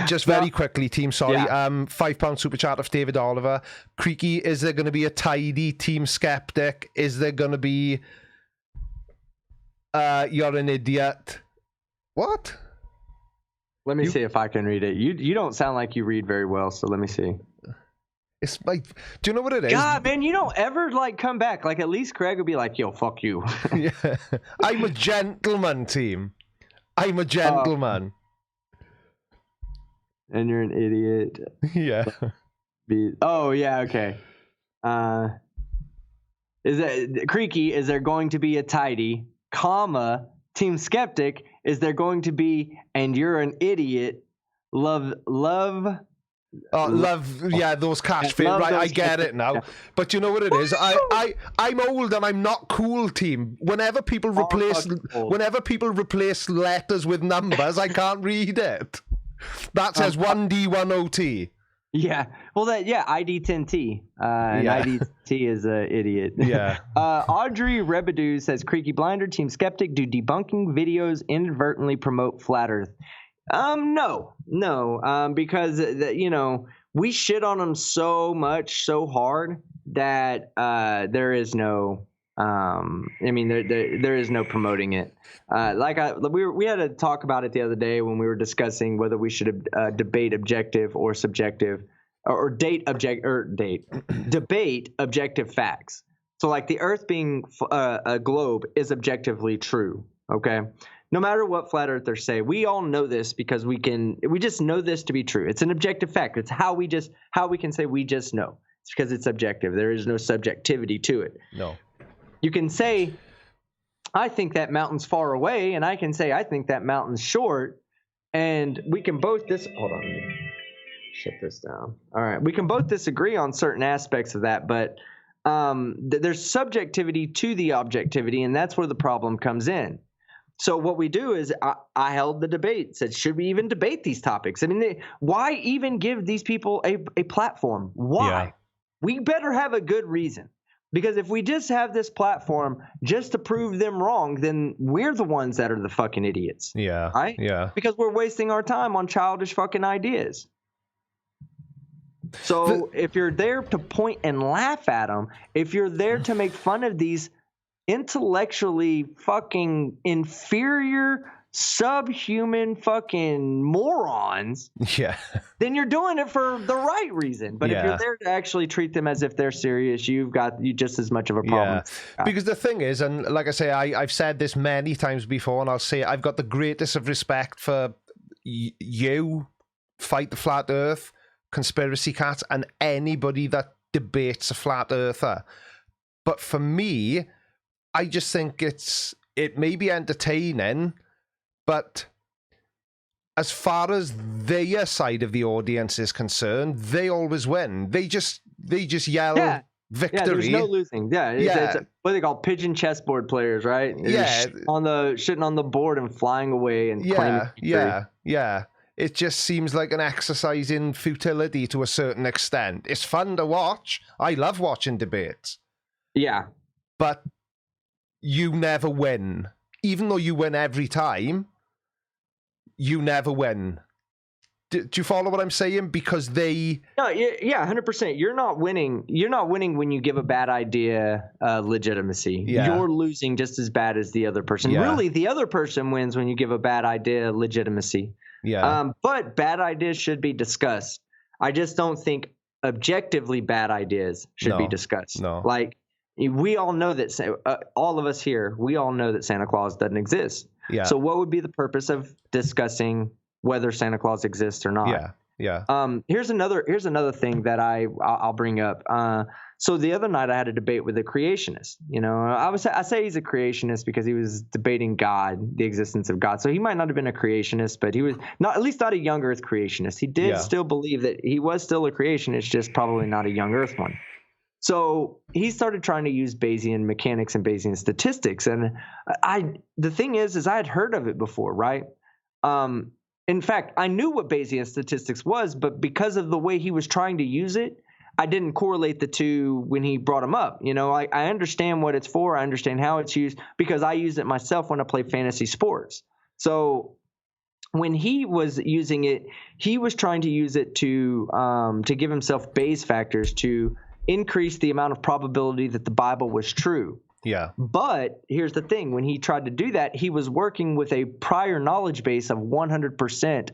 Just very quickly, team. Sorry, £5 super chat of David Oliver. Creaky, is there going to be a tidy Team Skeptic? Is there going to be? You're an idiot. What? Let me see if I can read it. You don't sound like you read very well, so let me see. It's like, do you know what it is? God, man, you don't ever like come back. Like at least Craig would be like, "Yo, fuck you." Yeah, I'm a gentleman, team. I'm a gentleman. And you're an idiot. Yeah. Oh yeah, okay. Is that Creaky? Is there going to be a tidy, comma, Team Skeptic? Is there going to be and you're an idiot? Love. Yeah, those cash fees. Right, I get it now. Yeah. But you know what it is? I'm old and I'm not cool, team. Whenever people replace letters with numbers, I can't read it. That says 1D1OT. Yeah. Well, ID10T. And IDT is an idiot. Yeah. Audrey Rebedu says, Creaky Blinder, Team Skeptic, do debunking videos inadvertently promote flat Earth? No, because we shit on them so much, so hard that there is no I mean, there is no promoting it. We had a talk about it the other day when we were discussing whether we should debate objective or subjective, or debate objective facts. So, like the Earth being a globe is objectively true. Okay, no matter what flat earthers say, we all know this because we just know this to be true. It's an objective fact. It's how we can say we just know. It's because it's objective. There is no subjectivity to it. No. You can say, I think that mountain's far away, and I can say, I think that mountain's short, and we can both hold on, let me shut this down. All right, we can both disagree on certain aspects of that, but there's subjectivity to the objectivity, and that's where the problem comes in. So what we do is I held the debate, said, should we even debate these topics? I mean, why even give these people a platform? Why? Yeah. We better have a good reason. Because if we just have this platform just to prove them wrong, then we're the ones that are the fucking idiots. Yeah. Right? Yeah. Because we're wasting our time on childish fucking ideas. So if you're there to point and laugh at them, if you're there to make fun of these intellectually fucking inferior, subhuman fucking morons, yeah, then you're doing it for the right reason. But if you're there to actually treat them as if they're serious, you just as much of a problem. Yeah. Because the thing is, and like I say, I've said this many times before, and I'll say I've got the greatest of respect for you, Fight the Flat Earth, Conspiracy Cats, and anybody that debates a flat earther. But for me, I just think it may be entertaining, but as far as their side of the audience is concerned, they always win. They just yell victory. Yeah, there's no losing. It's what they call pigeon chessboard players, right? Shitting on the board and flying away and claiming victory. Yeah. It just seems like an exercise in futility to a certain extent. It's fun to watch. I love watching debates. Yeah. But you never win. Even though you win every time, you never win. Do you follow what I'm saying? Because they... No, yeah, 100%. You're not winning. You're not winning when you give a bad idea legitimacy. Yeah. You're losing just as bad as the other person. Yeah. Really, the other person wins when you give a bad idea legitimacy. Yeah. But bad ideas should be discussed. I just don't think objectively bad ideas should be discussed. No. Like, we all know that all of us here, we all know that Santa Claus doesn't exist. Yeah. So what would be the purpose of discussing whether Santa Claus exists or not? Yeah. Here's another thing that I'll bring up. So the other night I had a debate with a creationist. You know, I say he's a creationist because he was debating God, the existence of God. So he might not have been a creationist, but he was not, at least not a young Earth creationist. He did still believe that he was still a creationist, just probably not a young Earth one. So he started trying to use Bayesian mechanics and Bayesian statistics, and the thing is I had heard of it before, right? In fact, I knew what Bayesian statistics was, but because of the way he was trying to use it, I didn't correlate the two when he brought them up. You know, I understand what it's for. I understand how it's used because I use it myself when I play fantasy sports. So when he was using it, he was trying to use it to give himself Bayes factors to increase the amount of probability that the Bible was true. Yeah. But here's the thing. When he tried to do that, he was working with a prior knowledge base of 100%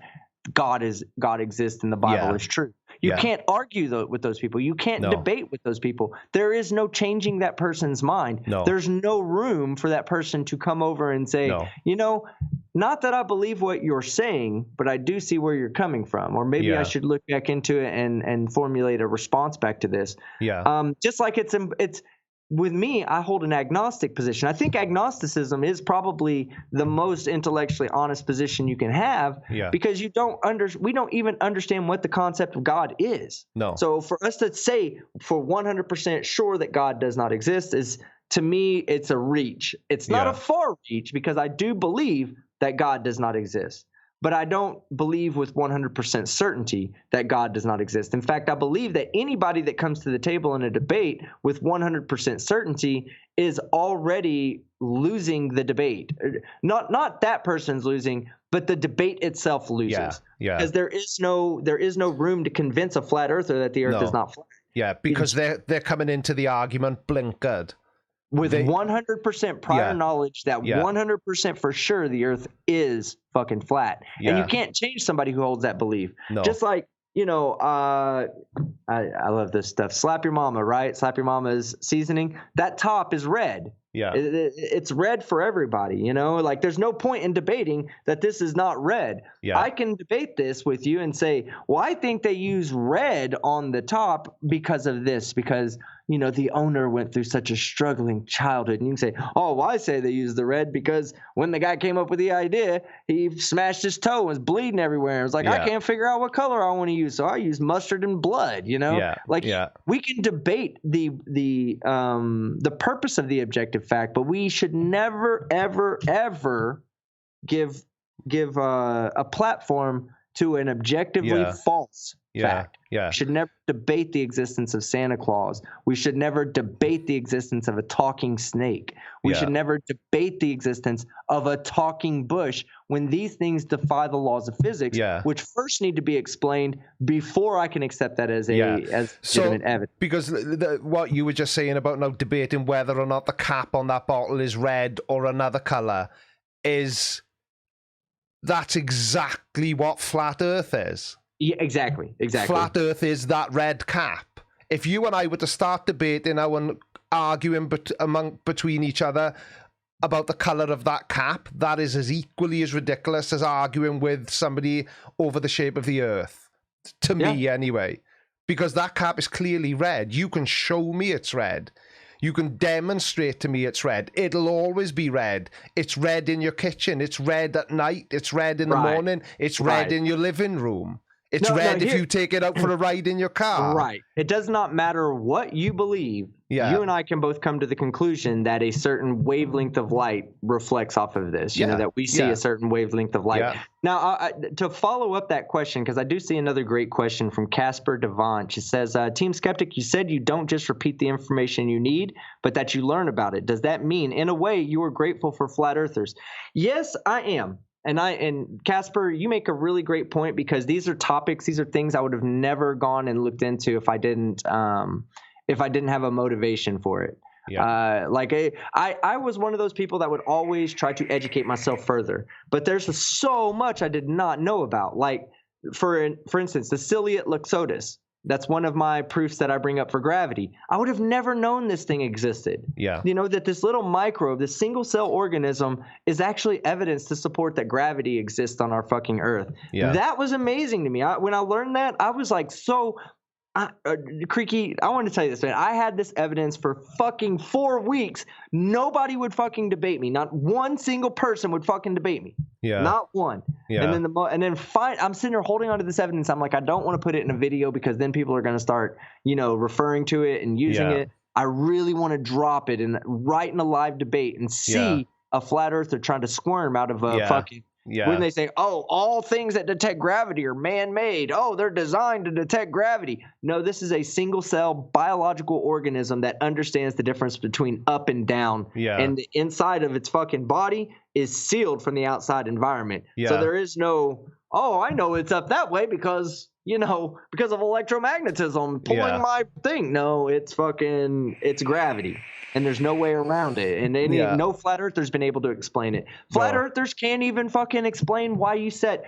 God exists and the Bible is true. You can't argue with those people. You can't debate with those people. There is no changing that person's mind. No. There's no room for that person to come over and say, you know, not that I believe what you're saying, but I do see where you're coming from. Or maybe I should look back into it and formulate a response back to this. Yeah. Just like it's with me, I hold an agnostic position. I think agnosticism is probably the most intellectually honest position you can have because we don't even understand what the concept of God is. No. So for us to say for 100% sure that God does not exist is, to me, it's a reach. It's not a far reach because I do believe that God does not exist. But I don't believe with 100% certainty that God does not exist. In fact, I believe that anybody that comes to the table in a debate with 100% certainty is already losing the debate. Not that person's losing, but the debate itself loses. Yeah. Because there is no room to convince a flat earther that the earth is not flat. Yeah, because they're coming into the argument blinkered. with 100% prior knowledge that 100% for sure the Earth is fucking flat. And you can't change somebody who holds that belief. No. Just like, you know, I love this stuff. Slap Your Mama, right? Slap Your Mama's seasoning. That top is red. Yeah. It's red for everybody, you know? Like, there's no point in debating that this is not red. Yeah. I can debate this with you and say, well, I think they use red on the top because of this, because, you know, the owner went through such a struggling childhood. And you can say, oh, well, I say they use the red because when the guy came up with the idea, he smashed his toe and was bleeding everywhere. It was like, I can't figure out what color I want to use, so I use mustard and blood, you know? We can debate the purpose of the objective fact, but we should never, ever, ever give a platform to an objectively false fact. We should never debate the existence of Santa Claus. We should never debate the existence of a talking snake. We should never debate the existence of a talking bush when these things defy the laws of physics, which first need to be explained before I can accept that as legitimate evidence. Because what you were just saying about now debating whether or not the cap on that bottle is red or another color that's exactly what flat Earth is. Yeah, exactly. Flat Earth is that red cap. If you and I were to start debating now and arguing between each other about the color of that cap, that is as equally as ridiculous as arguing with somebody over the shape of the Earth. To me, anyway. Because that cap is clearly red. You can show me it's red. You can demonstrate to me it's red. It'll always be red. It's red in your kitchen. It's red at night. It's red in the morning. It's red in your living room. It's red if you take it out for a ride in your car. Right. It does not matter what you believe. Yeah. You and I can both come to the conclusion that a certain wavelength of light reflects off of this. You know, that we see a certain wavelength of light. Yeah. Now, to follow up that question, because I do see another great question from Casper Devant. She says, Team Skeptic, you said you don't just repeat the information you need, but that you learn about it. Does that mean, in a way, you are grateful for flat earthers? Yes, I am. And Casper, you make a really great point, because these are topics, these are things I would have never gone and looked into if I didn't have a motivation for it. Yeah. I was one of those people that would always try to educate myself further, but there's so much I did not know about. Like, for instance, the ciliate luxotus. That's one of my proofs that I bring up for gravity. I would have never known this thing existed. Yeah. You know, that this little microbe, this single cell organism, is actually evidence to support that gravity exists on our fucking Earth. Yeah. That was amazing to me. When I learned that, I was like, Creaky, I want to tell you this, man. I had this evidence for fucking 4 weeks. Nobody would fucking debate me. Not one single person would fucking debate me. Yeah. Not one. Yeah. And then I'm sitting there holding on to this evidence. I'm like, I don't want to put it in a video because then people are going to start, referring to it and using it. I really want to drop it right in a live debate and see a flat earther trying to squirm out of a fucking. Yeah. When they say, oh, all things that detect gravity are man-made. Oh, they're designed to detect gravity. No, this is a single-cell biological organism that understands the difference between up and down. Yeah. And the inside of its fucking body is sealed from the outside environment. Yeah. So there is no, I know it's up that way because of electromagnetism pulling my thing. No, it's gravity. And there's no way around it. And no flat earther's been able to explain it. Flat earthers can't even fucking explain why you said,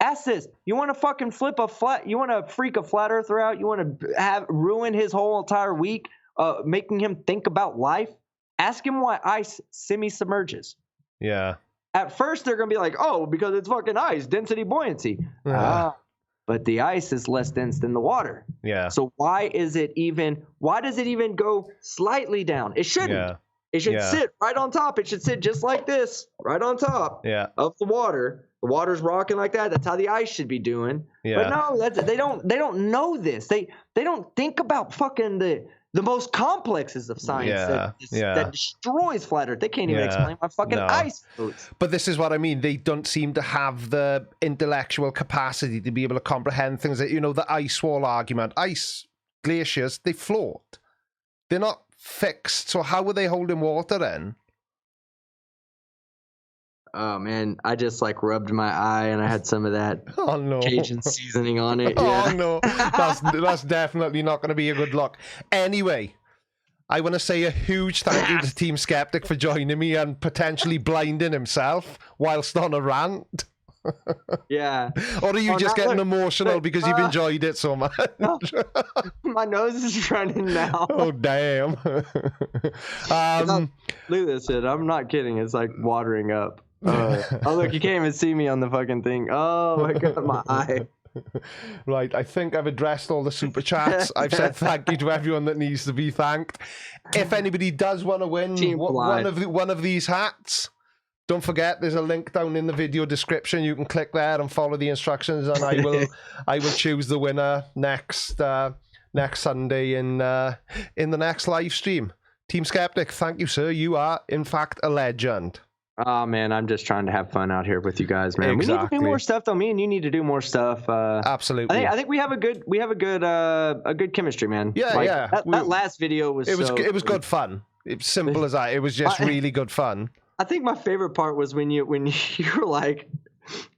ask this, you want to fucking you want to freak a flat earther out? You want to ruin his whole entire week, making him think about life? Ask him why ice semi-submerges. Yeah. At first, they're going to be like, because it's fucking ice, density buoyancy. But the ice is less dense than the water. Yeah. So why does it even go slightly down? It shouldn't. Yeah. It should sit right on top. It should sit just like this, right on top of the water. The water's rocking like that. That's how the ice should be doing. Yeah. But no, they don't know this. They don't think about fucking the most complexes of science that destroys flat Earth. They can't even explain why fucking ice floats. But this is what I mean. They don't seem to have the intellectual capacity to be able to comprehend things that, the ice wall argument. Ice glaciers, they float. They're not fixed. So how were they holding water in? Oh, man, I just rubbed my eye and I had some of that Cajun seasoning on it. Yeah. Oh, no, that's definitely not going to be a good look. Anyway, I want to say a huge thank you to Team Skeptic for joining me and potentially blinding himself whilst on a rant. Yeah. Or are you just getting emotional because you've enjoyed it so much? My nose is running now. Oh, damn. Look at this shit. I'm not kidding. It's like watering up. Oh, look, you can't even see me on the fucking thing. Oh, my God, my eye. Right, I think I've addressed all the super chats. I've said thank you to everyone that needs to be thanked. If anybody does want to win one of these hats, don't forget there's a link down in the video description. You can click there and follow the instructions, and I will choose the winner next Sunday in the next live stream. Team Skeptic, thank you, sir. You are in fact a legend. Oh man, I'm just trying to have fun out here with you guys, man. Exactly. We need to do more stuff though. Me and you need to do more stuff. Absolutely. I think we have a good chemistry, man. Yeah, yeah. That last video was good fun. It's simple as that. It was just really good fun. I think my favorite part was when you were like,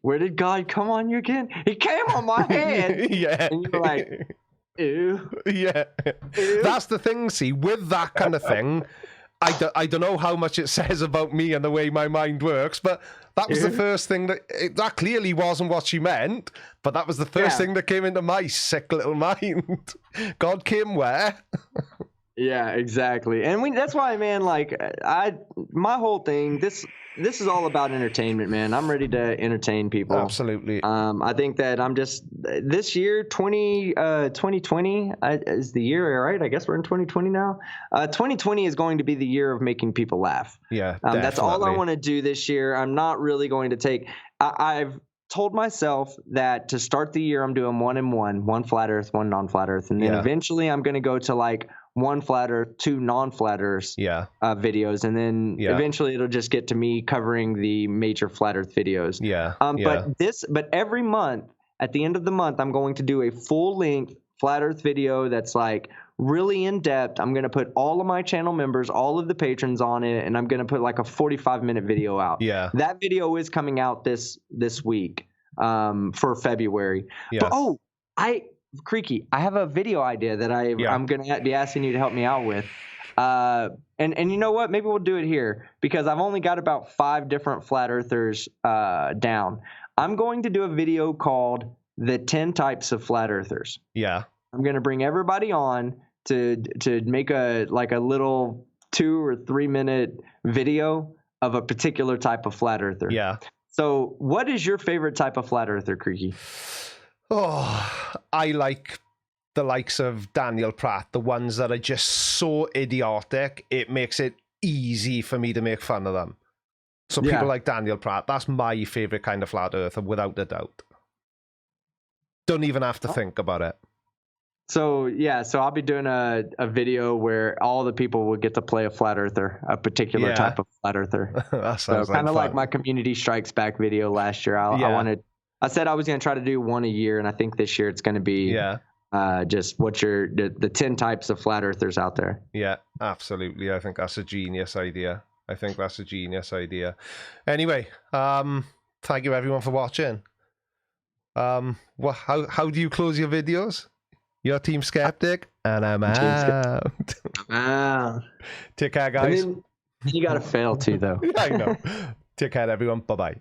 "Where did God come on you again?" He came on my head. Yeah. And you were like, "Ew." Yeah. Ew. That's the thing. See, with that kind of thing. I don't know how much it says about me and the way my mind works, but that was the first thing that clearly wasn't what she meant, but that was the first thing that came into my sick little mind. God came where? Yeah, exactly. And that's why, man, like my whole thing, this is all about entertainment, man. I'm ready to entertain people. Absolutely. I think that I'm just this year 2020 is the year, right? I guess we're in 2020 now. 2020 is going to be the year of making people laugh. Yeah. That's all I want to do this year. I'm not really going to take I've told myself that to start the year I'm doing 1 and 1, 1 flat earth, 1 non-flat earth, and then eventually I'm going to go to like 1 flat earth, 2 non-flat earth videos, and then eventually it'll just get to me covering the major flat earth videos. But every month at the end of the month I'm going to do a full length flat earth video that's like really in depth. I'm going to put all of my channel members, all of the patrons on it, and I'm going to put like a 45-minute video out. Yeah. That video is coming out this week for February. Yeah. But Creaky, I have a video idea that I'm going to be asking you to help me out with. And you know what? Maybe we'll do it here because I've only got about 5 different flat earthers down. I'm going to do a video called The 10 Types of Flat Earthers. Yeah. I'm going to bring everybody on to make a little 2 or 3 minute video of a particular type of flat earther. Yeah. So what is your favorite type of flat earther, Creaky? Oh, I like the likes of Daniel Pratt, the ones that are just so idiotic, it makes it easy for me to make fun of them. So people like Daniel Pratt, that's my favorite kind of flat earther, without a doubt. Don't even have to think about it. So I'll be doing a video where all the people will get to play a flat earther, a particular type of flat earther. That sounds kind of like my Community Strikes Back video last year. I said I was going to try to do 1 a year, and I think this year it's going to be just the 10 types of flat earthers out there. Yeah, absolutely. I think that's a genius idea. Anyway, thank you everyone for watching. How do you close your videos? You're Team Skeptic, and I'm out. Take care, guys. You got to fail too, though. I know. Take care, everyone. Bye-bye.